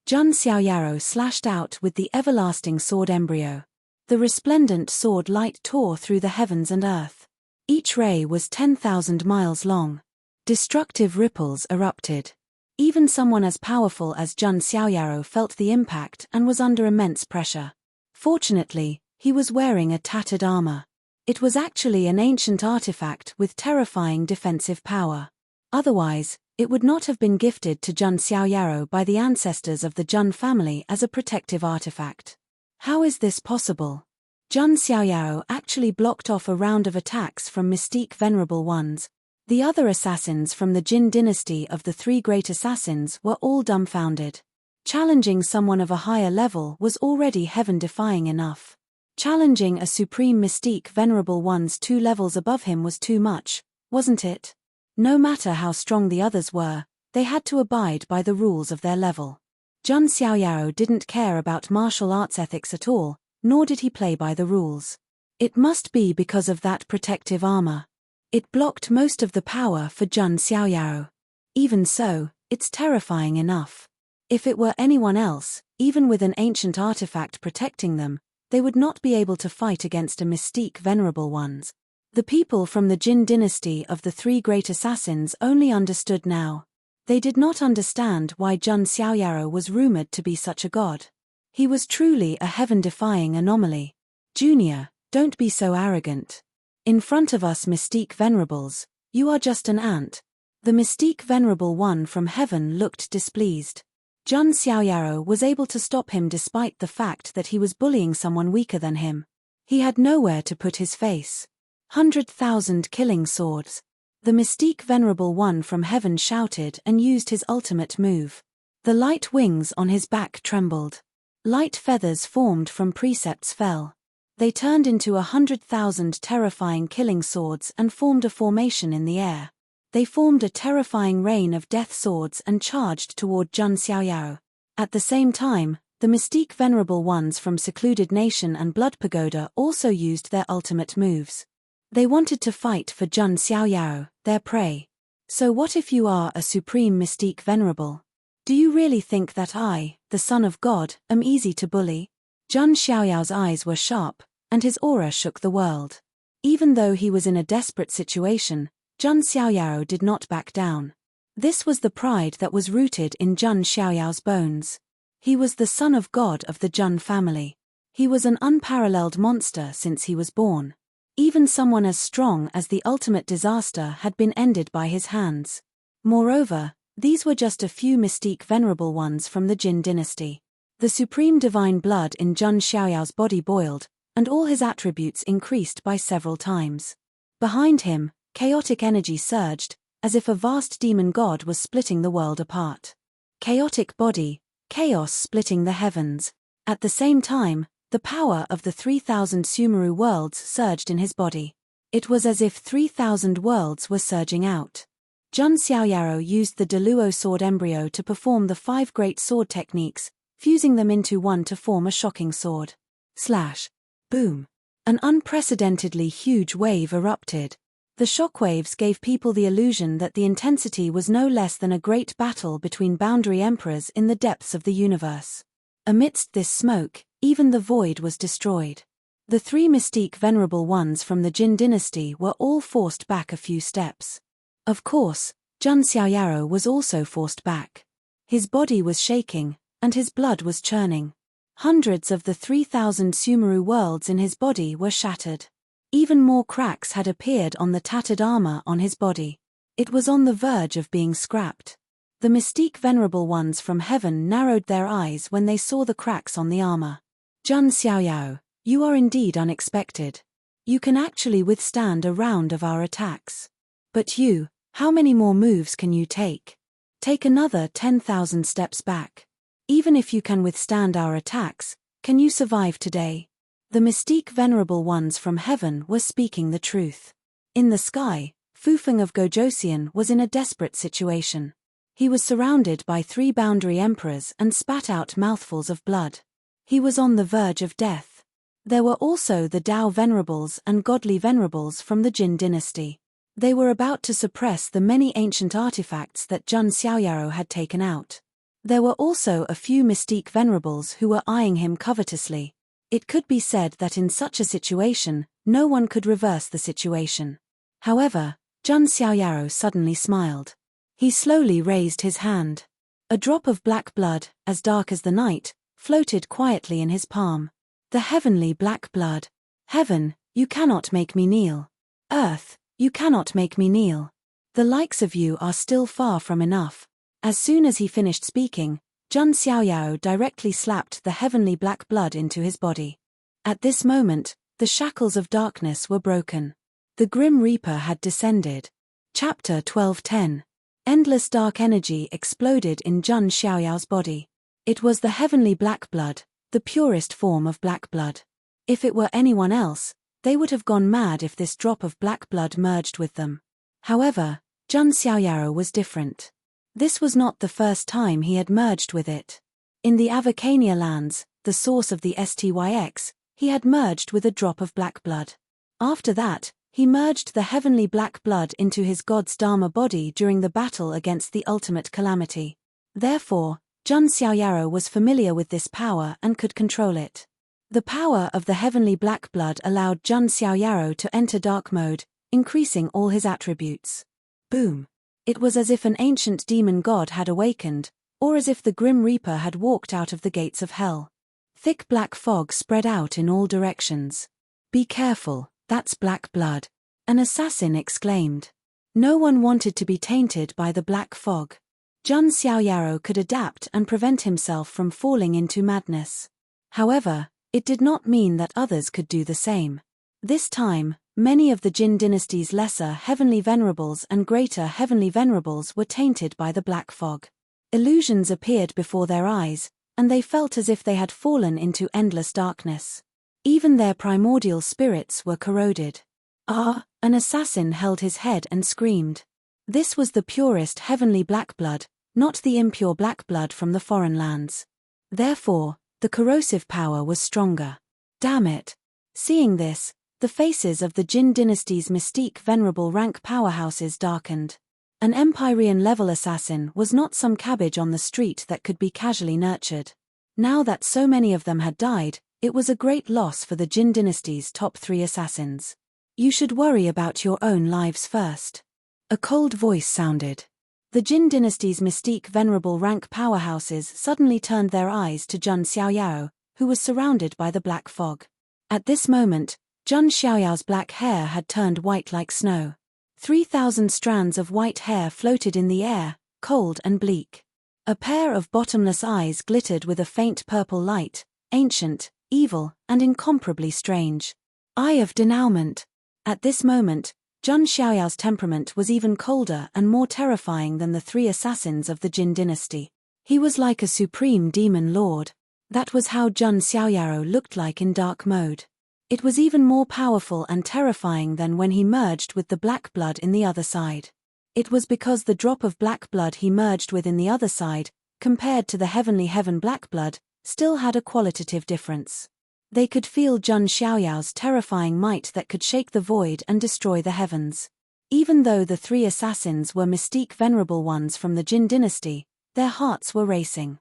Jun Xiaoyaro slashed out with the everlasting sword embryo. The resplendent sword light tore through the heavens and earth. Each ray was 10,000 miles long. Destructive ripples erupted. Even someone as powerful as Jun Xiaoyaro felt the impact and was under immense pressure. Fortunately, he was wearing a tattered armor. It was actually an ancient artifact with terrifying defensive power. Otherwise, it would not have been gifted to Jun Xiaoyaro by the ancestors of the Jun family as a protective artifact. How is this possible? Jun Xiaoyaro actually blocked off a round of attacks from mystique venerable ones. The other assassins from the Jin dynasty of the three great assassins were all dumbfounded. Challenging someone of a higher level was already heaven-defying enough. Challenging a supreme mystique venerable ones 2 levels above him was too much, wasn't it? No matter how strong the others were, they had to abide by the rules of their level. Jun Xiaoyaro didn't care about martial arts ethics at all, nor did he play by the rules. It must be because of that protective armor. It blocked most of the power for Jun Xiaoyaro. Even so, it's terrifying enough. If it were anyone else, even with an ancient artifact protecting them, they would not be able to fight against a mystique venerable ones. The people from the Jin dynasty of the three great assassins only understood now. They did not understand why Jun Xiaoyaro was rumored to be such a god. He was truly a heaven-defying anomaly. Junior, don't be so arrogant. In front of us Mystique Venerables, you are just an ant. The Mystique Venerable One from heaven looked displeased. Jun Xiaoyaro was able to stop him despite the fact that he was bullying someone weaker than him. He had nowhere to put his face. 100,000 killing swords. The Mystique Venerable One from heaven shouted and used his ultimate move. The light wings on his back trembled. Light feathers formed from precepts fell. They turned into 100,000 terrifying killing swords and formed a formation in the air. They formed a terrifying rain of death swords and charged toward Jun Xiaoyaro. At the same time, the Mystique Venerable Ones from Secluded Nation and Blood Pagoda also used their ultimate moves. They wanted to fight for Jun Xiaoyaro, their prey. So what if you are a supreme Mystique Venerable? Do you really think that I, the son of God, am easy to bully? Jun Xiaoyao's eyes were sharp, and his aura shook the world. Even though he was in a desperate situation, Jun Xiaoyaro did not back down. This was the pride that was rooted in Jun Xiaoyao's bones. He was the son of God of the Jun family. He was an unparalleled monster since he was born. Even someone as strong as the ultimate disaster had been ended by his hands. Moreover, these were just a few Mystique Venerable Ones from the Jin dynasty. The supreme divine blood in Jun Xiaoyao's body boiled, and all his attributes increased by several times. Behind him, chaotic energy surged, as if a vast demon god was splitting the world apart. Chaotic body, chaos splitting the heavens. At the same time, the power of the 3,000 Sumeru worlds surged in his body. It was as if 3,000 worlds were surging out. Jun Xiaoyaro used the Deluo sword embryo to perform the 5 great sword techniques, fusing them into one to form a shocking sword. Slash. Boom. An unprecedentedly huge wave erupted. The shockwaves gave people the illusion that the intensity was no less than a great battle between boundary emperors in the depths of the universe. Amidst this smoke, even the void was destroyed. The 3 Mystique Venerable Ones from the Jin dynasty were all forced back a few steps. Of course, Jun Xiaoyaro was also forced back. His body was shaking, and his blood was churning. Hundreds of the 3,000 Sumeru worlds in his body were shattered. Even more cracks had appeared on the tattered armor on his body. It was on the verge of being scrapped. The Mystique Venerable Ones from heaven narrowed their eyes when they saw the cracks on the armor. Jun Xiaoyao, you are indeed unexpected. You can actually withstand a round of our attacks. But you, how many more moves can you take? Take another 10,000 steps back. Even if you can withstand our attacks, can you survive today? The Mystique Venerable Ones from heaven were speaking the truth. In the sky, Fufeng of Gojosian was in a desperate situation. He was surrounded by 3 boundary emperors and spat out mouthfuls of blood. He was on the verge of death. There were also the Dao Venerables and Godly Venerables from the Jin dynasty. They were about to suppress the many ancient artifacts that Jun Xiaoyaro had taken out. There were also a few Mystique Venerables who were eyeing him covetously. It could be said that in such a situation, no one could reverse the situation. However, Jun Xiaoyaro suddenly smiled. He slowly raised his hand. A drop of black blood, as dark as the night, floated quietly in his palm. The heavenly black blood. Heaven, you cannot make me kneel. Earth, you cannot make me kneel. The likes of you are still far from enough. As soon as he finished speaking, Jun Xiaoyao directly slapped the heavenly black blood into his body. At this moment, the shackles of darkness were broken. The Grim Reaper had descended. Chapter 12:10. Endless dark energy exploded in Jun Xiaoyao's body. It was the heavenly black blood, the purest form of black blood. If it were anyone else, they would have gone mad if this drop of black blood merged with them. However, Jun Xiaoyao was different. This was not the first time he had merged with it. In the Avacania lands, the source of the STYX, he had merged with a drop of black blood. After that, he merged the heavenly black blood into his god's Dharma body during the battle against the ultimate calamity. Therefore, Jun Xiaoyaro was familiar with this power and could control it. The power of the heavenly black blood allowed Jun Xiaoyaro to enter dark mode, increasing all his attributes. Boom. It was as if an ancient demon god had awakened, or as if the Grim Reaper had walked out of the gates of hell. Thick black fog spread out in all directions. "Be careful, that's black blood," an assassin exclaimed. No one wanted to be tainted by the black fog. Jun Xiaoyao could adapt and prevent himself from falling into madness. However, it did not mean that others could do the same. This time, many of the Jin dynasty's lesser heavenly venerables and greater heavenly venerables were tainted by the black fog. Illusions appeared before their eyes, and they felt as if they had fallen into endless darkness. Even their primordial spirits were corroded. "Ah!" An assassin held his head and screamed. This was the purest heavenly black blood, not the impure black blood from the foreign lands. Therefore, the corrosive power was stronger. Damn it! Seeing this, the faces of the Jin dynasty's mystique venerable rank powerhouses darkened. An Empyrean-level assassin was not some cabbage on the street that could be casually nurtured. Now that so many of them had died, it was a great loss for the Jin dynasty's top 3 assassins. "You should worry about your own lives first." A cold voice sounded. The Jin dynasty's mystique venerable rank powerhouses suddenly turned their eyes to Jun Xiaoyao, who was surrounded by the black fog. At this moment, Jun Xiaoyao's black hair had turned white like snow. 3,000 strands of white hair floated in the air, cold and bleak. A pair of bottomless eyes glittered with a faint purple light, ancient, evil, and incomparably strange. Eye of denouement. At this moment, Jun Xiaoyao's temperament was even colder and more terrifying than the 3 assassins of the Jin dynasty. He was like a supreme demon lord. That was how Jun Xiaoyao looked like in dark mode. It was even more powerful and terrifying than when he merged with the black blood in the other side. It was because the drop of black blood he merged with in the other side, compared to the heavenly heaven black blood, still had a qualitative difference. They could feel Jun Xiaoyao's terrifying might that could shake the void and destroy the heavens. Even though the 3 assassins were mystique venerable ones from the Jin dynasty, their hearts were racing.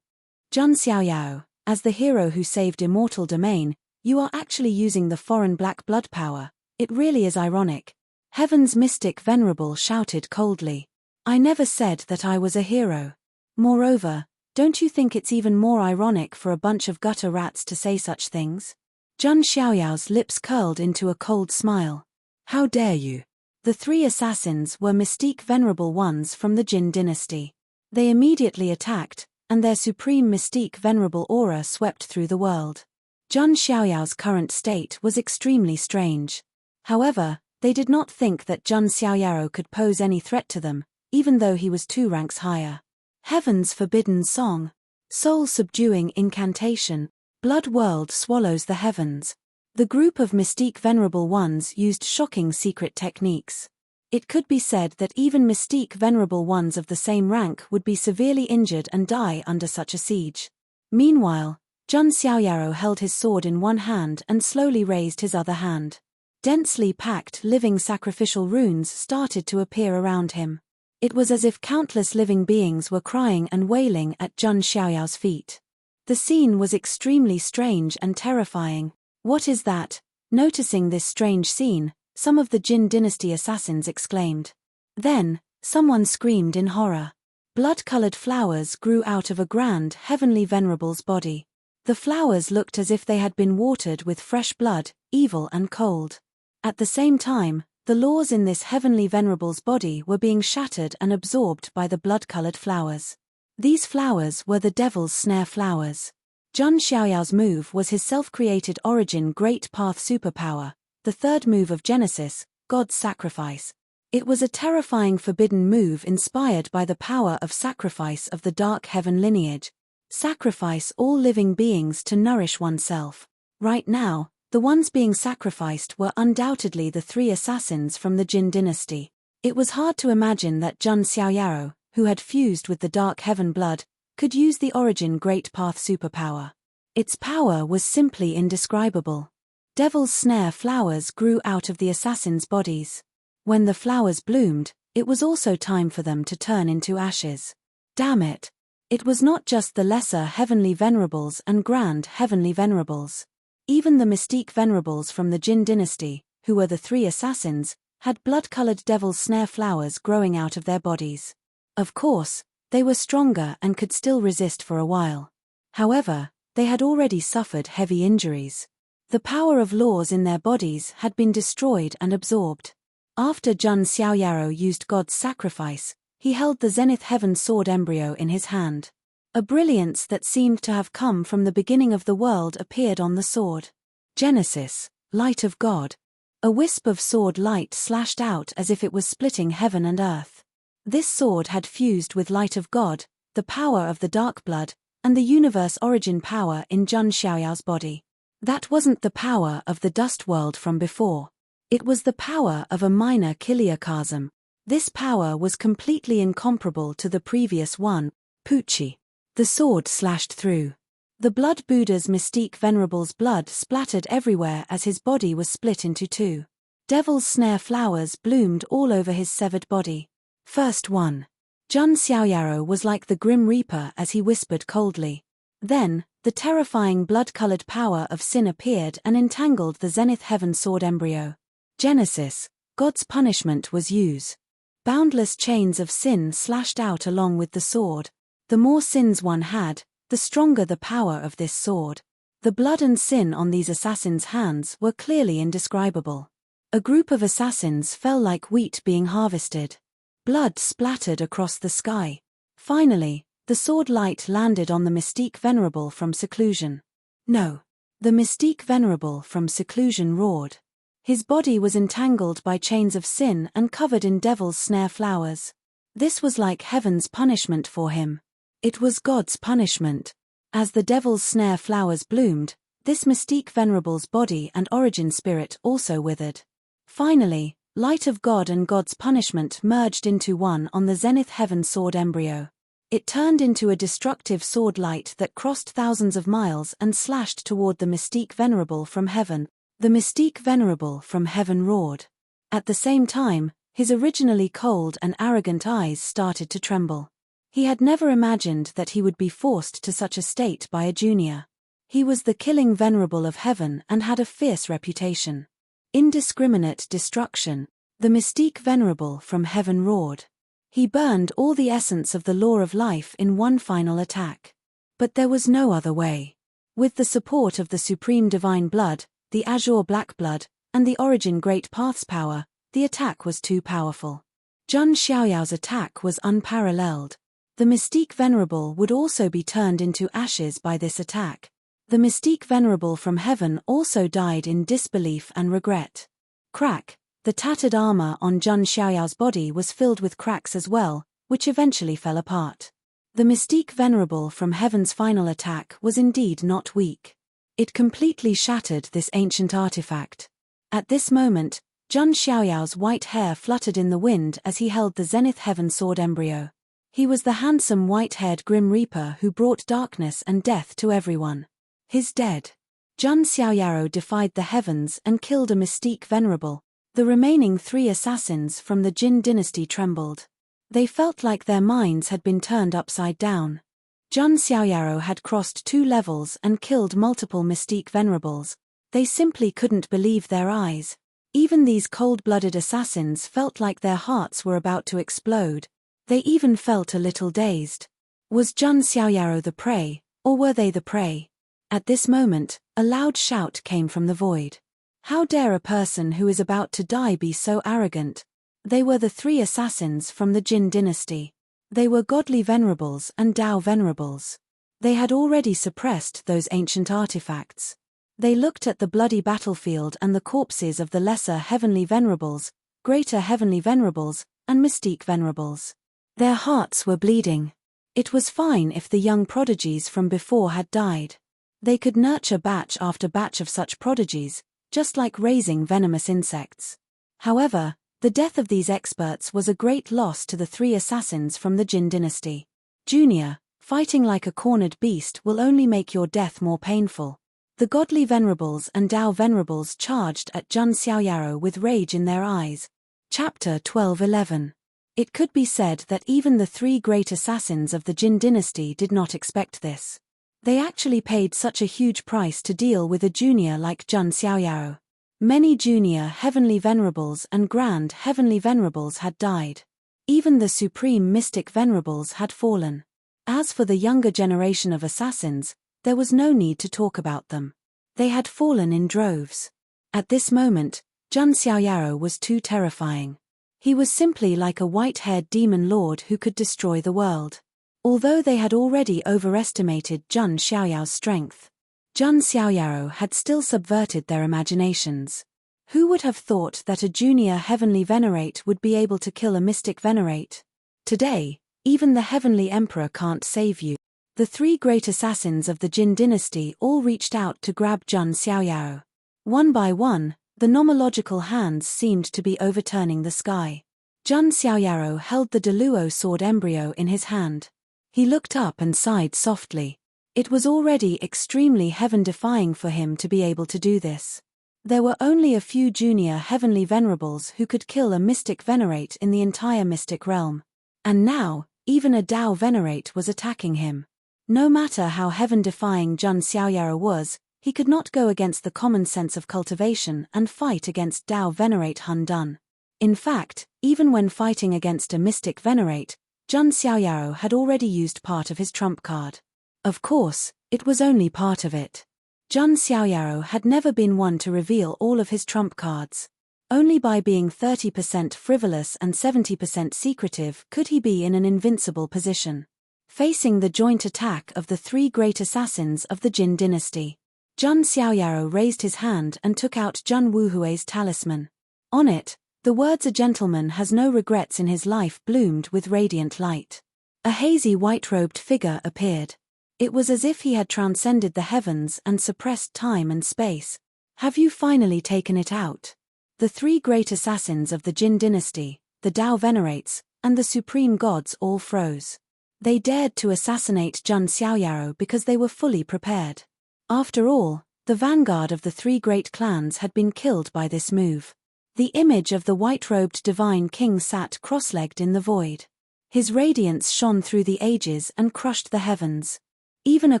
"Jun Xiaoyao, as the hero who saved immortal domain, you are actually using the foreign black blood power. It really is ironic." Heaven's mystic venerable shouted coldly. "I never said that I was a hero. Moreover, don't you think it's even more ironic for a bunch of gutter rats to say such things?" Jun Xiaoyao's lips curled into a cold smile. "How dare you?" The 3 assassins were mystique venerable ones from the Jin dynasty. They immediately attacked, and their supreme mystique venerable aura swept through the world. Jun Xiaoyao's current state was extremely strange. However, they did not think that Jun Xiaoyao could pose any threat to them, even though he was 2 ranks higher. Heaven's forbidden song. Soul-subduing incantation. Blood world swallows the heavens. The group of mystique venerable ones used shocking secret techniques. It could be said that even mystique venerable ones of the same rank would be severely injured and die under such a siege. Meanwhile, Jun Xiaoyao held his sword in one hand and slowly raised his other hand. Densely packed living sacrificial runes started to appear around him. It was as if countless living beings were crying and wailing at Jun Xiaoyao's feet. The scene was extremely strange and terrifying. "What is that?" Noticing this strange scene, some of the Jin dynasty assassins exclaimed. Then, someone screamed in horror. Blood-colored flowers grew out of a grand heavenly venerable's body. The flowers looked as if they had been watered with fresh blood, evil and cold. At the same time, the laws in this heavenly venerable's body were being shattered and absorbed by the blood-colored flowers. These flowers were the devil's snare flowers. Jun Xiaoyao's move was his self-created origin Great Path superpower, the 3rd move of Genesis, God's sacrifice. It was a terrifying forbidden move inspired by the power of sacrifice of the dark heaven lineage. Sacrifice all living beings to nourish oneself. Right now, the ones being sacrificed were undoubtedly the 3 assassins from the Jin dynasty. It was hard to imagine that Jun Xiaoyao, who had fused with the dark heaven blood, could use the origin Great Path superpower. Its power was simply indescribable. Devil's snare flowers grew out of the assassins' bodies. When the flowers bloomed, it was also time for them to turn into ashes. Damn it! It was not just the lesser heavenly venerables and grand heavenly venerables. Even the mystique venerables from the Jin dynasty, who were the 3 assassins, had blood-colored devil's snare flowers growing out of their bodies. Of course, they were stronger and could still resist for a while. However, they had already suffered heavy injuries. The power of laws in their bodies had been destroyed and absorbed. After Jun Xiaoyaro used God's sacrifice, he held the Zenith Heaven Sword embryo in his hand. A brilliance that seemed to have come from the beginning of the world appeared on the sword. Genesis, light of God. A wisp of sword light slashed out as if it was splitting heaven and earth. This sword had fused with light of God, the power of the dark blood, and the universe origin power in Jun Xiaoyao's body. That wasn't the power of the dust world from before. It was the power of a minor chiliocosm. This power was completely incomparable to the previous one, Puchi. The sword slashed through. The Blood Buddha's mystique venerable's blood splattered everywhere as his body was split into two. Devil's snare flowers bloomed all over his severed body. First one. Jun Xiaoyaro was like the Grim Reaper as he whispered coldly. Then, the terrifying blood-colored power of sin appeared and entangled the Zenith Heaven Sword embryo. Genesis, God's punishment was used. Boundless chains of sin slashed out along with the sword. The more sins one had, the stronger the power of this sword. The blood and sin on these assassins' hands were clearly indescribable. A group of assassins fell like wheat being harvested. Blood splattered across the sky. Finally, the sword light landed on the mystique venerable from seclusion. No. The mystique venerable from seclusion roared. His body was entangled by chains of sin and covered in devil's snare flowers. This was like heaven's punishment for him. It was God's punishment. As the devil's snare flowers bloomed, this mystique venerable's body and origin spirit also withered. Finally, light of God and God's punishment merged into one on the Zenith Heaven Sword embryo. It turned into a destructive sword light that crossed thousands of miles and slashed toward the mystique venerable from heaven. The mystique venerable from heaven roared. At the same time, his originally cold and arrogant eyes started to tremble. He had never imagined that he would be forced to such a state by a junior. He was the killing venerable of heaven and had a fierce reputation. Indiscriminate destruction. The mystique venerable from heaven roared. He burned all the essence of the law of life in one final attack. But there was no other way. With the support of the supreme divine blood, the azure black blood, and the origin great path's power, the attack was too powerful. Jun Xiaoyao's attack was unparalleled. The mystique venerable would also be turned into ashes by this attack. The mystique venerable from heaven also died in disbelief and regret. Crack. The tattered armor on Jun Xiaoyao's body was filled with cracks as well, which eventually fell apart. The mystique venerable from heaven's final attack was indeed not weak. It completely shattered this ancient artifact. At this moment, Jun Xiaoyao's white hair fluttered in the wind as he held the Zenith Heaven Sword embryo. He was the handsome white-haired Grim Reaper who brought darkness and death to everyone. His dead. Jun Xiaoyaro defied the heavens and killed a mystique venerable. The remaining 3 assassins from the Jin dynasty trembled. They felt like their minds had been turned upside down. Jun Xiaoyaro had crossed 2 levels and killed multiple mystique venerables. They simply couldn't believe their eyes. Even these cold-blooded assassins felt like their hearts were about to explode. They even felt a little dazed. Was Jun Xiaoyaro the prey, or were they the prey? At this moment, a loud shout came from the void. How dare a person who is about to die be so arrogant? They were the 3 assassins from the Jin dynasty. They were godly venerables and Dao venerables. They had already suppressed those ancient artifacts. They looked at the bloody battlefield and the corpses of the lesser heavenly venerables, greater heavenly venerables, and mystique venerables. Their hearts were bleeding. It was fine if the young prodigies from before had died. They could nurture batch after batch of such prodigies, just like raising venomous insects. However, the death of these experts was a great loss to the 3 assassins from the Jin dynasty. Junior, fighting like a cornered beast will only make your death more painful. The godly venerables and Dao venerables charged at Jun Xiaoyaro with rage in their eyes. Chapter 12:11. It could be said that even the 3 great assassins of the Jin dynasty did not expect this. They actually paid such a huge price to deal with a junior like Jun Xiaoyaro. Many junior heavenly venerables and grand heavenly venerables had died. Even the supreme mystic venerables had fallen. As for the younger generation of assassins, there was no need to talk about them. They had fallen in droves. At this moment, Jun Xiaoyaro was too terrifying. He was simply like a white-haired demon lord who could destroy the world. Although they had already overestimated Jun Xiaoyao's strength, Jun Xiaoyaro had still subverted their imaginations. Who would have thought that a junior heavenly venerate would be able to kill a mystic venerate? Today, even the heavenly emperor can't save you. The three great assassins of the Jin dynasty all reached out to grab Jun Xiaoyaro. One by one, the nomological hands seemed to be overturning the sky. Jun Xiaoyaro held the Deluo sword embryo in his hand. He looked up and sighed softly. It was already extremely heaven-defying for him to be able to do this. There were only a few junior heavenly venerables who could kill a mystic venerate in the entire mystic realm. And now, even a Dao venerate was attacking him. No matter how heaven-defying Jun Xiaoyaro was, he could not go against the common sense of cultivation and fight against Dao venerate Hun Dun. In fact, even when fighting against a mystic venerate, Jun Xiaoyaro had already used part of his trump card. Of course, it was only part of it. Jun Xiaoyaro had never been one to reveal all of his trump cards. Only by being 30% frivolous and 70% secretive could he be in an invincible position. Facing the joint attack of the three great assassins of the Jin dynasty, Jun Xiaoyaro raised his hand and took out Jun Wuhui's talisman. On it, the words "A gentleman has no regrets in his life" bloomed with radiant light. A hazy white-robed figure appeared. It was as if he had transcended the heavens and suppressed time and space. "Have you finally taken it out?" The three great assassins of the Jin dynasty, the Dao venerates, and the supreme gods all froze. They dared to assassinate Jun Xiaoyaro because they were fully prepared. After all, the vanguard of the three great clans had been killed by this move. The image of the white-robed divine king sat cross-legged in the void. His radiance shone through the ages and crushed the heavens. Even a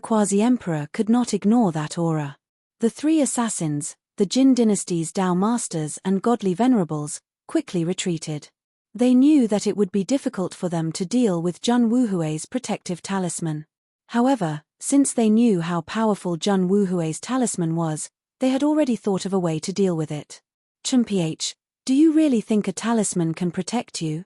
quasi-emperor could not ignore that aura. The three assassins, the Jin dynasty's Dao masters and godly venerables, quickly retreated. They knew that it would be difficult for them to deal with Jun Wuhui's protective talisman. However, since they knew how powerful Jun Wuhui's talisman was, they had already thought of a way to deal with it. "Chumph, do you really think a talisman can protect you?"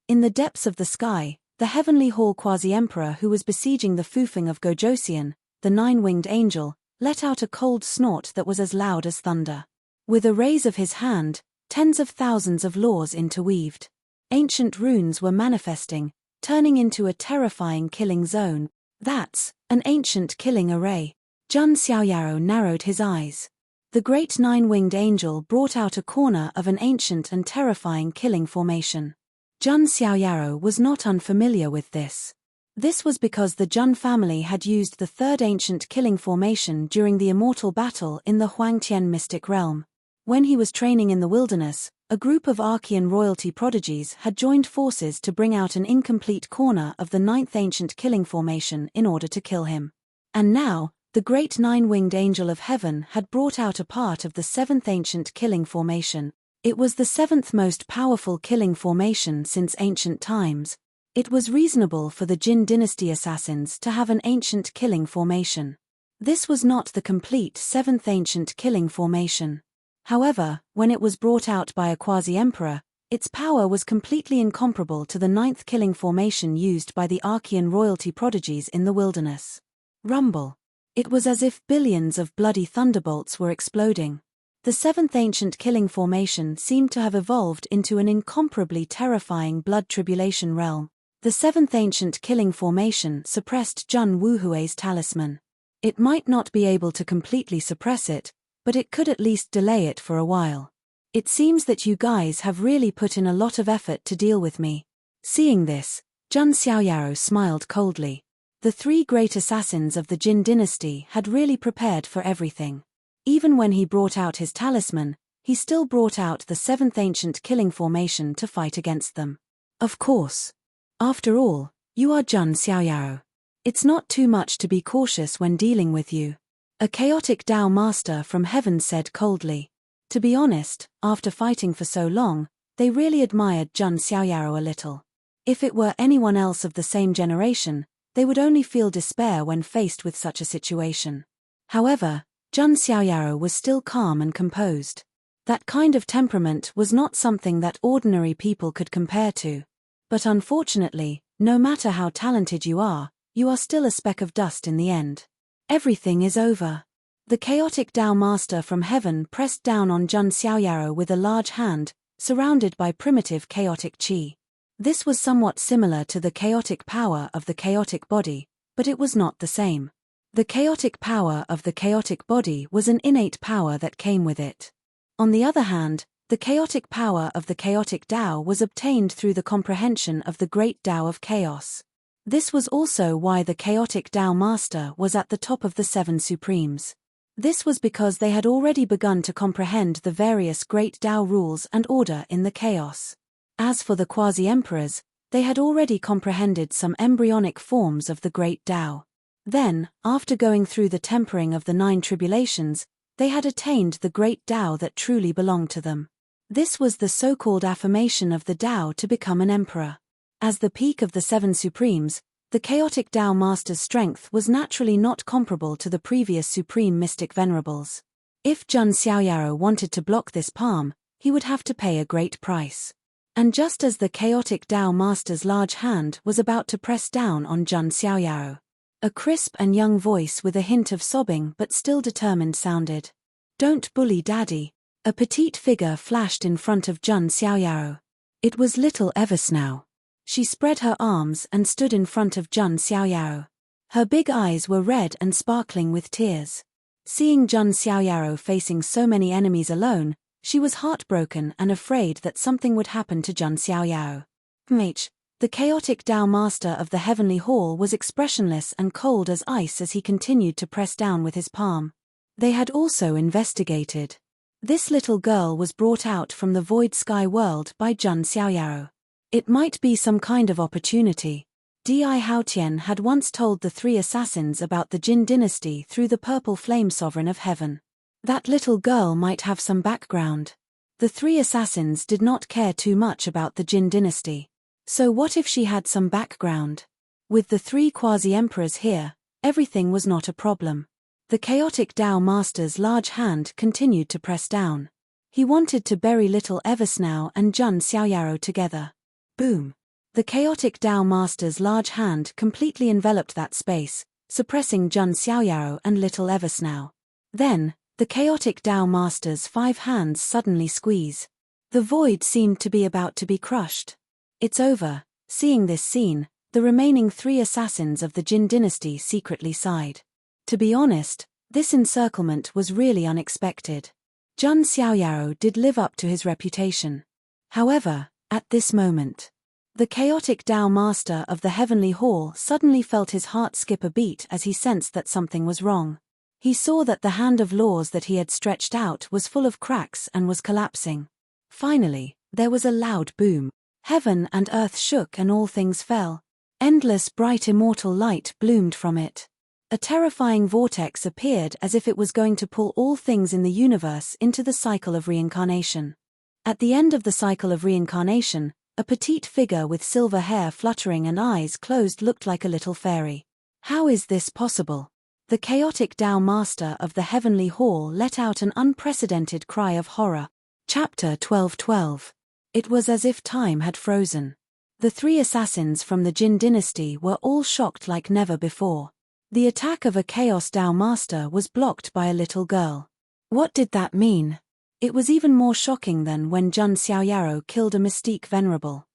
In the depths of the sky, the heavenly hall quasi-emperor who was besieging the Fufeng of Gojosian, the nine-winged angel, let out a cold snort that was as loud as thunder. With a raise of his hand, tens of thousands of laws interweaved. Ancient runes were manifesting, turning into a terrifying killing zone. "That's an ancient killing array." Jun Xiaoyaro narrowed his eyes. The great nine-winged angel brought out a corner of an ancient and terrifying killing formation. Jun Xiaoyaro was not unfamiliar with this. This was because the Jun family had used the third ancient killing formation during the immortal battle in the Huangtian mystic realm. When he was training in the wilderness, a group of Archean royalty prodigies had joined forces to bring out an incomplete corner of the ninth ancient killing formation in order to kill him. And now, the great nine-winged angel of heaven had brought out a part of the seventh ancient killing formation. It was the seventh most powerful killing formation since ancient times. It was reasonable for the Jin dynasty assassins to have an ancient killing formation. This was not the complete seventh ancient killing formation. However, when it was brought out by a quasi-emperor, its power was completely incomparable to the ninth killing formation used by the Archean royalty prodigies in the wilderness. Rumble. It was as if billions of bloody thunderbolts were exploding. The seventh ancient killing formation seemed to have evolved into an incomparably terrifying blood tribulation realm. The seventh ancient killing formation suppressed Jun Wuhui's talisman. It might not be able to completely suppress it, but it could at least delay it for a while. "It seems that you guys have really put in a lot of effort to deal with me." Seeing this, Jun Xiaoyaro smiled coldly. The three great assassins of the Jin dynasty had really prepared for everything. Even when he brought out his talisman, he still brought out the seventh ancient killing formation to fight against them. Of course. After all, you are Jun Xiaoyaro. It's not too much to be cautious when dealing with you. A chaotic Dao master from heaven said coldly. To be honest, after fighting for so long, they really admired Jun Xiaoyao a little. If it were anyone else of the same generation, they would only feel despair when faced with such a situation. However, Jun Xiaoyao was still calm and composed. That kind of temperament was not something that ordinary people could compare to. But unfortunately, no matter how talented you are still a speck of dust in the end. Everything is over. The chaotic Tao Master from heaven pressed down on Jun Xiaoyao with a large hand, surrounded by primitive chaotic qi. This was somewhat similar to the chaotic power of the chaotic body, but it was not the same. The chaotic power of the chaotic body was an innate power that came with it. On the other hand, the chaotic power of the chaotic Tao was obtained through the comprehension of the great Tao of chaos. This was also why the chaotic Tao Master was at the top of the seven supremes. This was because they had already begun to comprehend the various great Tao rules and order in the chaos. As for the quasi-emperors, they had already comprehended some embryonic forms of the great Tao. Then, after going through the tempering of the 9 tribulations, they had attained the great Tao that truly belonged to them. This was the so-called affirmation of the Tao to become an emperor. As the peak of the 7 supremes, the chaotic Tao Master's strength was naturally not comparable to the previous supreme mystic venerables. If Jun Xiaoyao wanted to block this palm, he would have to pay a great price. And just as the chaotic Tao Master's large hand was about to press down on Jun Xiaoyao, a crisp and young voice with a hint of sobbing but still determined sounded. "Don't bully Daddy." A petite figure flashed in front of Jun Xiaoyao. It was little Eversnow. She spread her arms and stood in front of Jun Xiaoyao. Her big eyes were red and sparkling with tears. Seeing Jun Xiaoyao facing so many enemies alone, she was heartbroken and afraid that something would happen to Jun Xiaoyao. The chaotic Tao Master of the Heavenly Hall was expressionless and cold as ice as he continued to press down with his palm. They had also investigated. This little girl was brought out from the void sky world by Jun Xiaoyao. It might be some kind of opportunity. Di Haotian had once told the 3 assassins about the Jin dynasty through the purple flame sovereign of heaven. That little girl might have some background. The 3 assassins did not care too much about the Jin dynasty. So what if she had some background? With the 3 quasi-emperors here, everything was not a problem. The chaotic Tao Master's large hand continued to press down. He wanted to bury little Eversnow and Jun Xiaoyao together. Boom! The chaotic Tao Master's large hand completely enveloped that space, suppressing Jun Xiaoyao and little Eversnow. Then, the chaotic Tao Master's 5 hands suddenly squeeze. The void seemed to be about to be crushed. It's over. Seeing this scene, the remaining 3 assassins of the Jin dynasty secretly sighed. To be honest, this encirclement was really unexpected. Jun Xiaoyao did live up to his reputation. However, at this moment, the chaotic Tao Master of the Heavenly Hall suddenly felt his heart skip a beat as he sensed that something was wrong. He saw that the hand of laws that he had stretched out was full of cracks and was collapsing. Finally, there was a loud boom. Heaven and earth shook and all things fell. Endless bright immortal light bloomed from it. A terrifying vortex appeared as if it was going to pull all things in the universe into the cycle of reincarnation. At the end of the cycle of reincarnation, a petite figure with silver hair fluttering and eyes closed looked like a little fairy. How is this possible? The chaotic Tao Master of the Heavenly Hall let out an unprecedented cry of horror. Chapter 12:12. It was as if time had frozen. The 3 assassins from the Jin dynasty were all shocked like never before. The attack of a Chaos Tao Master was blocked by a little girl. What did that mean? It was even more shocking than when Jun Xiaoyao killed a mystique venerable.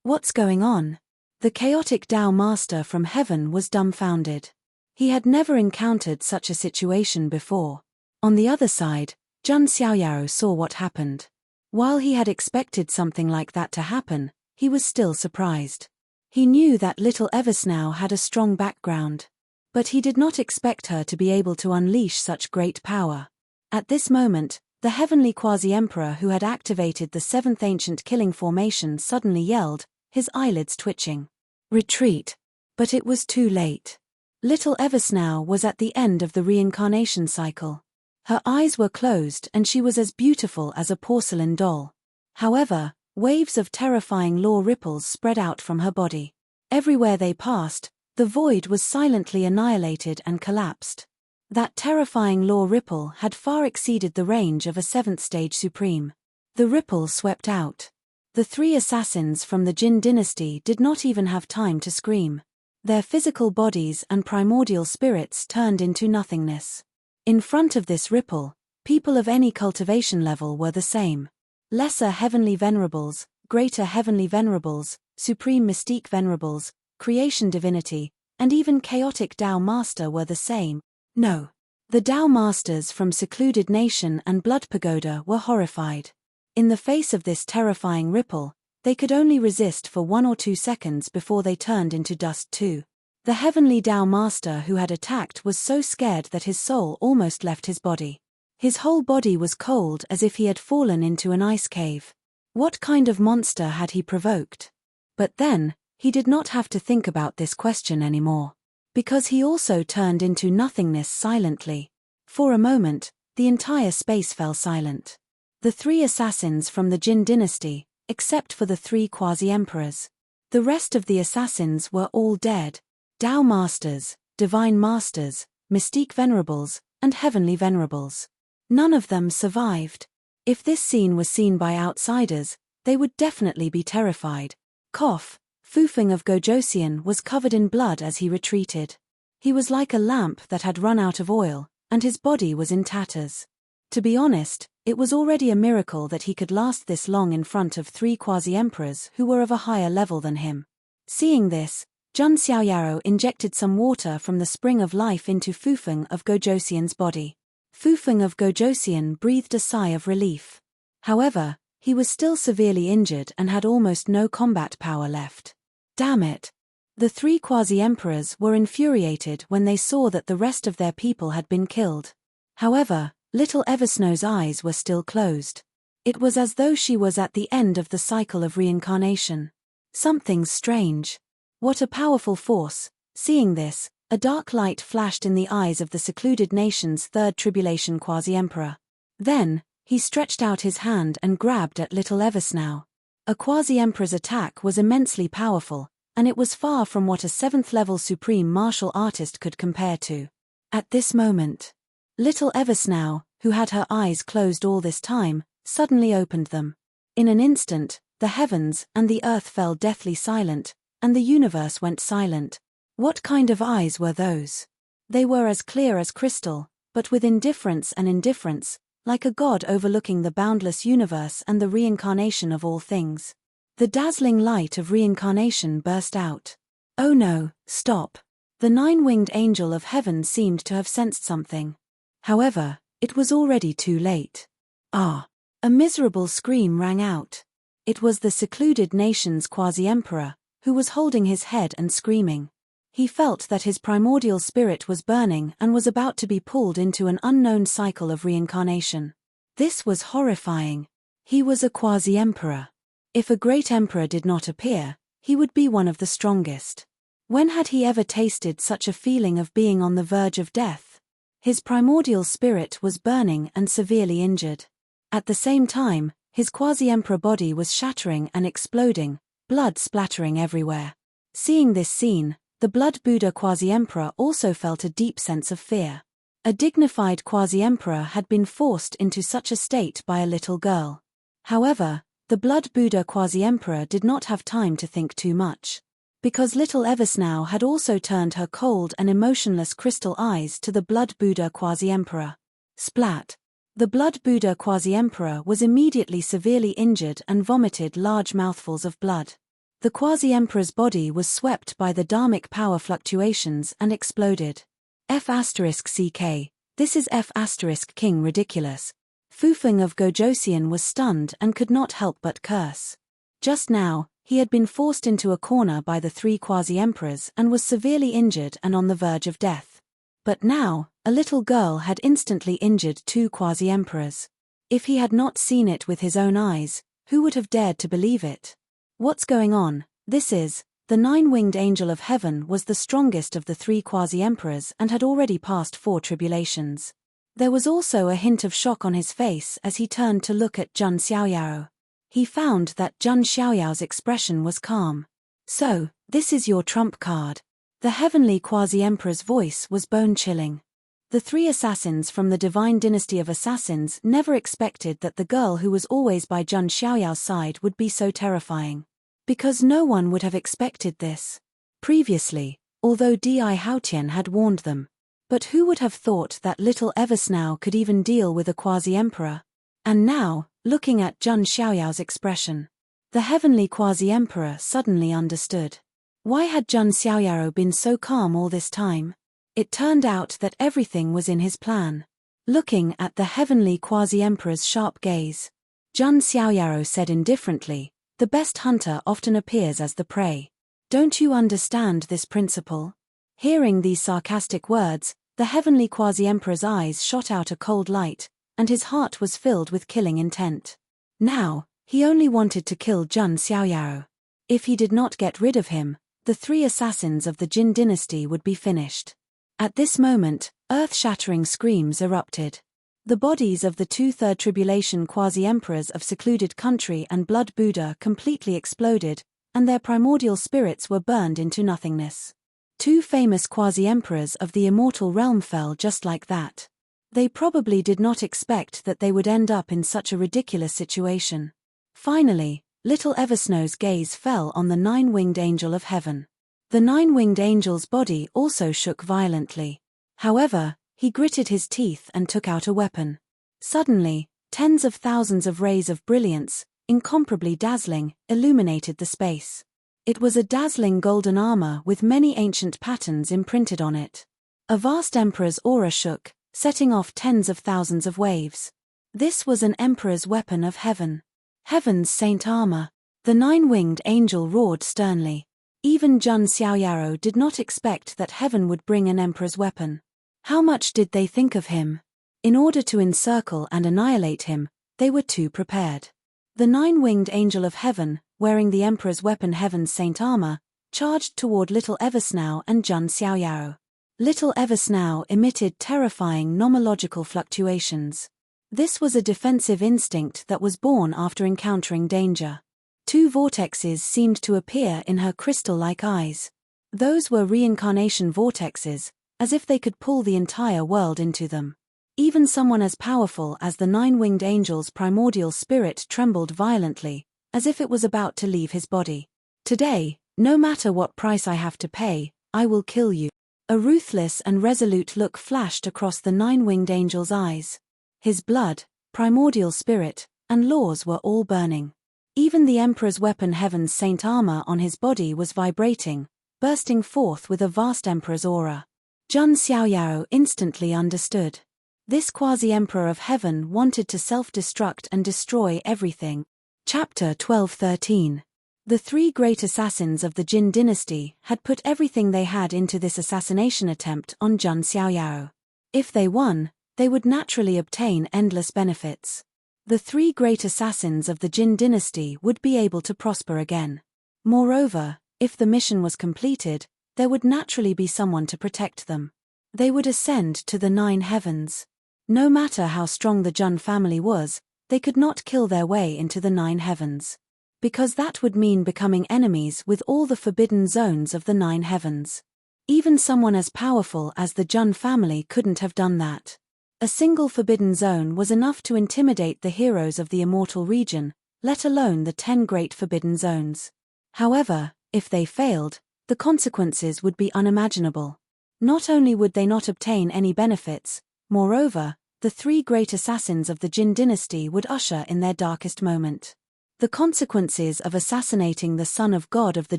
What's going on? The chaotic Tao Master from heaven was dumbfounded. He had never encountered such a situation before. On the other side, Jun Xiaoyao saw what happened. While he had expected something like that to happen, he was still surprised. He knew that little Eversnow had a strong background. But he did not expect her to be able to unleash such great power. At this moment, the heavenly quasi-emperor who had activated the 7th ancient killing formation suddenly yelled, his eyelids twitching. Retreat! But it was too late. Little Eversnow was at the end of the reincarnation cycle. Her eyes were closed and she was as beautiful as a porcelain doll. However, waves of terrifying law ripples spread out from her body. Everywhere they passed, the void was silently annihilated and collapsed. That terrifying law ripple had far exceeded the range of a 7th stage supreme. The ripple swept out. The 3 assassins from the Jin dynasty did not even have time to scream. Their physical bodies and primordial spirits turned into nothingness. In front of this ripple, people of any cultivation level were the same. Lesser heavenly venerables, greater heavenly venerables, supreme mystique venerables, creation divinity, and even chaotic Tao master were the same. No. The Tao masters from secluded nation and blood pagoda were horrified. In the face of this terrifying ripple, they could only resist for 1 or 2 seconds before they turned into dust too. The heavenly Tao master who had attacked was so scared that his soul almost left his body. His whole body was cold as if he had fallen into an ice cave. What kind of monster had he provoked? But then, he did not have to think about this question anymore. Because he also turned into nothingness silently. For a moment, the entire space fell silent. The 3 assassins from the Jin dynasty, except for the 3 quasi-emperors. The rest of the assassins were all dead. Tao masters, divine masters, mystique venerables, and heavenly venerables. None of them survived. If this scene was seen by outsiders, they would definitely be terrified. Fufeng of Gojosian was covered in blood as he retreated. He was like a lamp that had run out of oil, and his body was in tatters. To be honest, it was already a miracle that he could last this long in front of 3 quasi-emperors who were of a higher level than him. Seeing this, Jun Xiaoyaro injected some water from the spring of life into Fufeng of Gojosian's body. Fufeng of Gojosian breathed a sigh of relief. However, he was still severely injured and had almost no combat power left. Damn it! The 3 quasi-emperors were infuriated when they saw that the rest of their people had been killed. However, little Eversnow's eyes were still closed. It was as though she was at the end of the cycle of reincarnation. Something's strange. What a powerful force. Seeing this, a dark light flashed in the eyes of the secluded nation's 3rd tribulation quasi-emperor. Then, he stretched out his hand and grabbed at little Eversnow. A quasi-emperor's attack was immensely powerful, and it was far from what a 7th-level supreme martial artist could compare to. At this moment, little Eversnow, who had her eyes closed all this time, suddenly opened them. In an instant, the heavens and the earth fell deathly silent, and the universe went silent. What kind of eyes were those? They were as clear as crystal, but with indifference and indifference, like a god overlooking the boundless universe and the reincarnation of all things. The dazzling light of reincarnation burst out. Oh no, stop. The 9-winged angel of heaven seemed to have sensed something. However, it was already too late. Ah! A miserable scream rang out. It was the secluded nation's quasi-emperor, who was holding his head and screaming. He felt that his primordial spirit was burning and was about to be pulled into an unknown cycle of reincarnation. This was horrifying. He was a quasi-emperor. If a great emperor did not appear, he would be one of the strongest. When had he ever tasted such a feeling of being on the verge of death? His primordial spirit was burning and severely injured. At the same time, his quasi-emperor body was shattering and exploding, blood splattering everywhere. Seeing this scene, the Blood Buddha quasi-emperor also felt a deep sense of fear. A dignified quasi-emperor had been forced into such a state by a little girl. However, the Blood Buddha quasi-emperor did not have time to think too much. Because little Eversnow had also turned her cold and emotionless crystal eyes to the Blood Buddha quasi-emperor. Splat! The Blood Buddha quasi-emperor was immediately severely injured and vomited large mouthfuls of blood. The quasi-emperor's body was swept by the dharmic power fluctuations and exploded. F***ck, this is F***king ridiculous. Fufeng of Gojosian was stunned and could not help but curse. Just now, he had been forced into a corner by the 3 quasi-emperors and was severely injured and on the verge of death. But now, a little girl had instantly injured 2 quasi-emperors. If he had not seen it with his own eyes, who would have dared to believe it? What's going on? This is, the 9-winged angel of heaven was the strongest of the 3 quasi-emperors and had already passed 4 tribulations. There was also a hint of shock on his face as he turned to look at Zhang Xiaoyao. He found that Zhang Xiaoyao's expression was calm. "So, this is your trump card." The heavenly quasi-emperor's voice was bone-chilling. The three assassins from the divine dynasty of assassins never expected that the girl who was always by Zhang Xiaoyao's side would be so terrifying. Because no one would have expected this previously, although Di Haotian had warned them. But who would have thought that little Eversnow could even deal with a quasi-emperor? And now, looking at Zhang Xiaoyao's expression, the heavenly quasi-emperor suddenly understood. Why had Zhang Xiaoyao been so calm all this time? It turned out that everything was in his plan. Looking at the heavenly quasi-emperor's sharp gaze, Zhang Xiaoyao said indifferently, "The best hunter often appears as the prey. Don't you understand this principle?" Hearing these sarcastic words, the heavenly quasi-emperor's eyes shot out a cold light, and his heart was filled with killing intent. Now, he only wanted to kill Zhang Xiaoyao. If he did not get rid of him, the three assassins of the Jin dynasty would be finished. At this moment, earth-shattering screams erupted. The bodies of the two Third Tribulation quasi-emperors of Secluded Country and Blood Buddha completely exploded, and their primordial spirits were burned into nothingness. Two famous quasi-emperors of the immortal realm fell just like that. They probably did not expect that they would end up in such a ridiculous situation. Finally, little Eversnow's gaze fell on the nine-winged angel of heaven. The nine-winged angel's body also shook violently. However, he gritted his teeth and took out a weapon. Suddenly, tens of thousands of rays of brilliance, incomparably dazzling, illuminated the space. It was a dazzling golden armor with many ancient patterns imprinted on it. A vast emperor's aura shook, setting off tens of thousands of waves. This was an emperor's weapon of heaven. Heaven's saint armor. The nine-winged angel roared sternly. Even Zhang Xiaoyao did not expect that heaven would bring an emperor's weapon. How much did they think of him? In order to encircle and annihilate him, they were too prepared. The nine-winged angel of heaven, wearing the emperor's weapon heaven's saint armor, charged toward little Eversnow and Zhang Xiaoyao. Little Eversnow emitted terrifying nomological fluctuations. This was a defensive instinct that was born after encountering danger. Two vortexes seemed to appear in her crystal-like eyes. Those were reincarnation vortexes, as if they could pull the entire world into them. Even someone as powerful as the nine-winged angel's primordial spirit trembled violently, as if it was about to leave his body. "Today, no matter what price I have to pay, I will kill you." A ruthless and resolute look flashed across the nine-winged angel's eyes. His blood, primordial spirit, and laws were all burning. Even the emperor's weapon heaven's saint armor on his body was vibrating, bursting forth with a vast emperor's aura. Zhang Xiaoyao instantly understood. This quasi-emperor of heaven wanted to self-destruct and destroy everything. Chapter 12-13. The three great assassins of the Jin dynasty had put everything they had into this assassination attempt on Zhang Xiaoyao. If they won, they would naturally obtain endless benefits. The three great assassins of the Jin dynasty would be able to prosper again. Moreover, if the mission was completed, there would naturally be someone to protect them. They would ascend to the 9 heavens. No matter how strong the Jun family was, they could not kill their way into the 9 heavens. Because that would mean becoming enemies with all the forbidden zones of the 9 heavens. Even someone as powerful as the Jun family couldn't have done that. A single forbidden zone was enough to intimidate the heroes of the immortal region, let alone the 10 great forbidden zones. However, if they failed, the consequences would be unimaginable. Not only would they not obtain any benefits, moreover, the three great assassins of the Jin dynasty would usher in their darkest moment. The consequences of assassinating the son of God of the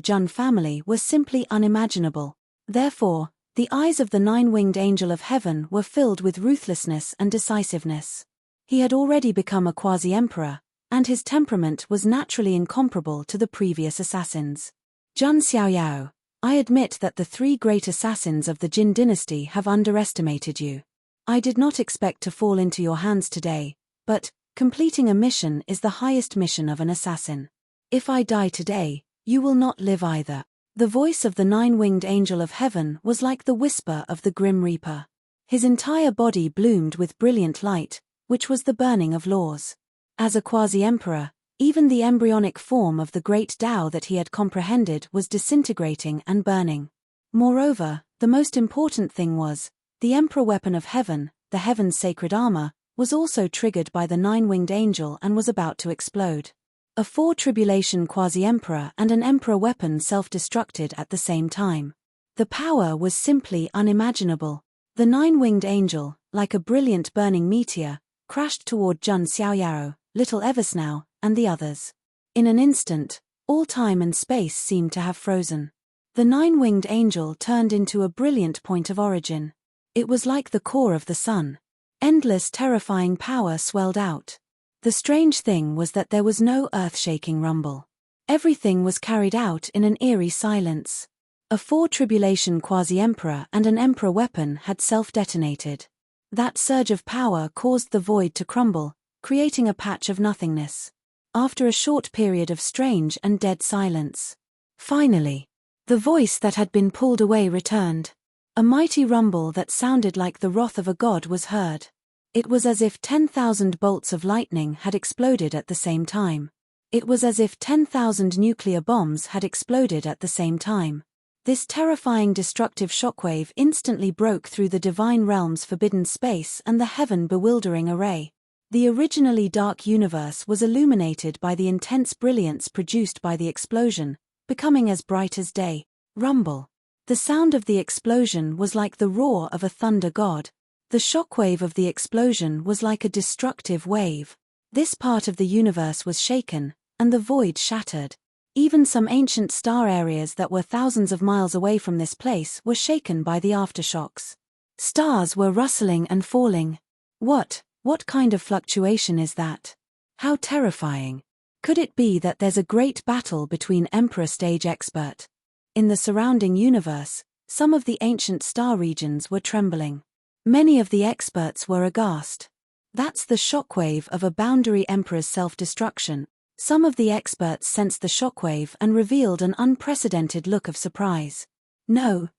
Jun family were simply unimaginable. Therefore, the eyes of the 9-winged angel of heaven were filled with ruthlessness and decisiveness. He had already become a quasi-emperor, and his temperament was naturally incomparable to the previous assassins. Zhang Xiaoyao, I admit that the three great assassins of the Jin dynasty have underestimated you. I did not expect to fall into your hands today, but completing a mission is the highest mission of an assassin. If I die today, you will not live either. The voice of the 9-winged angel of heaven was like the whisper of the Grim Reaper. His entire body bloomed with brilliant light, which was the burning of laws. As a quasi-emperor, even the embryonic form of the great Tao that he had comprehended was disintegrating and burning. Moreover, the most important thing was, the emperor weapon of heaven, the heaven's sacred armor, was also triggered by the nine-winged angel and was about to explode. A four-tribulation quasi-emperor and an emperor weapon self-destructed at the same time. The power was simply unimaginable. The nine-winged angel, like a brilliant burning meteor, crashed toward Jun Xiaoyao, Little Eversnow, and the others. In an instant, all time and space seemed to have frozen. The nine-winged angel turned into a brilliant point of origin. It was like the core of the sun. Endless terrifying power swelled out. The strange thing was that there was no earth-shaking rumble. Everything was carried out in an eerie silence. A four-tribulation quasi-emperor and an emperor weapon had self-detonated. That surge of power caused the void to crumble, creating a patch of nothingness. After a short period of strange and dead silence. Finally, the voice that had been pulled away returned. A mighty rumble that sounded like the wrath of a god was heard. It was as if 10,000 bolts of lightning had exploded at the same time. It was as if 10,000 nuclear bombs had exploded at the same time. This terrifying destructive shockwave instantly broke through the divine realm's forbidden space and the heaven-bewildering array. The originally dark universe was illuminated by the intense brilliance produced by the explosion, becoming as bright as day. Rumble. The sound of the explosion was like the roar of a thunder god. The shockwave of the explosion was like a destructive wave. This part of the universe was shaken, and the void shattered. Even some ancient star areas that were thousands of miles away from this place were shaken by the aftershocks. Stars were rustling and falling. What kind of fluctuation is that? How terrifying. Could it be that there's a great battle between Emperor stage expert? In the surrounding universe, some of the ancient star regions were trembling. Many of the experts were aghast. That's the shockwave of a boundary emperor's self-destruction. Some of the experts sensed the shockwave and revealed an unprecedented look of surprise. No,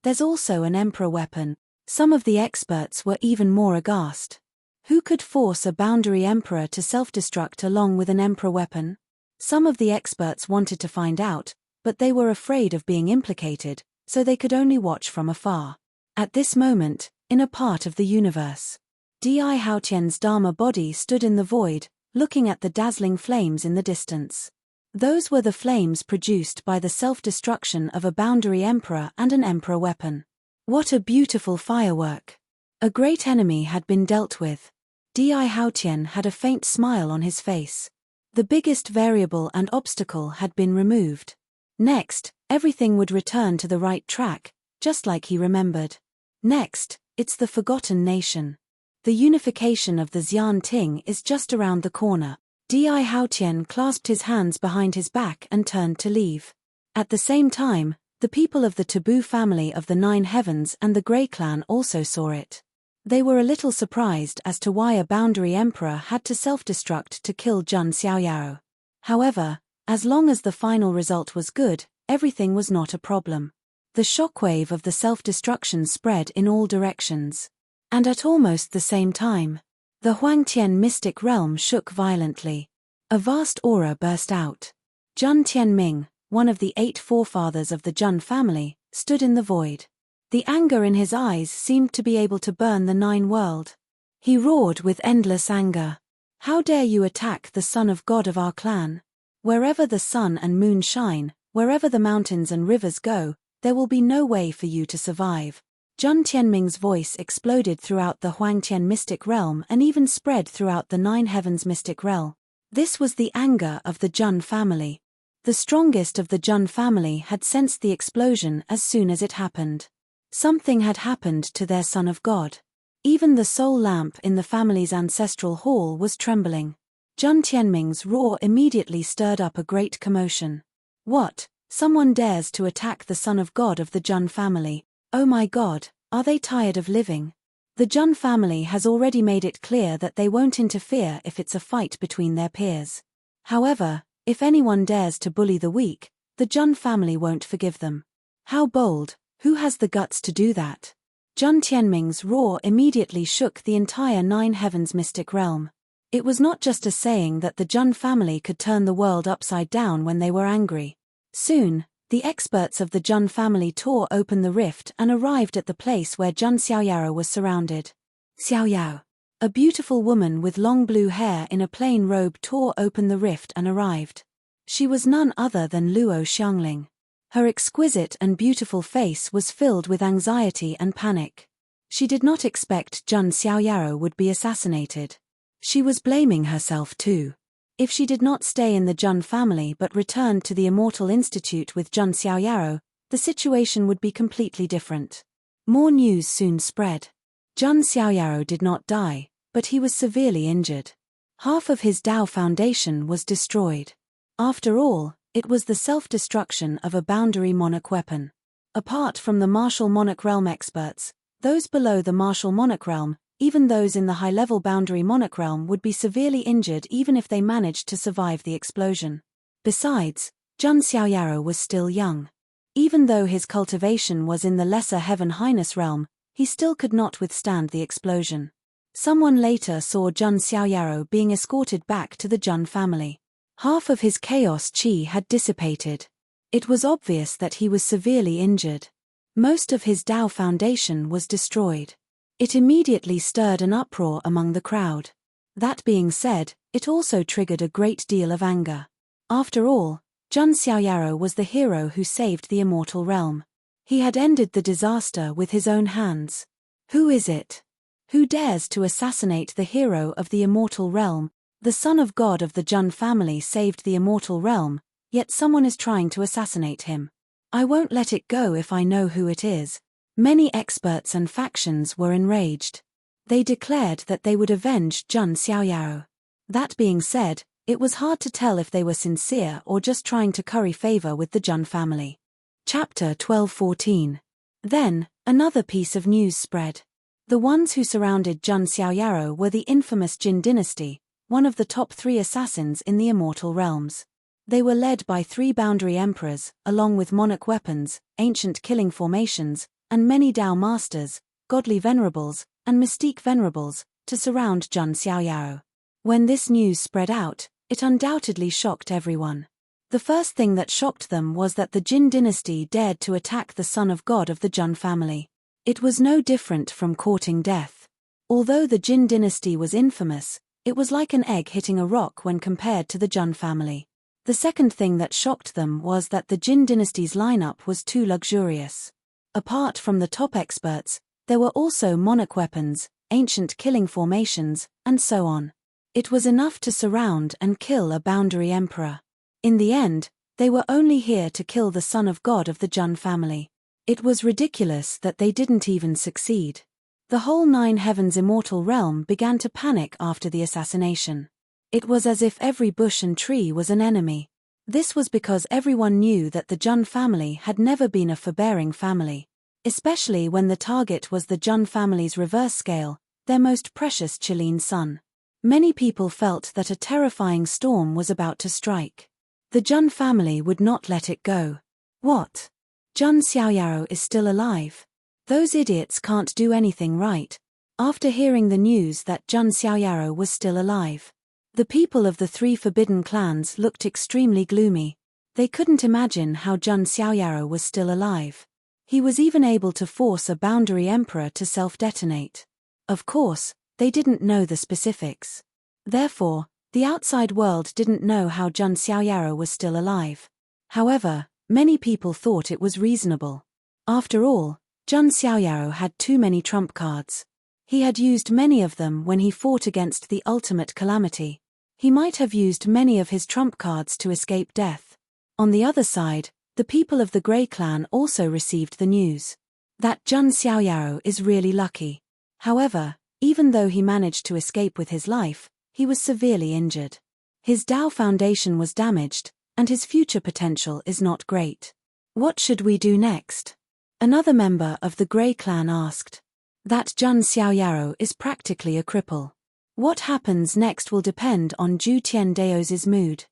there's also an emperor weapon. Some of the experts were even more aghast. Who could force a boundary emperor to self-destruct along with an emperor weapon? Some of the experts wanted to find out, but they were afraid of being implicated, so they could only watch from afar. At this moment, in a part of the universe, Di Haotian's Dharma body stood in the void, looking at the dazzling flames in the distance. Those were the flames produced by the self-destruction of a boundary emperor and an emperor weapon. What a beautiful firework! A great enemy had been dealt with. Di Haotian had a faint smile on his face. The biggest variable and obstacle had been removed. Next, everything would return to the right track, just like he remembered. Next, it's the forgotten nation. The unification of the Xian Ting is just around the corner. Di Haotian clasped his hands behind his back and turned to leave. At the same time, the people of the Taboo family of the Nine Heavens and the Grey Clan also saw it. They were a little surprised as to why a boundary emperor had to self-destruct to kill Jun Xiaoyao. However, as long as the final result was good, everything was not a problem. The shockwave of the self-destruction spread in all directions. And at almost the same time, the Huangtian mystic realm shook violently. A vast aura burst out. Jun Tianming, one of the 8 forefathers of the Jun family, stood in the void. The anger in his eyes seemed to be able to burn the 9 world. He roared with endless anger. How dare you attack the son of God of our clan? Wherever the sun and moon shine, wherever the mountains and rivers go, there will be no way for you to survive. Jun Tianming's voice exploded throughout the Huangtian mystic realm and even spread throughout the 9 heavens mystic realm. This was the anger of the Jun family. The strongest of the Jun family had sensed the explosion as soon as it happened. Something had happened to their son of God. Even the soul lamp in the family's ancestral hall was trembling. Jun Tianming's roar immediately stirred up a great commotion. What? Someone dares to attack the son of God of the Jun family. Oh my God, are they tired of living? The Jun family has already made it clear that they won't interfere if it's a fight between their peers. However, if anyone dares to bully the weak, the Jun family won't forgive them. How bold! Who has the guts to do that? Zhun Tianming's roar immediately shook the entire Nine Heavens mystic realm. It was not just a saying that the Zhun family could turn the world upside down when they were angry. Soon, the experts of the Zhun family tore open the rift and arrived at the place where Zhun Xiaoyao was surrounded. Xiaoyao, a beautiful woman with long blue hair in a plain robe, tore open the rift and arrived. She was none other than Luo Xiangling. Her exquisite and beautiful face was filled with anxiety and panic. She did not expect Zhun Xiaoyao would be assassinated. She was blaming herself too. If she did not stay in the Zhun family but returned to the Immortal Institute with Zhun Xiaoyao, the situation would be completely different. More news soon spread. Zhun Xiaoyao did not die, but he was severely injured. Half of his Dao Foundation was destroyed. After all, it was the self-destruction of a boundary monarch weapon. Apart from the martial monarch realm experts, those below the martial monarch realm, even those in the high-level boundary monarch realm, would be severely injured even if they managed to survive the explosion. Besides, Zhun Xiaoyao was still young. Even though his cultivation was in the lesser heaven highness realm, he still could not withstand the explosion. Someone later saw Zhun Xiaoyao being escorted back to the Zhun family. Half of his chaos qi had dissipated. It was obvious that he was severely injured. Most of his Dao Foundation was destroyed. It immediately stirred an uproar among the crowd. That being said, it also triggered a great deal of anger. After all, Zhun Xiaoyao was the hero who saved the immortal realm. He had ended the disaster with his own hands. Who is it? Who dares to assassinate the hero of the immortal realm? The son of God of the Zhun family saved the immortal realm, yet someone is trying to assassinate him. I won't let it go if I know who it is. Many experts and factions were enraged. They declared that they would avenge Zhun Xiaoyao. That being said, it was hard to tell if they were sincere or just trying to curry favor with the Zhun family. Chapter 12:14. Then, another piece of news spread. The ones who surrounded Zhun Xiaoyao were the infamous Jin dynasty, one of the top 3 assassins in the immortal realms. They were led by 3 boundary emperors, along with monarch weapons, ancient killing formations, and many Dao masters, godly venerables, and mystique venerables, to surround Zhun Xiaoyao. When this news spread out, it undoubtedly shocked everyone. The first thing that shocked them was that the Jin dynasty dared to attack the son of God of the Zhun family. It was no different from courting death. Although the Jin dynasty was infamous, it was like an egg hitting a rock when compared to the Zhun family. The second thing that shocked them was that the Jin dynasty's lineup was too luxurious. Apart from the top experts, there were also monarch weapons, ancient killing formations, and so on. It was enough to surround and kill a boundary emperor. In the end, they were only here to kill the son of God of the Zhun family. It was ridiculous that they didn't even succeed. The whole Nine Heavens immortal realm began to panic after the assassination. It was as if every bush and tree was an enemy. This was because everyone knew that the Zhun family had never been a forbearing family, especially when the target was the Zhun family's reverse scale, their most precious Qilin son. Many people felt that a terrifying storm was about to strike. The Zhun family would not let it go. What? Zhun Xiaoyao is still alive? Those idiots can't do anything right. After hearing the news that Zhun Xiaoyao was still alive, the people of the 3 forbidden clans looked extremely gloomy. They couldn't imagine how Zhun Xiaoyao was still alive. He was even able to force a boundary emperor to self-detonate. Of course, they didn't know the specifics. Therefore, the outside world didn't know how Zhun Xiaoyao was still alive. However, many people thought it was reasonable. After all, Zhun Xiaoyao had too many trump cards. He had used many of them when he fought against the ultimate calamity. He might have used many of his trump cards to escape death. On the other side, the people of the Grey Clan also received the news that Zhun Xiaoyao is really lucky. However, even though he managed to escape with his life, he was severely injured. His Dao Foundation was damaged, and his future potential is not great. What should we do next? Another member of the Grey Clan asked. That Zhun Xiaoyao is practically a cripple. What happens next will depend on Zhu Tiandao's mood.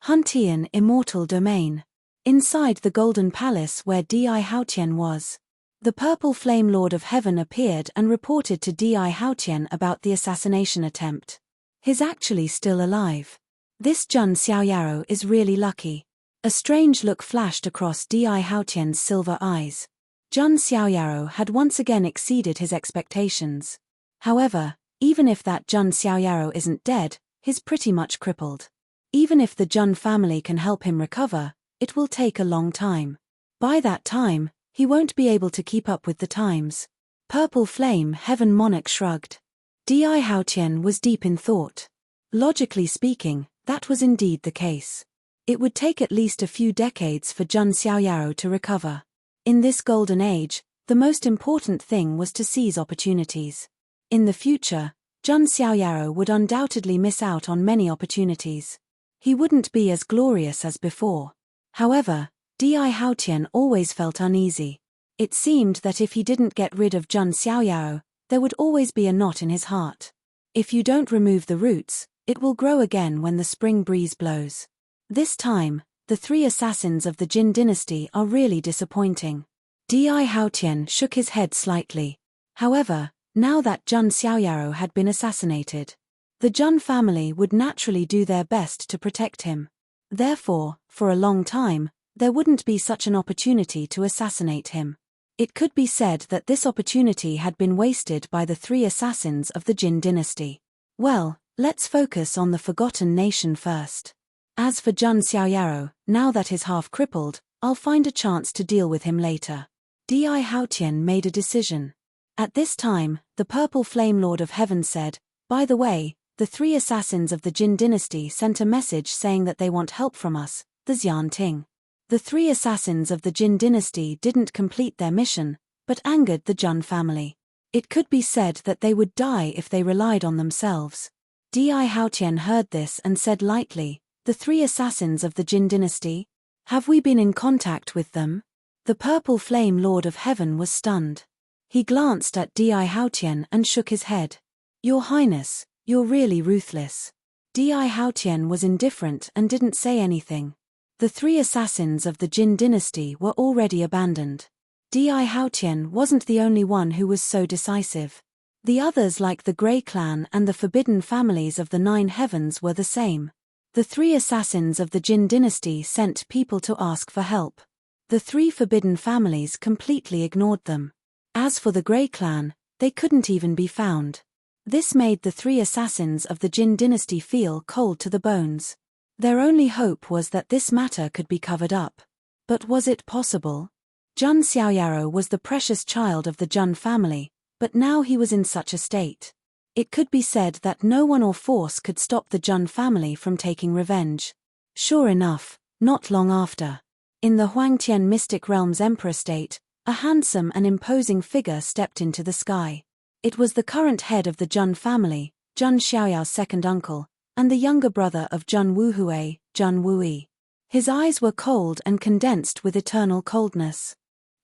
Huntian Immortal Domain. Inside the Golden Palace where Di Haotian was. The purple flame Lord of Heaven appeared and reported to Di Haotian about the assassination attempt. He's actually still alive. This Jun Xiaoyaro is really lucky. A strange look flashed across Di Haotian's silver eyes. Jun Xiaoyaro had once again exceeded his expectations. However, even if that Jun Xiaoyaro isn't dead, he's pretty much crippled. Even if the Jun family can help him recover, it will take a long time. By that time, he won't be able to keep up with the times. Purple Flame Heaven Monarch shrugged. Di Haotian was deep in thought. Logically speaking, that was indeed the case. It would take at least a few decades for Jun Xiaoyaro to recover. In this golden age, the most important thing was to seize opportunities. In the future, Jun Xiaoyaro would undoubtedly miss out on many opportunities. He wouldn't be as glorious as before. However, Di Haotian always felt uneasy. It seemed that if he didn't get rid of Jun Xiaoyaro, there would always be a knot in his heart. If you don't remove the roots, it will grow again when the spring breeze blows. This time, the three assassins of the Jin dynasty are really disappointing. Di Haotian shook his head slightly. However, now that Jun Xiaoyaro had been assassinated, the Jun family would naturally do their best to protect him. Therefore, for a long time, there wouldn't be such an opportunity to assassinate him. It could be said that this opportunity had been wasted by the three assassins of the Jin dynasty. Well, let's focus on the forgotten nation first. As for Jun Xiaoyaro, now that he's half crippled, I'll find a chance to deal with him later. Di Haotian made a decision. At this time, the Purple Flame Lord of Heaven said, "By the way, the three assassins of the Jin dynasty sent a message saying that they want help from us, the Xian Ting." The three assassins of the Jin dynasty didn't complete their mission, but angered the Jun family. It could be said that they would die if they relied on themselves. Di Haotian heard this and said lightly, "The three assassins of the Jin dynasty? Have we been in contact with them?" The Purple Flame Lord of Heaven was stunned. He glanced at Di Haotian and shook his head. "Your Highness, you're really ruthless." Di Haotian was indifferent and didn't say anything. The three assassins of the Jin dynasty were already abandoned. Di Haotian wasn't the only one who was so decisive. The others like the Grey Clan and the forbidden families of the Nine Heavens were the same. The three assassins of the Jin dynasty sent people to ask for help. The three forbidden families completely ignored them. As for the Grey Clan, they couldn't even be found. This made the three assassins of the Jin dynasty feel cold to the bones. Their only hope was that this matter could be covered up. But was it possible? Jun Xiaoyaro was the precious child of the Jun family, but now he was in such a state. It could be said that no one or force could stop the Jun family from taking revenge. Sure enough, not long after, in the Huangtian Mystic Realm's Emperor state, a handsome and imposing figure stepped into the sky. It was the current head of the Jun family, Jun Xiaoyao's second uncle, and the younger brother of Jun Wuhui, Jun Wui. His eyes were cold and condensed with eternal coldness.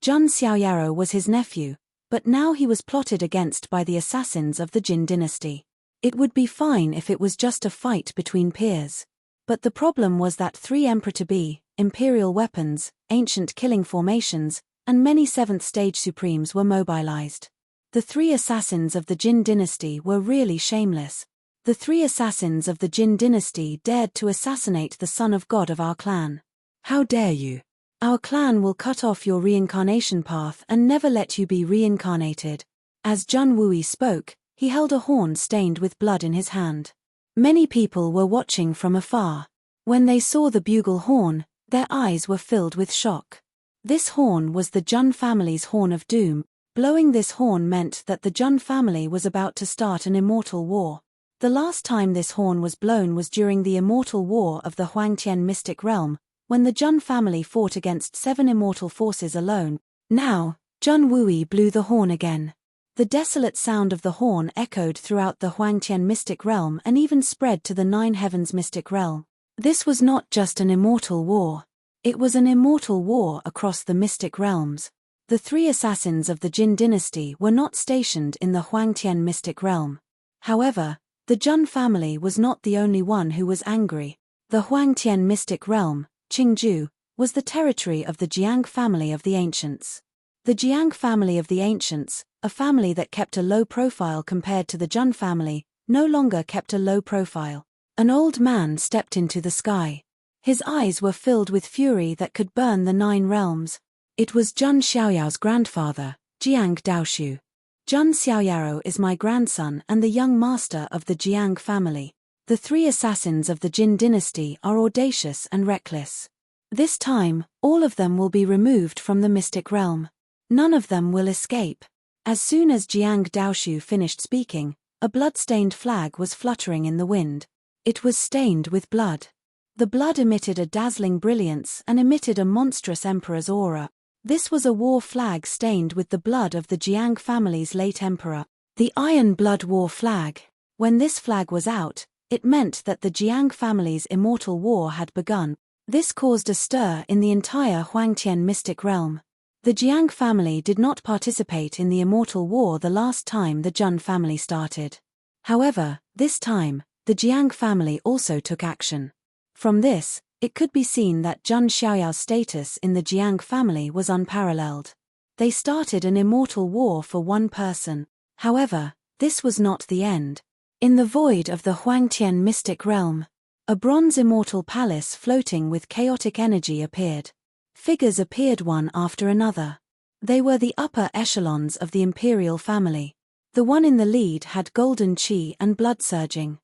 Jun Xiaoyaro was his nephew, but now he was plotted against by the assassins of the Jin dynasty. It would be fine if it was just a fight between peers. But the problem was that three Emperor-to-be, imperial weapons, ancient killing formations, and many seventh-stage supremes were mobilized. The three assassins of the Jin dynasty were really shameless. The three assassins of the Jin dynasty dared to assassinate the son of God of our clan. "How dare you? Our clan will cut off your reincarnation path and never let you be reincarnated." As Jun Wui spoke, he held a horn stained with blood in his hand. Many people were watching from afar. When they saw the bugle horn, their eyes were filled with shock. This horn was the Jun family's horn of doom. Blowing this horn meant that the Jun family was about to start an immortal war. The last time this horn was blown was during the immortal war of the Huangtian Mystic Realm, when the Jun family fought against 7 immortal forces alone. Now, Jun Wui blew the horn again. The desolate sound of the horn echoed throughout the Huangtian Mystic Realm and even spread to the Nine Heavens Mystic Realm. This was not just an immortal war. It was an immortal war across the Mystic Realms. The three assassins of the Jin dynasty were not stationed in the Huangtian Mystic Realm. However, the Jun family was not the only one who was angry. The Huangtian Mystic Realm, Qingju, was the territory of the Jiang family of the ancients. The Jiang family of the ancients, a family that kept a low profile compared to the Jun family, no longer kept a low profile. An old man stepped into the sky. His eyes were filled with fury that could burn the 9 realms. It was Jun Xiaoyao's grandfather, Jiang Daoshu. Jun Xiaoyao is my grandson and the young master of the Jiang family. The 3 assassins of the Jin dynasty are audacious and reckless. This time, all of them will be removed from the mystic realm. None of them will escape. As soon as Jiang Daoshu finished speaking, a blood-stained flag was fluttering in the wind. It was stained with blood. The blood emitted a dazzling brilliance and emitted a monstrous emperor's aura. This was a war flag stained with the blood of the Jiang family's late emperor. The Iron Blood War flag. When this flag was out, it meant that the Jiang family's immortal war had begun. This caused a stir in the entire Huangtian mystic realm. The Jiang family did not participate in the immortal war the last time the Jun family started. However, this time, the Jiang family also took action. From this, it could be seen that Jun Xiaoyao's status in the Jiang family was unparalleled. They started an immortal war for one person. However, this was not the end. In the void of the Huangtian mystic realm, a bronze immortal palace floating with chaotic energy appeared. Figures appeared one after another. They were the upper echelons of the imperial family. The one in the lead had golden qi and blood surging.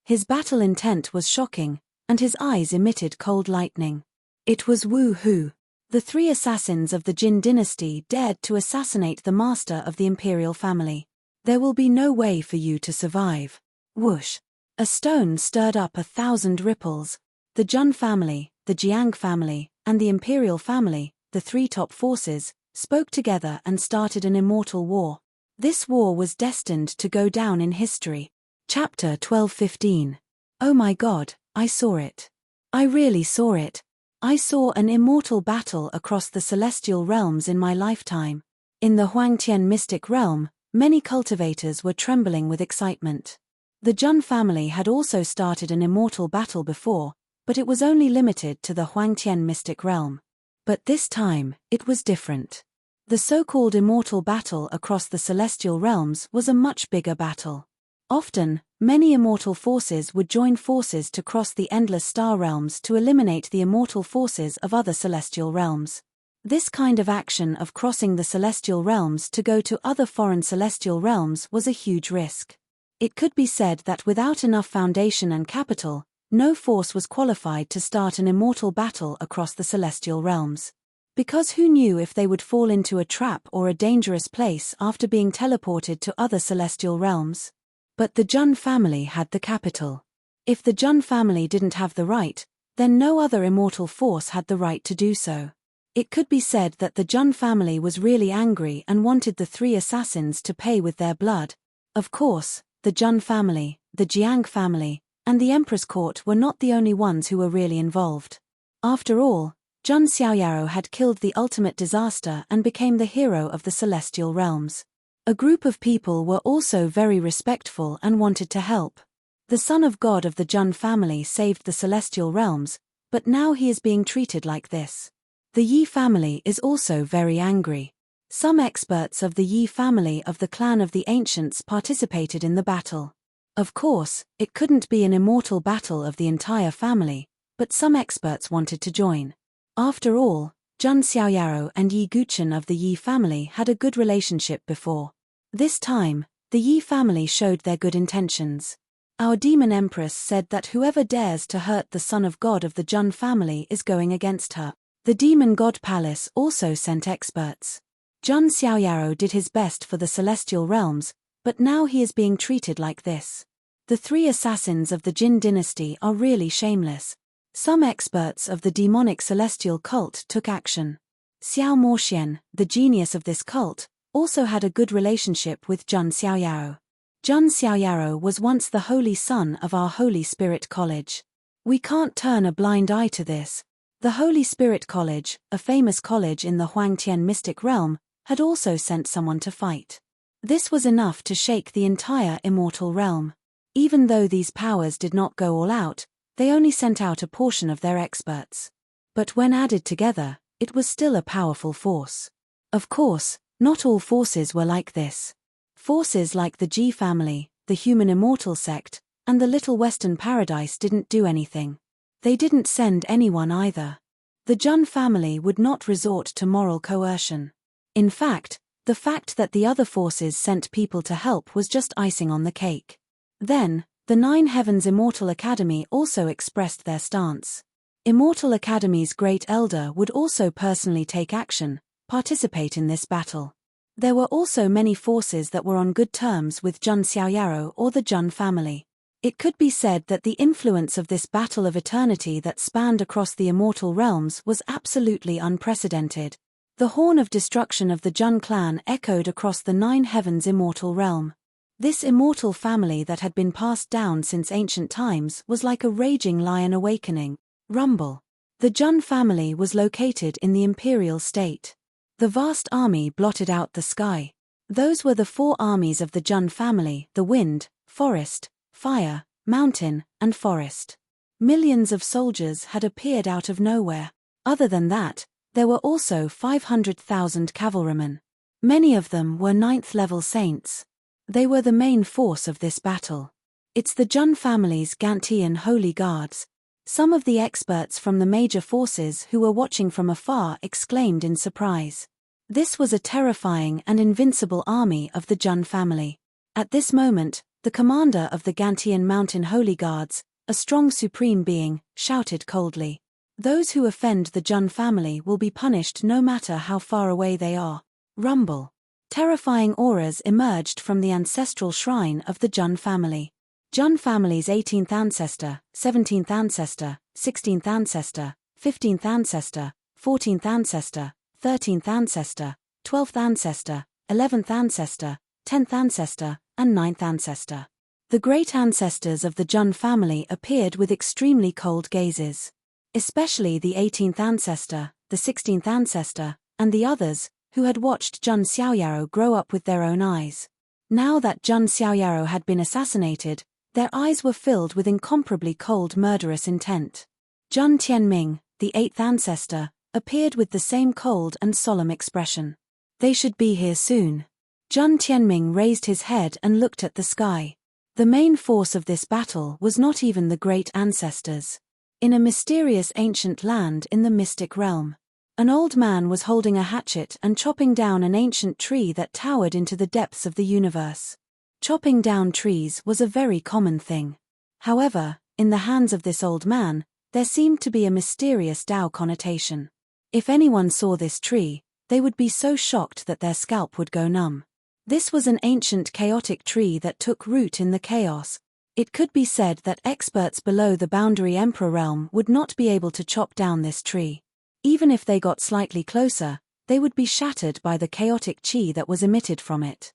His battle intent was shocking, and his eyes emitted cold lightning. It was Wu Hu. The 3 assassins of the Jin dynasty dared to assassinate the master of the imperial family. There will be no way for you to survive. Whoosh! A stone stirred up 1,000 ripples. The Jun family, the Jiang family, and the imperial family, the 3 top forces, spoke together and started an immortal war. This war was destined to go down in history. Chapter 12:15. Oh my God, I saw it. I really saw it. I saw an immortal battle across the celestial realms in my lifetime. In the Huangtian mystic realm, many cultivators were trembling with excitement. The Jun family had also started an immortal battle before, but it was only limited to the Huangtian mystic realm. But this time, it was different. The so-called immortal battle across the celestial realms was a much bigger battle. Often, many immortal forces would join forces to cross the endless star realms to eliminate the immortal forces of other celestial realms. This kind of action of crossing the celestial realms to go to other foreign celestial realms was a huge risk. It could be said that without enough foundation and capital, no force was qualified to start an immortal battle across the celestial realms. Because who knew if they would fall into a trap or a dangerous place after being teleported to other celestial realms? But the Jun family had the capital. If the Jun family didn't have the right, then no other immortal force had the right to do so. It could be said that the Jun family was really angry and wanted the 3 assassins to pay with their blood. Of course, the Jun family, the Jiang family, and the Empress Court were not the only ones who were really involved. After all, Jun Xiaoyao had killed the ultimate disaster and became the hero of the celestial realms. A group of people were also very respectful and wanted to help. The son of God of the Jun family saved the celestial realms, but now he is being treated like this. The Yi family is also very angry. Some experts of the Yi family of the clan of the ancients participated in the battle. Of course, it couldn't be an immortal battle of the entire family, but some experts wanted to join. After all, Jun Xiaoyao and Yi Guchen of the Yi family had a good relationship before. This time, the Yi family showed their good intentions. Our demon empress said that whoever dares to hurt the son of God of the Jun family is going against her. The demon god palace also sent experts. Jun Xiaoyao did his best for the celestial realms, but now he is being treated like this. The 3 assassins of the Jin dynasty are really shameless. Some experts of the demonic celestial cult took action. Xiao Moxian, the genius of this cult, also had a good relationship with Jun Xiaoyao. Jun Xiaoyao was once the holy son of our Holy Spirit College. We can't turn a blind eye to this. The Holy Spirit College, a famous college in the Huangtian mystic realm, had also sent someone to fight. This was enough to shake the entire immortal realm. Even though these powers did not go all out, they only sent out a portion of their experts. But when added together, it was still a powerful force. Of course, not all forces were like this. Forces like the G family, the human immortal sect, and the Little Western Paradise didn't do anything. They didn't send anyone either. The Jun family would not resort to moral coercion. In fact, the fact that the other forces sent people to help was just icing on the cake. Then, the Nine Heavens Immortal Academy also expressed their stance. Immortal Academy's Great Elder would also personally take action, participate in this battle. There were also many forces that were on good terms with Jun Xiaoyaro or the Jun family. It could be said that the influence of this battle of eternity that spanned across the immortal realms was absolutely unprecedented. The horn of destruction of the Jun clan echoed across the Nine Heavens immortal realm. This immortal family that had been passed down since ancient times was like a raging lion awakening. Rumble. The Jun family was located in the imperial state. The vast army blotted out the sky. Those were the four armies of the Jun family: the wind, forest, fire, mountain, and forest. Millions of soldiers had appeared out of nowhere. Other than that, there were also 500,000 cavalrymen. Many of them were 9th-level saints. They were the main force of this battle. It's the Jun family's Gantian holy guards. Some of the experts from the major forces who were watching from afar exclaimed in surprise. This was a terrifying and invincible army of the Jun family. At this moment, the commander of the Gantian Mountain Holy Guards, a strong supreme being, shouted coldly, "Those who offend the Jun family will be punished no matter how far away they are." Rumble. Terrifying auras emerged from the ancestral shrine of the Jun family. Jun family's 18th ancestor, 17th ancestor, 16th ancestor, 15th ancestor, 14th ancestor, 13th ancestor, 12th ancestor, 11th ancestor, 10th ancestor, and 9th ancestor. The great ancestors of the Jun family appeared with extremely cold gazes. Especially the 18th ancestor, the 16th ancestor, and the others, who had watched Jun Xiaoyaro grow up with their own eyes. Now that Jun Xiaoyaro had been assassinated, their eyes were filled with incomparably cold murderous intent. Jun Tianming, the 8th ancestor, appeared with the same cold and solemn expression. "They should be here soon." Jun Tianming raised his head and looked at the sky. The main force of this battle was not even the great ancestors. In a mysterious ancient land in the mystic realm, an old man was holding a hatchet and chopping down an ancient tree that towered into the depths of the universe. Chopping down trees was a very common thing. However, in the hands of this old man, there seemed to be a mysterious Tao connotation. If anyone saw this tree, they would be so shocked that their scalp would go numb. This was an ancient chaotic tree that took root in the chaos. It could be said that experts below the boundary emperor realm would not be able to chop down this tree. Even if they got slightly closer, they would be shattered by the chaotic chi that was emitted from it.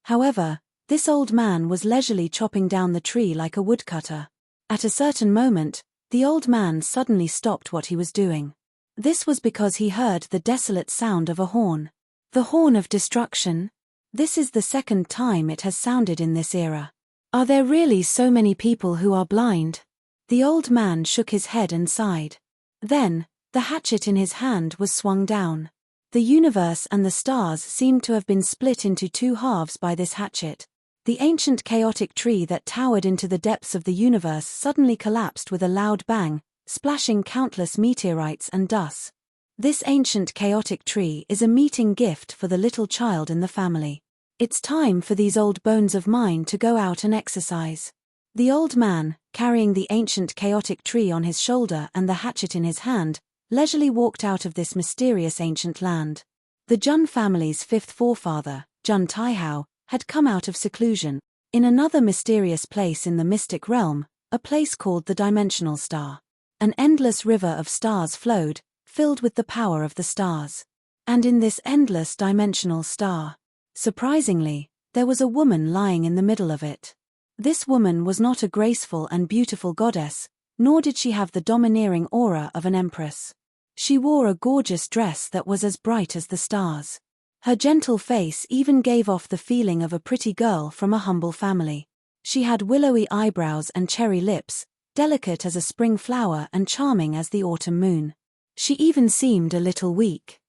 However, this old man was leisurely chopping down the tree like a woodcutter. At a certain moment, the old man suddenly stopped what he was doing. This was because he heard the desolate sound of a horn. The horn of destruction? This is the second time it has sounded in this era. Are there really so many people who are blind? The old man shook his head and sighed. Then, the hatchet in his hand was swung down. The universe and the stars seemed to have been split into two halves by this hatchet. The ancient chaotic tree that towered into the depths of the universe suddenly collapsed with a loud bang, splashing countless meteorites and dust. This ancient chaotic tree is a meeting gift for the little child in the family. It's time for these old bones of mine to go out and exercise. The old man, carrying the ancient chaotic tree on his shoulder and the hatchet in his hand, leisurely walked out of this mysterious ancient land. The Jun family's fifth forefather, Jun Taihao, had come out of seclusion, in another mysterious place in the mystic realm, a place called the Dimensional Star. An endless river of stars flowed, filled with the power of the stars. And in this endless dimensional star, surprisingly, there was a woman lying in the middle of it. This woman was not a graceful and beautiful goddess, nor did she have the domineering aura of an empress. She wore a gorgeous dress that was as bright as the stars. Her gentle face even gave off the feeling of a pretty girl from a humble family. She had willowy eyebrows and cherry lips, delicate as a spring flower and charming as the autumn moon. She even seemed a little weak.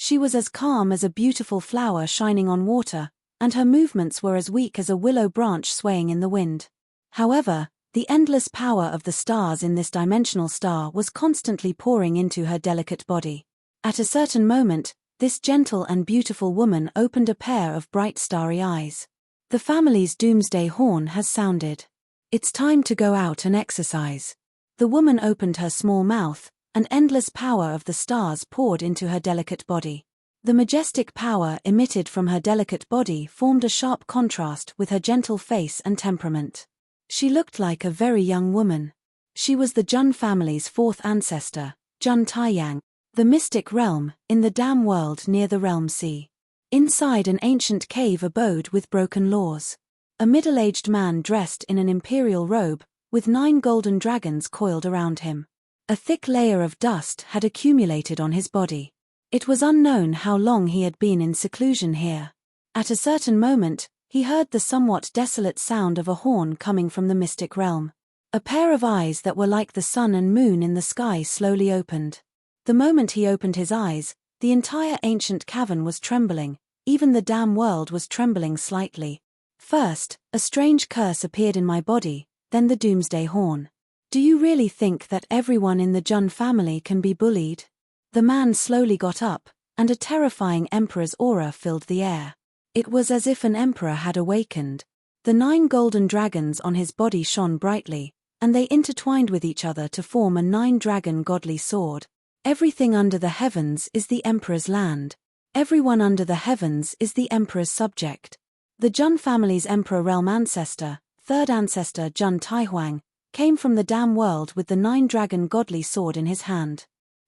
She was as calm as a beautiful flower shining on water, and her movements were as weak as a willow branch swaying in the wind. However, the endless power of the stars in this dimensional star was constantly pouring into her delicate body. At a certain moment, this gentle and beautiful woman opened a pair of bright starry eyes. The family's doomsday horn has sounded. It's time to go out and exercise. The woman opened her small mouth, and endless power of the stars poured into her delicate body. The majestic power emitted from her delicate body formed a sharp contrast with her gentle face and temperament. She looked like a very young woman. She was the Jun family's fourth ancestor, Jun Taiyang, the mystic realm, in the Dam world near the Realm Sea. Inside an ancient cave abode with broken laws. A middle-aged man dressed in an imperial robe, with 9 golden dragons coiled around him. A thick layer of dust had accumulated on his body. It was unknown how long he had been in seclusion here. At a certain moment, he heard the somewhat desolate sound of a horn coming from the mystic realm. A pair of eyes that were like the sun and moon in the sky slowly opened. The moment he opened his eyes, the entire ancient cavern was trembling, even the Dam world was trembling slightly. First, a strange curse appeared in my body, then the doomsday horn. Do you really think that everyone in the Jun family can be bullied? The man slowly got up, and a terrifying emperor's aura filled the air. It was as if an emperor had awakened. The 9 golden dragons on his body shone brightly, and they intertwined with each other to form a 9-dragon godly sword. Everything under the heavens is the emperor's land. Everyone under the heavens is the emperor's subject. The Jun family's emperor realm ancestor, third ancestor Jun Taihuang, came from the Dam world with the 9-dragon godly sword in his hand.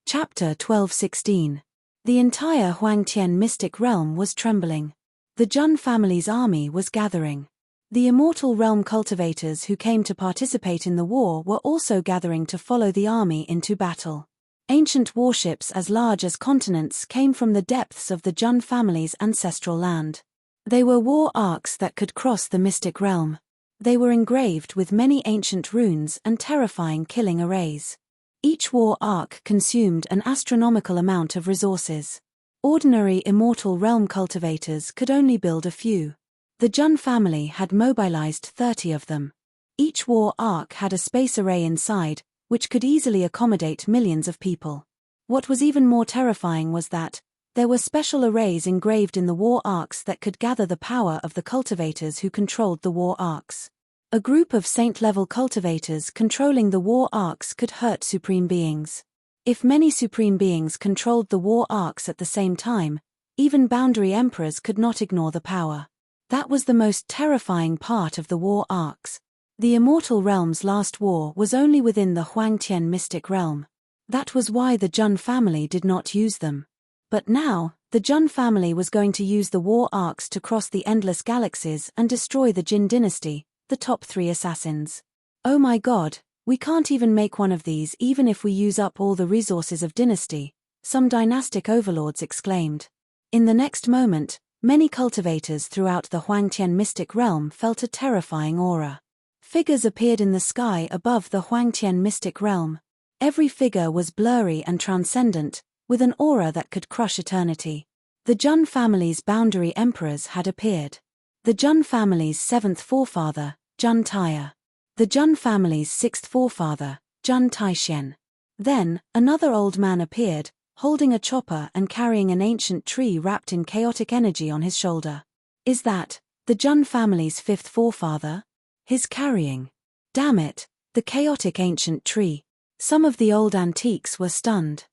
Chapter 12:16. The entire Huangtian mystic realm was trembling. The Jun family's army was gathering. The immortal realm cultivators who came to participate in the war were also gathering to follow the army into battle. Ancient warships as large as continents came from the depths of the Jun family's ancestral land. They were war arcs that could cross the mystic realm. They were engraved with many ancient runes and terrifying killing arrays. Each war arc consumed an astronomical amount of resources. Ordinary immortal realm cultivators could only build a few. The Jun family had mobilized 30 of them. Each war arc had a space array inside, which could easily accommodate millions of people. What was even more terrifying was that there were special arrays engraved in the war arcs that could gather the power of the cultivators who controlled the war arcs. A group of saint-level cultivators controlling the war arcs could hurt supreme beings. If many supreme beings controlled the war arcs at the same time, even boundary emperors could not ignore the power. That was the most terrifying part of the war arcs. The immortal realm's last war was only within the Huangtian mystic realm. That was why the Jun family did not use them. But now, the Jun family was going to use the war arcs to cross the endless galaxies and destroy the Jin dynasty, the top 3 assassins. Oh my god, we can't even make one of these even if we use up all the resources of dynasty, some dynastic overlords exclaimed. In the next moment, many cultivators throughout the Huangtian mystic realm felt a terrifying aura. Figures appeared in the sky above the Huangtian mystic realm. Every figure was blurry and transcendent, with an aura that could crush eternity. The Jun family's boundary emperors had appeared. The Jun family's 7th forefather, Jun Taya. The Jun family's 6th forefather, Jun Taishen. Then, another old man appeared, holding a chopper and carrying an ancient tree wrapped in chaotic energy on his shoulder. Is that the Jun family's 5th forefather? His carrying. Damn it, the chaotic ancient tree. Some of the old antiques were stunned.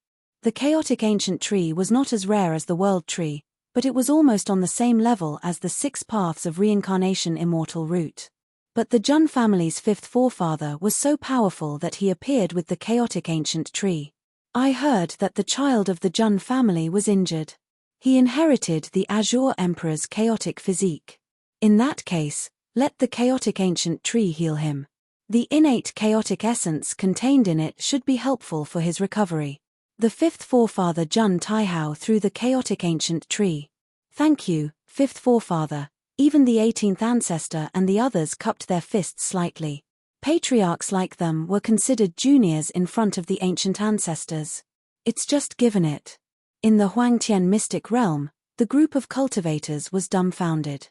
The chaotic ancient tree was not as rare as the world tree, but it was almost on the same level as the 6 paths of reincarnation immortal route. But the Jun family's 5th forefather was so powerful that he appeared with the chaotic ancient tree. I heard that the child of the Jun family was injured. He inherited the Azure Emperor's chaotic physique. In that case, let the chaotic ancient tree heal him. The innate chaotic essence contained in it should be helpful for his recovery. The 5th forefather Jun Taihao threw the chaotic ancient tree. Thank you, 5th forefather. Even the 18th ancestor and the others cupped their fists slightly. Patriarchs like them were considered juniors in front of the ancient ancestors. It's just given it. In the Huangtian mystic realm, the group of cultivators was dumbfounded.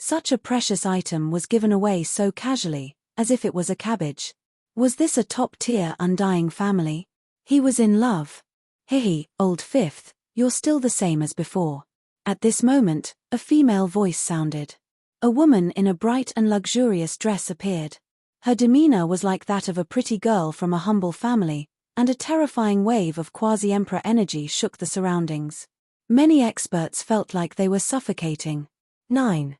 Such a precious item was given away so casually, as if it was a cabbage. Was this a top-tier undying family? He was in love. Hehe, old fifth, you're still the same as before. At this moment, a female voice sounded. A woman in a bright and luxurious dress appeared. Her demeanor was like that of a pretty girl from a humble family, and a terrifying wave of quasi-emperor energy shook the surroundings. Many experts felt like they were suffocating. 9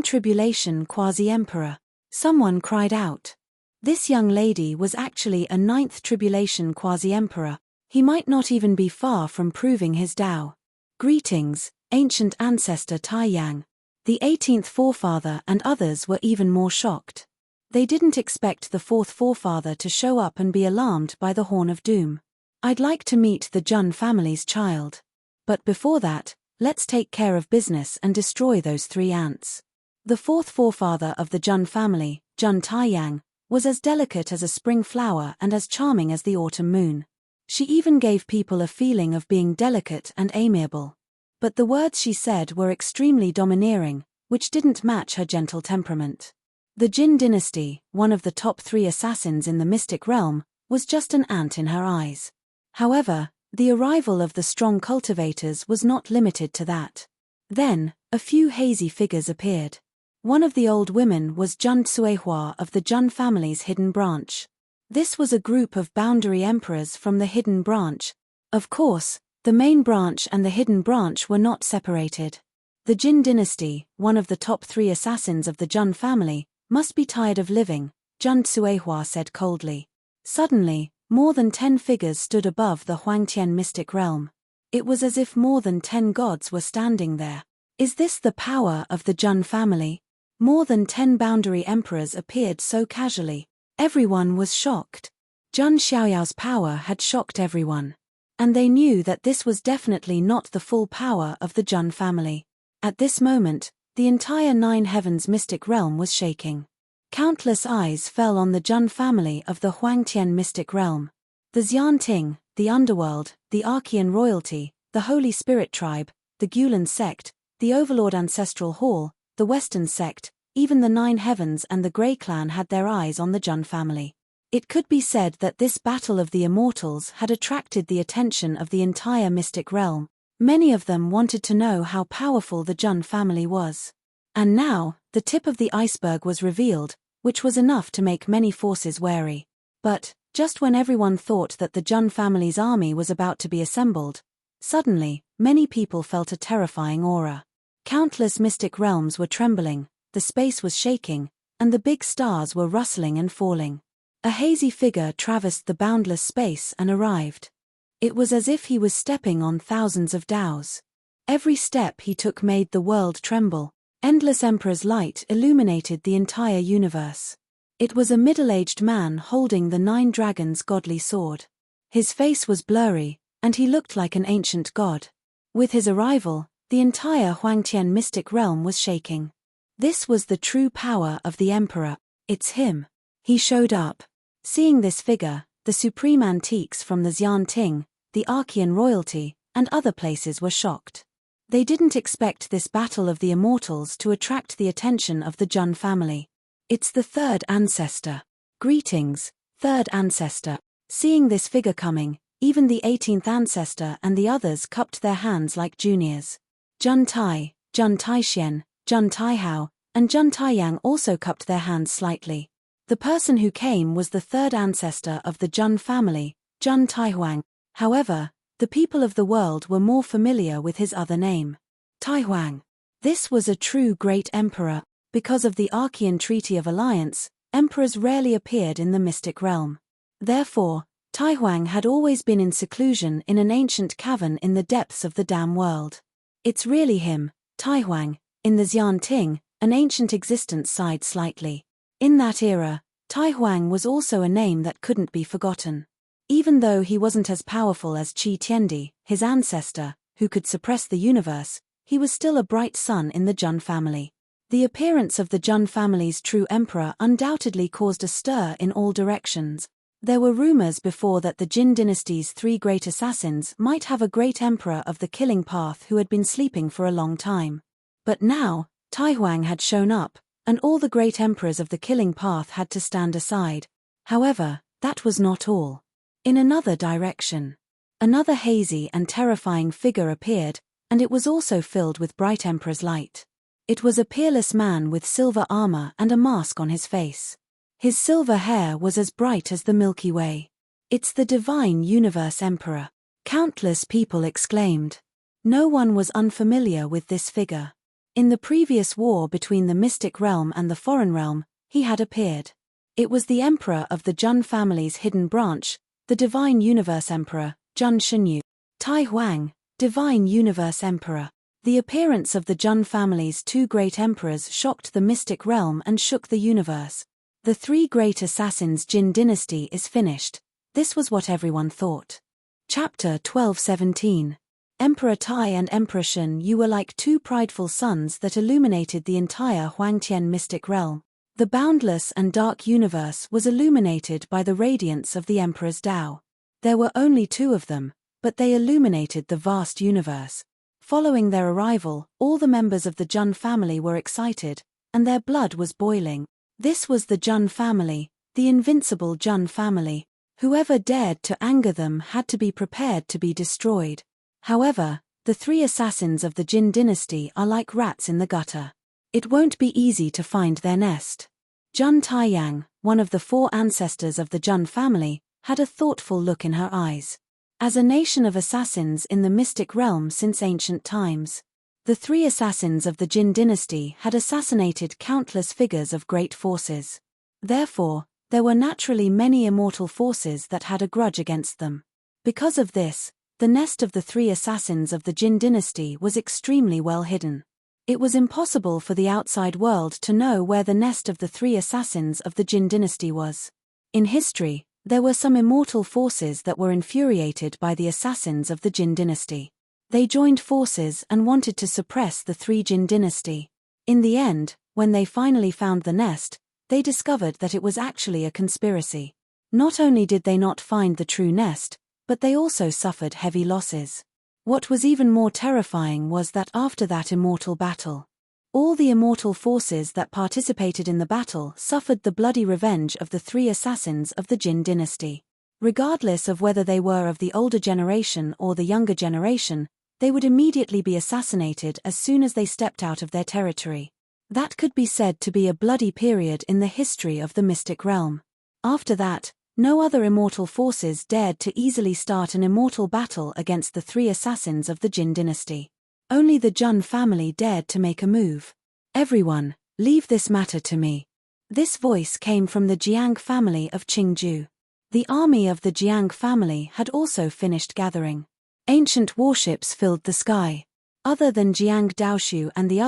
Tribulation quasi-emperor. Someone cried out. This young lady was actually a 9th tribulation quasi-emperor. He might not even be far from proving his Tao. Greetings, ancient ancestor Tai Yang. The 18th forefather and others were even more shocked. They didn't expect the 4th forefather to show up and be alarmed by the Horn of Doom. I'd like to meet the Jun family's child. But before that, let's take care of business and destroy those 3 ants. The 4th forefather of the Jun family, Jun Taiyang, was as delicate as a spring flower and as charming as the autumn moon. She even gave people a feeling of being delicate and amiable. But the words she said were extremely domineering, which didn't match her gentle temperament. The Jin dynasty, one of the top 3 assassins in the mystic realm, was just an ant in her eyes. However, the arrival of the strong cultivators was not limited to that. Then, a few hazy figures appeared. One of the old women was Jun Tsuehua of the Jun family's hidden branch. This was a group of boundary emperors from the hidden branch. Of course, the main branch and the hidden branch were not separated. The Jin dynasty, one of the top 3 assassins of the Jun family, must be tired of living, Jun Tsuehua said coldly. Suddenly, more than 10 figures stood above the Huangtian mystic realm. It was as if more than 10 gods were standing there. Is this the power of the Jun family? More than 10 boundary emperors appeared so casually. Everyone was shocked. Jun Xiaoyao's power had shocked everyone. And they knew that this was definitely not the full power of the Jun family. At this moment, the entire 9 heavens mystic realm was shaking. Countless eyes fell on the Jun family of the Huangtian mystic realm. The Xianting, the underworld, the Archean royalty, the Holy Spirit tribe, the Gulan sect, the Overlord ancestral hall, the Western sect, even the 9 heavens and the Grey clan had their eyes on the Jun family. It could be said that this battle of the immortals had attracted the attention of the entire mystic realm. Many of them wanted to know how powerful the Jun family was. And now, the tip of the iceberg was revealed, which was enough to make many forces wary. But, just when everyone thought that the Jun family's army was about to be assembled, suddenly, many people felt a terrifying aura. Countless mystic realms were trembling, the space was shaking, and the big stars were rustling and falling. A hazy figure traversed the boundless space and arrived. It was as if he was stepping on thousands of Taos. Every step he took made the world tremble. Endless Emperor's light illuminated the entire universe. It was a middle-aged man holding the 9 dragons' godly sword. His face was blurry, and he looked like an ancient god. With his arrival, the entire Huangtian mystic realm was shaking. This was the true power of the Emperor. It's him. He showed up. Seeing this figure, the supreme antiques from the Xianting, the Archean royalty, and other places were shocked. They didn't expect this battle of the immortals to attract the attention of the Jun family. It's the 3rd ancestor. Greetings, 3rd ancestor. Seeing this figure coming, even the 18th ancestor and the others cupped their hands like juniors. Jun Tai, Jun Taixien, Jun Taihao, and Jun Taiyang also cupped their hands slightly. The person who came was the 3rd ancestor of the Jun family, Jun Taihuang. However, the people of the world were more familiar with his other name. Taihuang. This was a true great emperor. Because of the Archean Treaty of Alliance, emperors rarely appeared in the mystic realm. Therefore, Taihuang had always been in seclusion in an ancient cavern in the depths of the damn world. It's really him, Taihuang. In the Xianting, an ancient existence sighed slightly. In that era, Taihuang was also a name that couldn't be forgotten. Even though he wasn't as powerful as Qi Tiandi, his ancestor, who could suppress the universe, he was still a bright sun in the Jun family. The appearance of the Jun family's true emperor undoubtedly caused a stir in all directions. There were rumors before that the Jin dynasty's 3 great assassins might have a great emperor of the killing path who had been sleeping for a long time. But now, Tai Huang had shown up, and all the great emperors of the killing path had to stand aside. However, that was not all. In another direction, another hazy and terrifying figure appeared, and it was also filled with bright emperor's light. It was a peerless man with silver armor and a mask on his face. His silver hair was as bright as the Milky Way. "It's the divine universe emperor," countless people exclaimed. No one was unfamiliar with this figure. In the previous war between the mystic realm and the foreign realm, he had appeared. It was the emperor of the Jun family's hidden branch, the divine universe emperor, Jun Shenyu. Tai Huang, divine universe emperor. The appearance of the Jun family's 2 great emperors shocked the mystic realm and shook the universe. The 3 great assassins' Jin dynasty is finished. This was what everyone thought. Chapter 12:17. Emperor Tai and Emperor Shen Yu were like 2 prideful suns that illuminated the entire Huangtian mystic realm. The boundless and dark universe was illuminated by the radiance of the Emperor's Tao. There were only 2 of them, but they illuminated the vast universe. Following their arrival, all the members of the Jun family were excited, and their blood was boiling. This was the Jun family, the invincible Jun family. Whoever dared to anger them had to be prepared to be destroyed. However, the 3 assassins of the Jin dynasty are like rats in the gutter. It won't be easy to find their nest. Jun Taiyang, one of the 4 ancestors of the Jun family, had a thoughtful look in her eyes. As a nation of assassins in the mystic realm since ancient times, the 3 assassins of the Jin dynasty had assassinated countless figures of great forces. Therefore, there were naturally many immortal forces that had a grudge against them. Because of this, the nest of the 3 assassins of the Jin dynasty was extremely well hidden. It was impossible for the outside world to know where the nest of the 3 assassins of the Jin dynasty was. In history, there were some immortal forces that were infuriated by the assassins of the Jin dynasty. They joined forces and wanted to suppress the 3 Jin dynasty. In the end, when they finally found the nest, they discovered that it was actually a conspiracy. Not only did they not find the true nest, but they also suffered heavy losses. What was even more terrifying was that after that immortal battle, all the immortal forces that participated in the battle suffered the bloody revenge of the 3 assassins of the Jin dynasty. Regardless of whether they were of the older generation or the younger generation, they would immediately be assassinated as soon as they stepped out of their territory. That could be said to be a bloody period in the history of the mystic realm. After that, no other immortal forces dared to easily start an immortal battle against the 3 assassins of the Jin dynasty. Only the Jun family dared to make a move. "Everyone, leave this matter to me." This voice came from the Jiang family of Qingju. The army of the Jiang family had also finished gathering. Ancient warships filled the sky. Other than Jiang Daoshu and the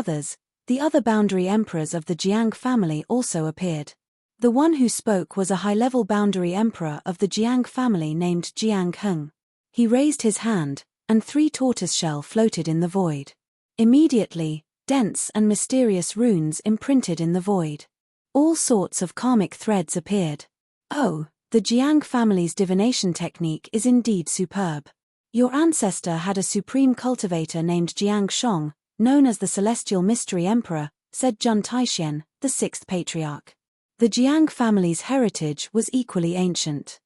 other boundary emperors of the Jiang family also appeared. The one who spoke was a high-level boundary emperor of the Jiang family named Jiang Heng. He raised his hand, and 3 tortoiseshell floated in the void. Immediately, dense and mysterious runes imprinted in the void. All sorts of karmic threads appeared. "Oh, the Jiang family's divination technique is indeed superb. Your ancestor had a supreme cultivator named Jiang Shong, known as the Celestial Mystery Emperor," said Jun Taishen, the 6th patriarch. The Jiang family's heritage was equally ancient.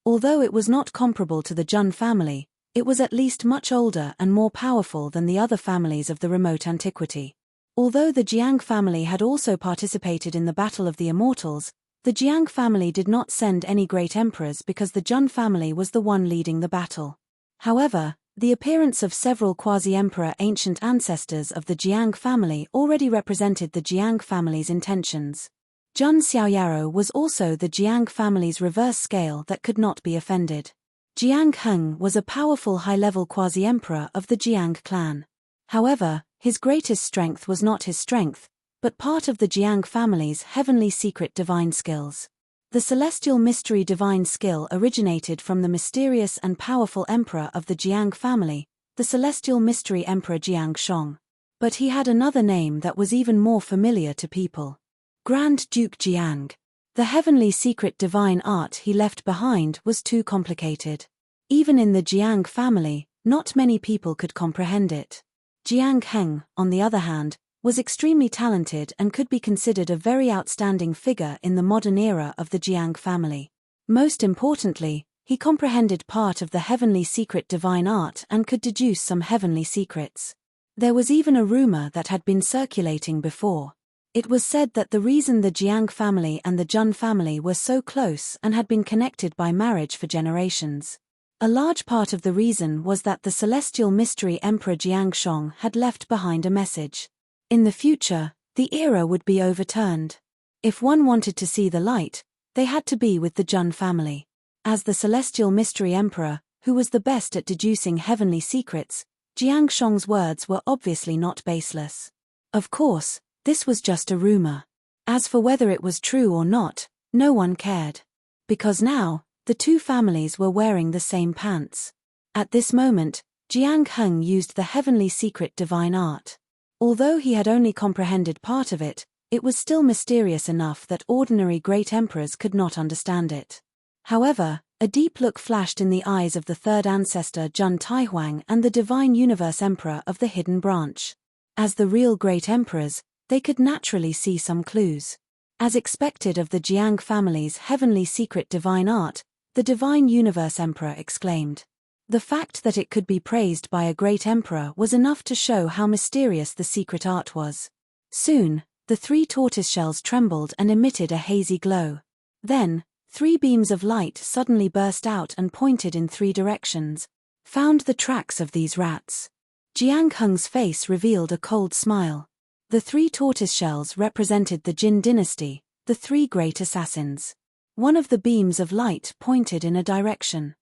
Although it was not comparable to the Jun family, it was at least much older and more powerful than the other families of the remote antiquity. Although the Jiang family had also participated in the Battle of the Immortals, the Jiang family did not send any great emperors because the Jun family was the one leading the battle. However, the appearance of several quasi-emperor ancient ancestors of the Jiang family already represented the Jiang family's intentions. Jun Xiaoyaro was also the Jiang family's reverse scale that could not be offended. Jiang Heng was a powerful high-level quasi-emperor of the Jiang clan. However, his greatest strength was not his strength, but part of the Jiang family's heavenly secret divine skills. The celestial mystery divine skill originated from the mysterious and powerful emperor of the Jiang family, the celestial mystery emperor Jiang Shong. But he had another name that was even more familiar to people. Grand Duke Jiang. The heavenly secret divine art he left behind was too complicated. Even in the Jiang family, not many people could comprehend it. Jiang Heng, on the other hand, was extremely talented and could be considered a very outstanding figure in the modern era of the Jiang family. Most importantly, he comprehended part of the heavenly secret divine art and could deduce some heavenly secrets. There was even a rumor that had been circulating before. It was said that the reason the Jiang family and the Jun family were so close and had been connected by marriage for generations. A large part of the reason was that the celestial mystery Emperor Jiangshong had left behind a message. In the future, the era would be overturned. If one wanted to see the light, they had to be with the Jun family. As the celestial mystery emperor, who was the best at deducing heavenly secrets, Jiangshong's words were obviously not baseless. Of course, this was just a rumor. As for whether it was true or not, no one cared. Because now, the two families were wearing the same pants. At this moment, Jiang Heng used the heavenly secret divine art. Although he had only comprehended part of it, it was still mysterious enough that ordinary great emperors could not understand it. However, a deep look flashed in the eyes of the third ancestor Jun Taihuang and the divine universe emperor of the hidden branch. As the real great emperors, they could naturally see some clues. As expected of the Jiang family's heavenly secret divine art, the divine universe emperor exclaimed. The fact that it could be praised by a great emperor was enough to show how mysterious the secret art was. Soon, the three tortoise shells trembled and emitted a hazy glow. Then, three beams of light suddenly burst out and pointed in three directions. Found the tracks of these rats. Jiang Heng's face revealed a cold smile. The three tortoise shells represented the Jin dynasty, the three great assassins. One of the beams of light pointed in a direction.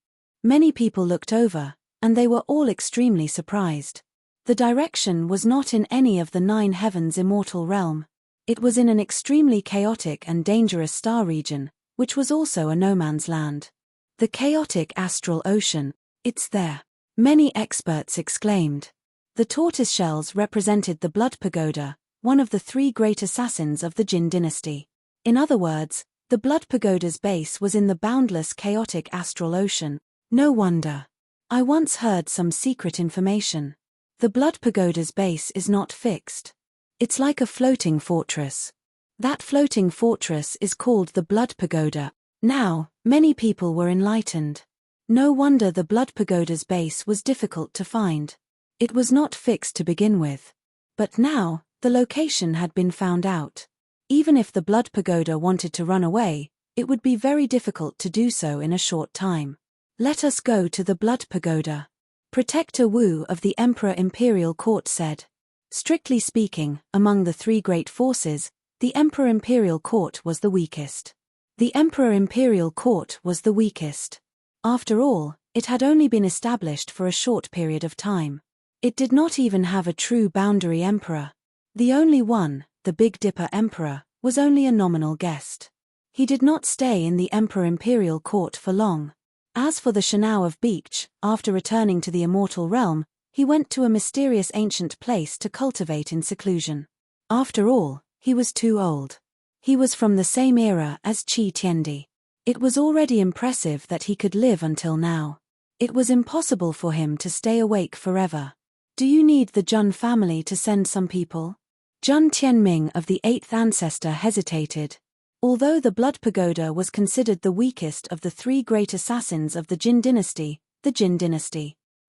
Many people looked over, and they were all extremely surprised. The direction was not in any of the 9 heavens immortal realm. It was in an extremely chaotic and dangerous star region, which was also a no man's land. The chaotic astral ocean, it's there. Many experts exclaimed. The tortoise shells represented the Blood Pagoda, one of the 3 great assassins of the Jin dynasty. In other words, the Blood Pagoda's base was in the boundless chaotic astral ocean. No wonder. I once heard some secret information. The Blood Pagoda's base is not fixed. It's like a floating fortress. That floating fortress is called the Blood Pagoda. Now, many people were enlightened. No wonder the Blood Pagoda's base was difficult to find. It was not fixed to begin with. But now, the location had been found out. Even if the Blood Pagoda wanted to run away, it would be very difficult to do so in a short time. Let us go to the Blood Pagoda. Protector Wu of the Emperor Imperial Court said. Strictly speaking, among the 3 great forces, the Emperor Imperial Court was the weakest. The Emperor Imperial Court was the weakest. After all, it had only been established for a short period of time. It did not even have a true boundary emperor. The only one, the Big Dipper Emperor, was only a nominal guest. He did not stay in the Emperor Imperial Court for long. As for the Shanao of Beach, after returning to the immortal realm, he went to a mysterious ancient place to cultivate in seclusion. After all, he was too old. He was from the same era as Qi Tiandi. It was already impressive that he could live until now. It was impossible for him to stay awake forever. Do you need the Jun family to send some people? Jun Tianming of the 8th ancestor hesitated. Although the Blood Pagoda was considered the weakest of the 3 great assassins of the Jin dynasty,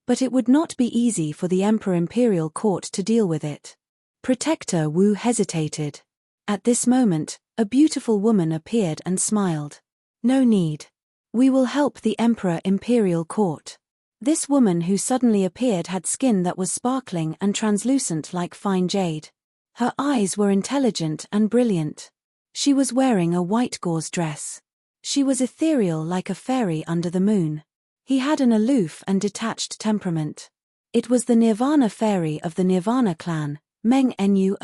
but it would not be easy for the Emperor Imperial Court to deal with it. Protector Wu hesitated. At this moment, a beautiful woman appeared and smiled. No need. We will help the Emperor Imperial Court. This woman who suddenly appeared had skin that was sparkling and translucent like fine jade. Her eyes were intelligent and brilliant. She was wearing a white gauze dress. She was ethereal like a fairy under the moon. He had an aloof and detached temperament. It was the Nirvana fairy of the Nirvana clan, Meng Nu.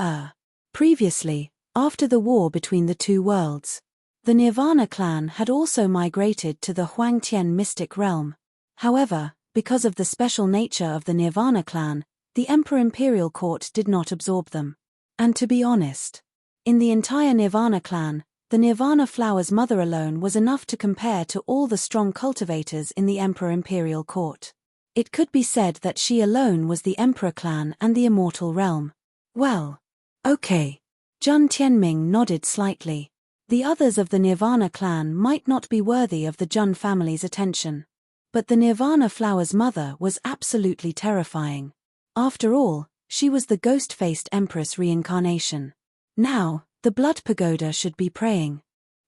Previously, after the war between the 2 worlds, the Nirvana clan had also migrated to the Huangtian mystic realm. However, because of the special nature of the Nirvana clan, the Emperor Imperial Court did not absorb them. And to be honest, in the entire Nirvana clan, The Nirvana flower's mother alone was enough to compare to all the strong cultivators in the Emperor Imperial Court. It could be said that she alone was the Emperor clan and the immortal realm. Well. Okay. Zhun Tianming nodded slightly. The others of the Nirvana clan might not be worthy of the Zhun family's attention. But the Nirvana flower's mother was absolutely terrifying. After all, she was the ghost-faced Empress reincarnation. Now, the Blood Pagoda should be praying.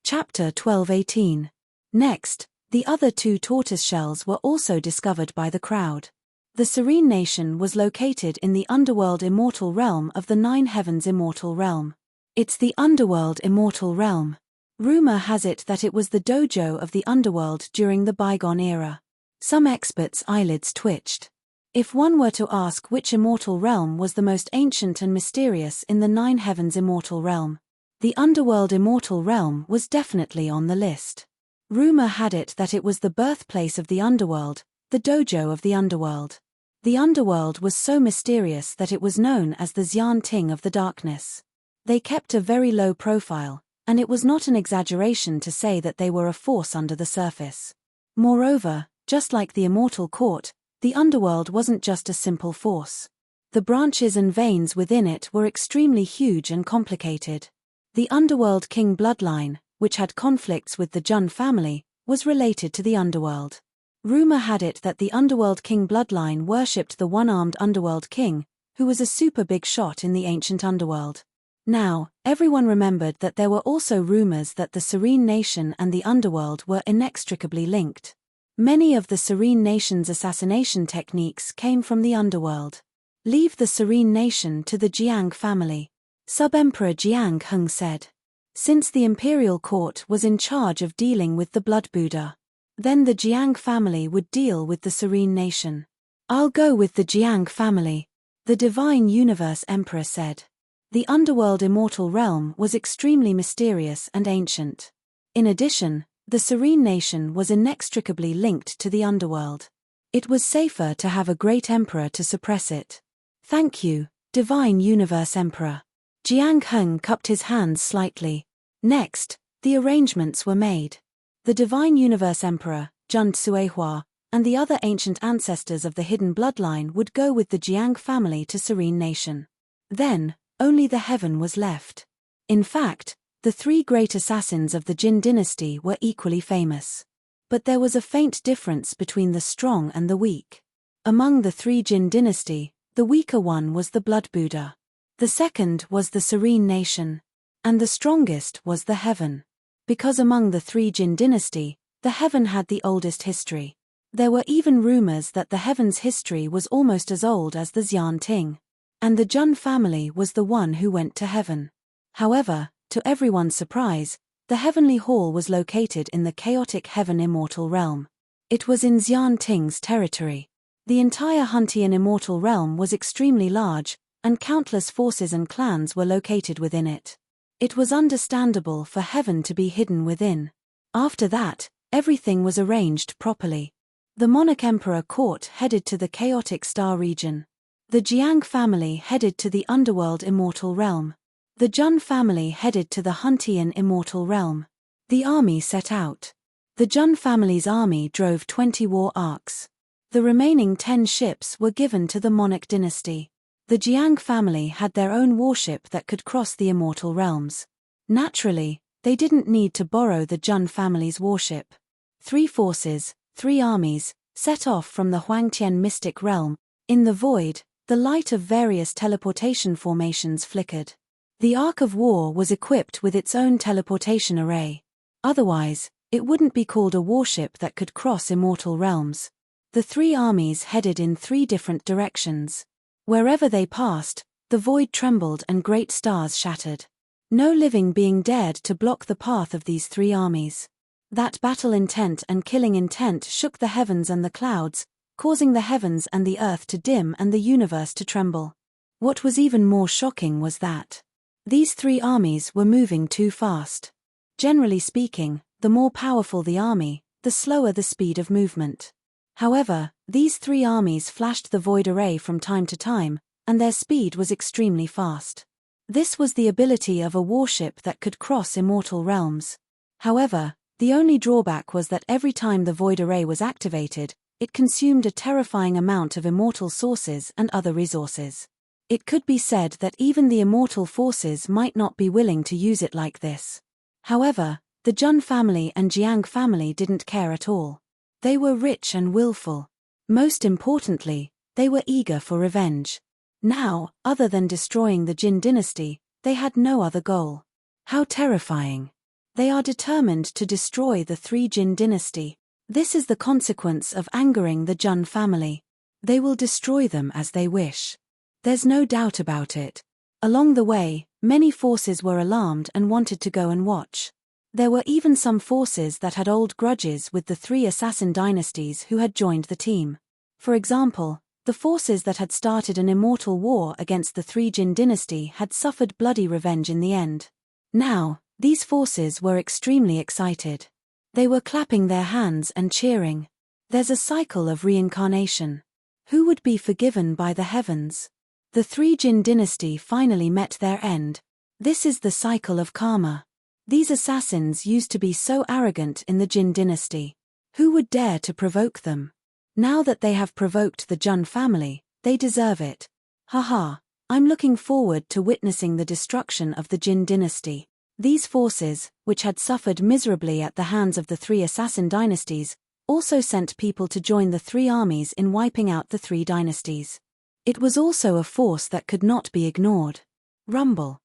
Chapter 12:18. Next, the other two tortoise shells were also discovered by the crowd. The Serene Nation was located in the Underworld Immortal Realm of the Nine Heavens Immortal Realm. It's the Underworld Immortal Realm. Rumor has it that it was the dojo of the Underworld during the bygone era. Some experts' eyelids twitched. If one were to ask which immortal realm was the most ancient and mysterious in the Nine Heavens Immortal Realm, the Underworld Immortal Realm was definitely on the list. Rumor had it that it was the birthplace of the Underworld, the dojo of the Underworld. The Underworld was so mysterious that it was known as the Xian Ting of the Darkness. They kept a very low profile, and it was not an exaggeration to say that they were a force under the surface. Moreover, just like the Immortal Court, the Underworld wasn't just a simple force. The branches and veins within it were extremely huge and complicated. The Underworld King bloodline, which had conflicts with the Zhun family, was related to the Underworld. Rumor had it that the Underworld King bloodline worshipped the one-armed Underworld King, who was a super big shot in the ancient Underworld. Now, everyone remembered that there were also rumors that the Serene Nation and the Underworld were inextricably linked. Many of the Serene Nation's assassination techniques came from the Underworld. Leave the Serene Nation to the Jiang family, Sub-Emperor Jiang Heng said. Since the Imperial Court was in charge of dealing with the Blood Buddha, then the Jiang family would deal with the Serene Nation. I'll go with the Jiang family, the Divine Universe Emperor said. The Underworld Immortal Realm was extremely mysterious and ancient. In addition, the Serene Nation was inextricably linked to the Underworld. It was safer to have a great emperor to suppress it. Thank you, Divine Universe Emperor. Jiang Heng cupped his hands slightly. Next, the arrangements were made. The Divine Universe Emperor, Zhun Tsuehua, and the other ancient ancestors of the hidden bloodline would go with the Jiang family to Serene Nation. Then, only the heaven was left. In fact, the three great assassins of the Jin dynasty were equally famous. But there was a faint difference between the strong and the weak. Among the three Jin dynasty, the weaker one was the Blood Buddha. The second was the Serene Nation. And the strongest was the heaven. Because among the three Jin dynasty, the heaven had the oldest history. There were even rumors that the heaven's history was almost as old as the Xian Ting. And the Zhun family was the one who went to heaven. However, to everyone's surprise, the heavenly hall was located in the chaotic heaven immortal realm. It was in Xian Ting's territory. The entire Huntian immortal realm was extremely large, and countless forces and clans were located within it. It was understandable for heaven to be hidden within. After that, everything was arranged properly. The Monarch Emperor Court headed to the chaotic star region. The Jiang family headed to the Underworld Immortal Realm. The Zhun family headed to the Huntian Immortal Realm. The army set out. The Zhun family's army drove 20 war arcs. The remaining 10 ships were given to the Monarch dynasty. The Jiang family had their own warship that could cross the immortal realms. Naturally, they didn't need to borrow the Zhun family's warship. 3 forces, 3 armies, set off from the Huangtian mystic realm. In the void, the light of various teleportation formations flickered. The Ark of War was equipped with its own teleportation array. Otherwise, it wouldn't be called a warship that could cross immortal realms. The 3 armies headed in 3 different directions. Wherever they passed, the void trembled and great stars shattered. No living being dared to block the path of these 3 armies. That battle intent and killing intent shook the heavens and the clouds, causing the heavens and the earth to dim and the universe to tremble. What was even more shocking was that these 3 armies were moving too fast. Generally speaking, the more powerful the army, the slower the speed of movement. However, these 3 armies flashed the void array from time to time, and their speed was extremely fast. This was the ability of a warship that could cross immortal realms. However, the only drawback was that every time the void array was activated, it consumed a terrifying amount of immortal sources and other resources. It could be said that even the immortal forces might not be willing to use it like this. However, the Jun family and Jiang family didn't care at all. They were rich and willful. Most importantly, they were eager for revenge. Now, other than destroying the Jin dynasty, they had no other goal. How terrifying. They are determined to destroy the three Jin dynasty. This is the consequence of angering the Jun family. They will destroy them as they wish. There's no doubt about it. Along the way, many forces were alarmed and wanted to go and watch. There were even some forces that had old grudges with the three assassin dynasties who had joined the team. For example, the forces that had started an immortal war against the three Jin dynasty had suffered bloody revenge in the end. Now, these forces were extremely excited. They were clapping their hands and cheering. There's a cycle of reincarnation. Who would be forgiven by the heavens? The three Jin dynasty finally met their end. This is the cycle of karma. These assassins used to be so arrogant in the Jin dynasty. Who would dare to provoke them? Now that they have provoked the Jun family, they deserve it. Haha, I'm looking forward to witnessing the destruction of the Jin dynasty. These forces, which had suffered miserably at the hands of the three assassin dynasties, also sent people to join the three armies in wiping out the three dynasties. It was also a force that could not be ignored. Rumble.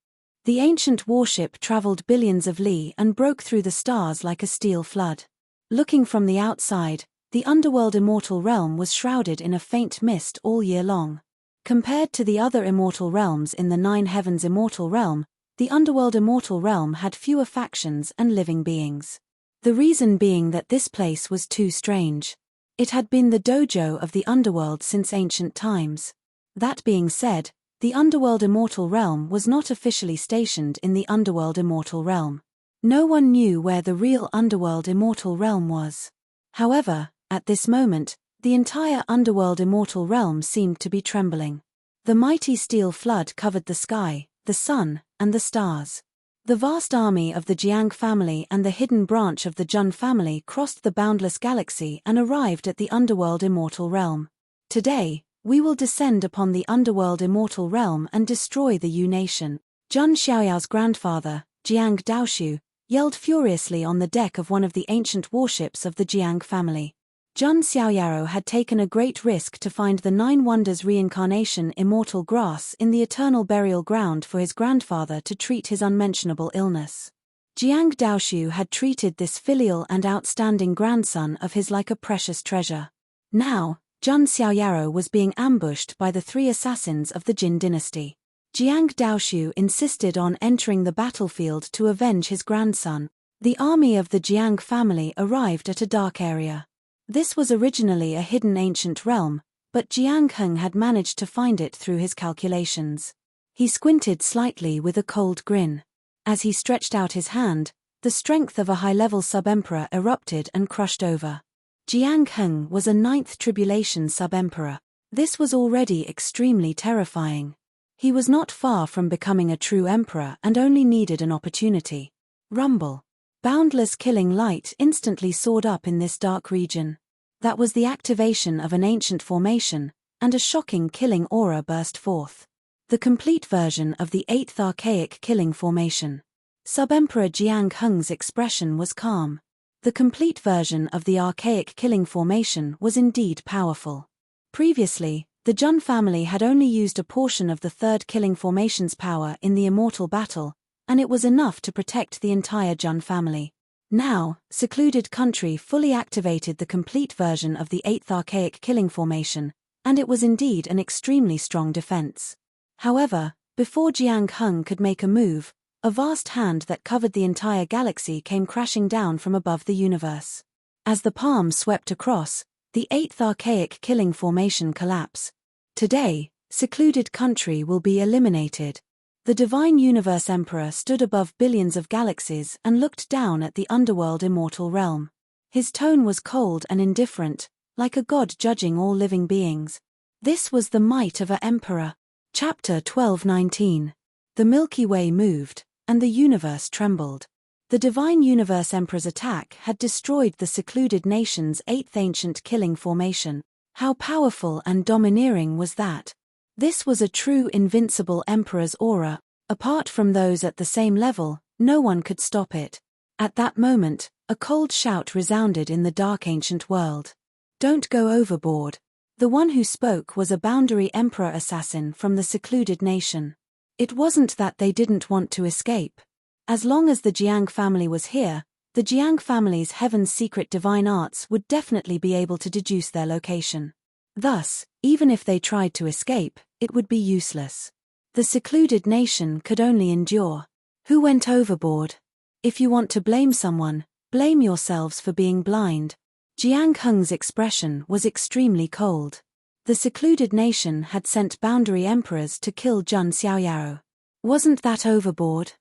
The ancient warship traveled billions of li and broke through the stars like a steel flood. Looking from the outside, the underworld immortal realm was shrouded in a faint mist all year long. Compared to the other immortal realms in the Nine Heavens immortal realm, the underworld immortal realm had fewer factions and living beings. The reason being that this place was too strange. It had been the dojo of the underworld since ancient times. That being said, the underworld immortal realm was not officially stationed in the underworld immortal realm. No one knew where the real underworld immortal realm was. However, at this moment, the entire underworld immortal realm seemed to be trembling. The mighty steel flood covered the sky, the sun, and the stars. The vast army of the Jiang family and the hidden branch of the Jun family crossed the boundless galaxy and arrived at the underworld immortal realm. Today, we will descend upon the underworld immortal realm and destroy the Yu nation. Jun Xiaoyao's grandfather, Jiang Daoshu, yelled furiously on the deck of one of the ancient warships of the Jiang family. Jun Xiaoyao had taken a great risk to find the Nine Wonders reincarnation immortal grass in the eternal burial ground for his grandfather to treat his unmentionable illness. Jiang Daoshu had treated this filial and outstanding grandson of his like a precious treasure. Now, Jun Xiaoyao was being ambushed by the three assassins of the Jin dynasty. Jiang Daoshu insisted on entering the battlefield to avenge his grandson. The army of the Jiang family arrived at a dark area. This was originally a hidden ancient realm, but Jiang Heng had managed to find it through his calculations. He squinted slightly with a cold grin. As he stretched out his hand, the strength of a high-level sub-emperor erupted and crushed over. Jiang Heng was a ninth tribulation sub-emperor. This was already extremely terrifying. He was not far from becoming a true emperor and only needed an opportunity. Rumble. Boundless killing light instantly soared up in this dark region. That was the activation of an ancient formation, and a shocking killing aura burst forth. The complete version of the 8th archaic killing formation. Sub-Emperor Jiang Heng's expression was calm. The complete version of the archaic killing formation was indeed powerful. Previously, the Jun family had only used a portion of the third killing formation's power in the immortal battle, and it was enough to protect the entire Jun family. Now, Secluded Country fully activated the complete version of the 8th archaic killing formation, and it was indeed an extremely strong defense. However, before Jiang Heng could make a move, a vast hand that covered the entire galaxy came crashing down from above the universe. As the palm swept across, the 8th archaic killing formation collapsed. Today, Secluded Country will be eliminated. The Divine Universe Emperor stood above billions of galaxies and looked down at the underworld immortal realm. His tone was cold and indifferent, like a god judging all living beings. This was the might of an emperor. Chapter 12:19. The Milky Way moved, and the universe trembled. The Divine Universe Emperor's attack had destroyed the secluded nation's 8th ancient killing formation. How powerful and domineering was that? This was a true invincible Emperor's aura. Apart from those at the same level, no one could stop it. At that moment, a cold shout resounded in the dark ancient world. Don't go overboard. The one who spoke was a boundary emperor assassin from the secluded nation. It wasn't that they didn't want to escape. As long as the Jiang family was here, the Jiang family's heaven's secret divine arts would definitely be able to deduce their location. Thus, even if they tried to escape, it would be useless. The secluded nation could only endure. Who went overboard? If you want to blame someone, blame yourselves for being blind. Jiang Heng's expression was extremely cold. The secluded nation had sent boundary emperors to kill Jun Xiaoyao. Wasn't that overboard?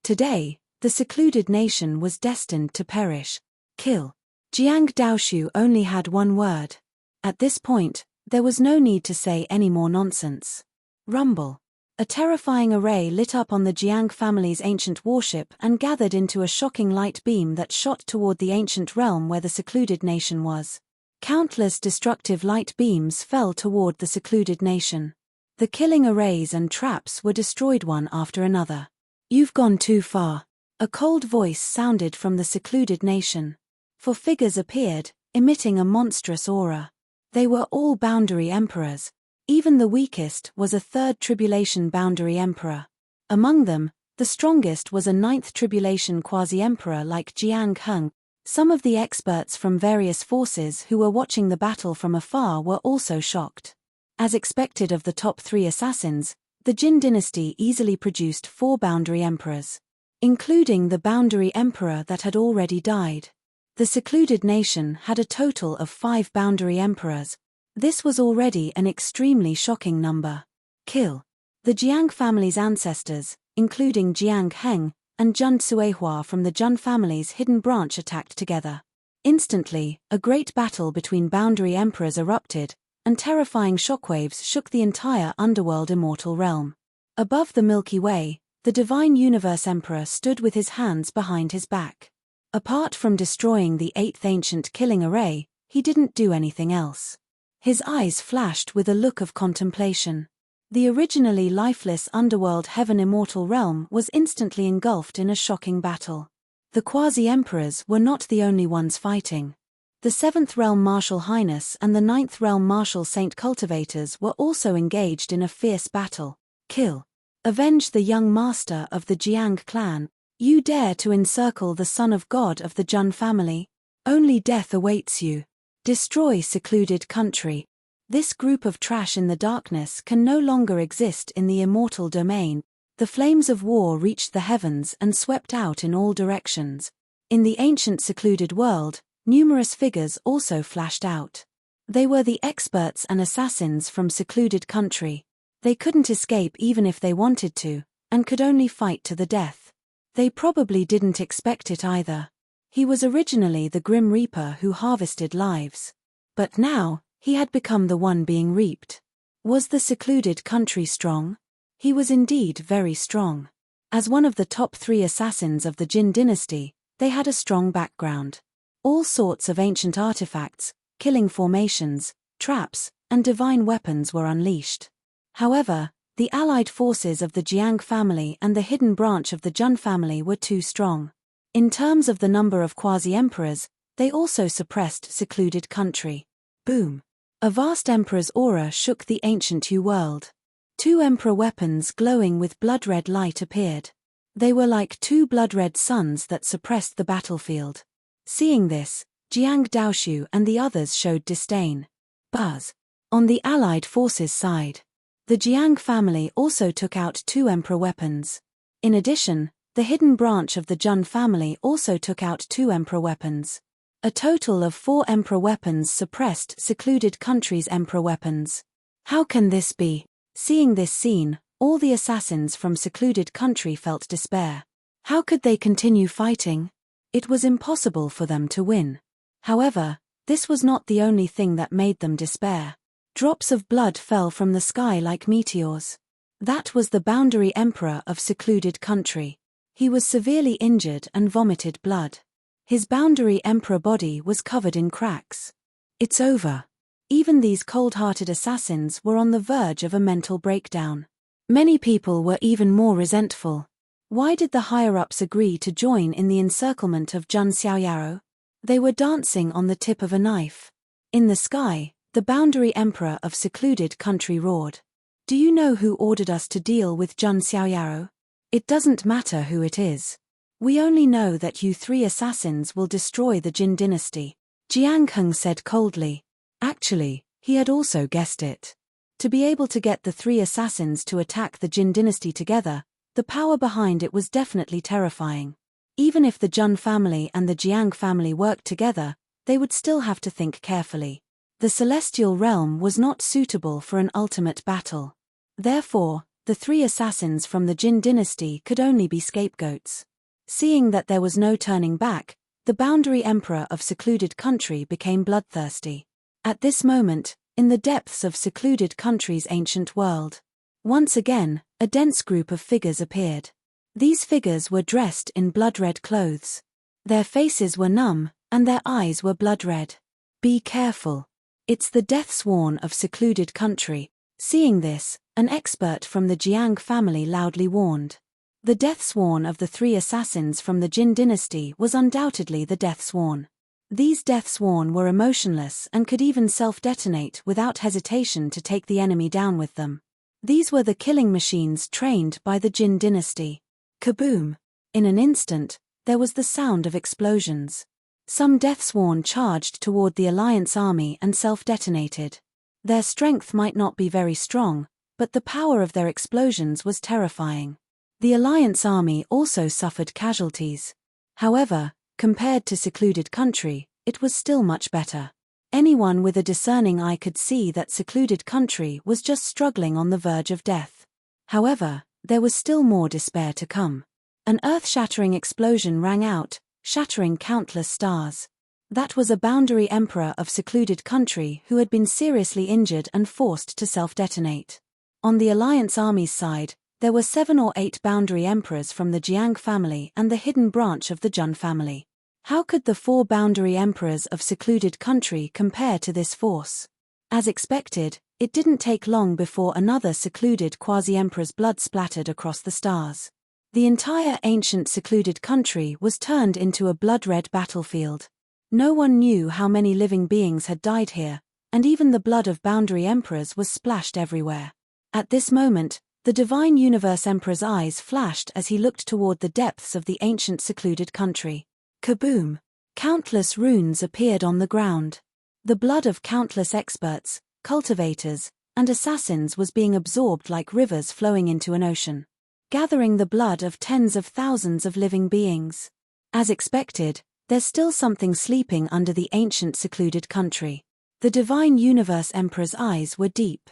Today, the secluded nation was destined to perish. Kill. Jiang Daoshu only had one word. At this point, there was no need to say any more nonsense. Rumble. A terrifying array lit up on the Jiang family's ancient warship and gathered into a shocking light beam that shot toward the ancient realm where the secluded nation was. Countless destructive light beams fell toward the secluded nation. The killing arrays and traps were destroyed one after another. You've gone too far. A cold voice sounded from the secluded nation. 4 figures appeared, emitting a monstrous aura. They were all boundary emperors. Even the weakest was a 3rd tribulation boundary emperor. Among them, the strongest was a 9th tribulation quasi-emperor like Jiang Heng. Some of the experts from various forces who were watching the battle from afar were also shocked. As expected of the top 3 assassins, the Jin dynasty easily produced 4 boundary emperors, including the boundary emperor that had already died. The secluded nation had a total of 5 boundary emperors. This was already an extremely shocking number. Kill. The Jiang family's ancestors, including Jiang Heng and Jun Suihua from the Jun family's hidden branch, attacked together. Instantly, a great battle between boundary emperors erupted, and terrifying shockwaves shook the entire underworld immortal realm. Above the Milky Way, the Divine Universe Emperor stood with his hands behind his back. Apart from destroying the 8th ancient killing array, he didn't do anything else. His eyes flashed with a look of contemplation. The originally lifeless underworld heaven immortal realm was instantly engulfed in a shocking battle. The quasi-emperors were not the only ones fighting. The 7th realm Martial Highness and the 9th realm Martial Saint cultivators were also engaged in a fierce battle. Kill. Avenge the young master of the Jiang clan. You dare to encircle the son of God of the Jun family? Only death awaits you. Destroy secluded country. This group of trash in the darkness can no longer exist in the immortal domain. The flames of war reached the heavens and swept out in all directions. In the ancient secluded world, numerous figures also flashed out. They were the experts and assassins from secluded country. They couldn't escape even if they wanted to, and could only fight to the death. They probably didn't expect it either. He was originally the Grim Reaper who harvested lives. But now, he had become the one being reaped. Was the secluded country strong? He was indeed very strong. As one of the top 3 assassins of the Jin dynasty, they had a strong background. All sorts of ancient artifacts, killing formations, traps, and divine weapons were unleashed. However, the allied forces of the Jiang family and the hidden branch of the Jun family were too strong. In terms of the number of quasi-emperors, they also suppressed secluded country. Boom. A vast emperor's aura shook the ancient Yu world. 2 emperor weapons glowing with blood-red light appeared. They were like 2 blood-red suns that suppressed the battlefield. Seeing this, Jiang Daoshu and the others showed disdain. Buzz. On the allied forces' side, the Jiang family also took out 2 emperor weapons. In addition, the hidden branch of the Jun family also took out 2 emperor weapons. A total of 4 emperor weapons suppressed secluded country's emperor weapons. How can this be? Seeing this scene, all the assassins from secluded country felt despair. How could they continue fighting? It was impossible for them to win. However, this was not the only thing that made them despair. Drops of blood fell from the sky like meteors. That was the boundary emperor of secluded country. He was severely injured and vomited blood. His boundary emperor body was covered in cracks. It's over. Even these cold-hearted assassins were on the verge of a mental breakdown. Many people were even more resentful. Why did the higher-ups agree to join in the encirclement of Jun Xiaoyaro? They were dancing on the tip of a knife. In the sky, the boundary emperor of secluded country roared. Do you know who ordered us to deal with Jun Xiaoyaro? It doesn't matter who it is. We only know that you 3 assassins will destroy the Jin dynasty. Jiang Heng said coldly. Actually, he had also guessed it. To be able to get the 3 assassins to attack the Jin dynasty together, the power behind it was definitely terrifying. Even if the Jun family and the Jiang family worked together, they would still have to think carefully. The celestial realm was not suitable for an ultimate battle. Therefore, the 3 assassins from the Jin dynasty could only be scapegoats. Seeing that there was no turning back, the boundary emperor of secluded country became bloodthirsty. At this moment, in the depths of secluded country's ancient world, once again, a dense group of figures appeared. These figures were dressed in blood-red clothes. Their faces were numb, and their eyes were blood-red. Be careful. It's the death sworn of secluded country. Seeing this, an expert from the Jiang family loudly warned. The death sworn of the 3 assassins from the Jin dynasty was undoubtedly the death sworn. These death sworn were emotionless and could even self-detonate without hesitation to take the enemy down with them. These were the killing machines trained by the Jin dynasty. Kaboom! In an instant, there was the sound of explosions. Some death sworn charged toward the Alliance army and self-detonated. Their strength might not be very strong, but the power of their explosions was terrifying. The Alliance army also suffered casualties. However, compared to secluded country, it was still much better. Anyone with a discerning eye could see that secluded country was just struggling on the verge of death. However, there was still more despair to come. An earth-shattering explosion rang out, shattering countless stars. That was a boundary emperor of secluded country who had been seriously injured and forced to self-detonate. On the Alliance army's side, there were 7 or 8 boundary emperors from the Jiang family and the hidden branch of the Jun family. How could the 4 boundary emperors of secluded country compare to this force? As expected, it didn't take long before another secluded quasi-emperor's blood splattered across the stars. The entire ancient secluded country was turned into a blood-red battlefield. No one knew how many living beings had died here, and even the blood of boundary emperors was splashed everywhere. At this moment, the Divine Universe Emperor's eyes flashed as he looked toward the depths of the ancient secluded country. Kaboom! Countless runes appeared on the ground. The blood of countless experts, cultivators, and assassins was being absorbed like rivers flowing into an ocean, gathering the blood of tens of thousands of living beings. As expected, there's still something sleeping under the ancient secluded country. The Divine Universe Emperor's eyes were deep.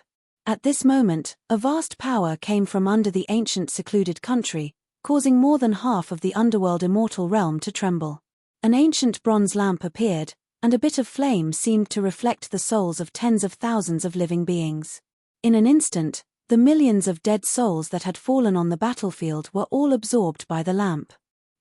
At this moment, a vast power came from under the ancient secluded country, causing more than half of the underworld immortal realm to tremble. An ancient bronze lamp appeared, and a bit of flame seemed to reflect the souls of tens of thousands of living beings. In an instant, the millions of dead souls that had fallen on the battlefield were all absorbed by the lamp.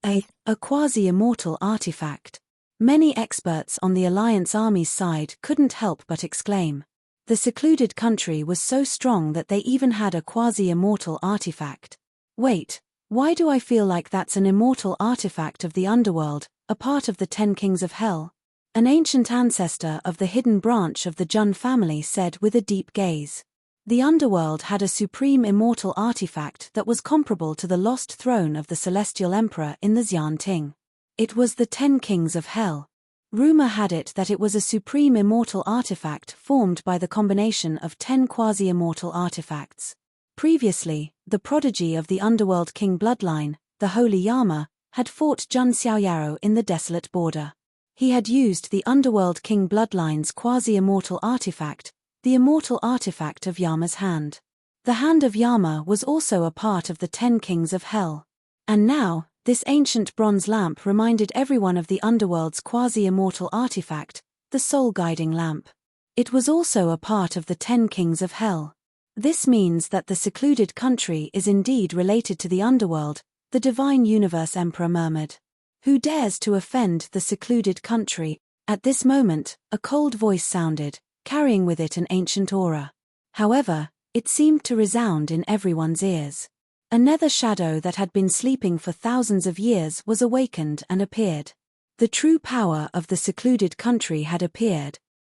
A quasi-immortal artifact. Many experts on the Alliance army's side couldn't help but exclaim. The secluded country was so strong that they even had a quasi-immortal artifact. Wait, why do I feel like that's an immortal artifact of the underworld, a part of the 10 kings of hell? An ancient ancestor of the hidden branch of the Jun family said with a deep gaze. The underworld had a supreme immortal artifact that was comparable to the lost throne of the celestial emperor in the Xianting. It was the 10 kings of hell. Rumor had it that it was a supreme immortal artifact formed by the combination of 10 quasi-immortal artifacts. Previously, the prodigy of the underworld king bloodline, the Holy Yama, had fought Jun Xiaoyaro in the desolate border. He had used the underworld king bloodline's quasi-immortal artifact, the immortal artifact of Yama's hand. The hand of Yama was also a part of the 10 kings of hell. And now, this ancient bronze lamp reminded everyone of the underworld's quasi-immortal artifact, the soul-guiding lamp. It was also a part of the 10 kings of hell. This means that the secluded country is indeed related to the underworld, the divine universe emperor murmured. Who dares to offend the secluded country? At this moment, a cold voice sounded, carrying with it an ancient aura. However, it seemed to resound in everyone's ears. A nether shadow that had been sleeping for thousands of years was awakened and appeared. The true power of the secluded country had appeared,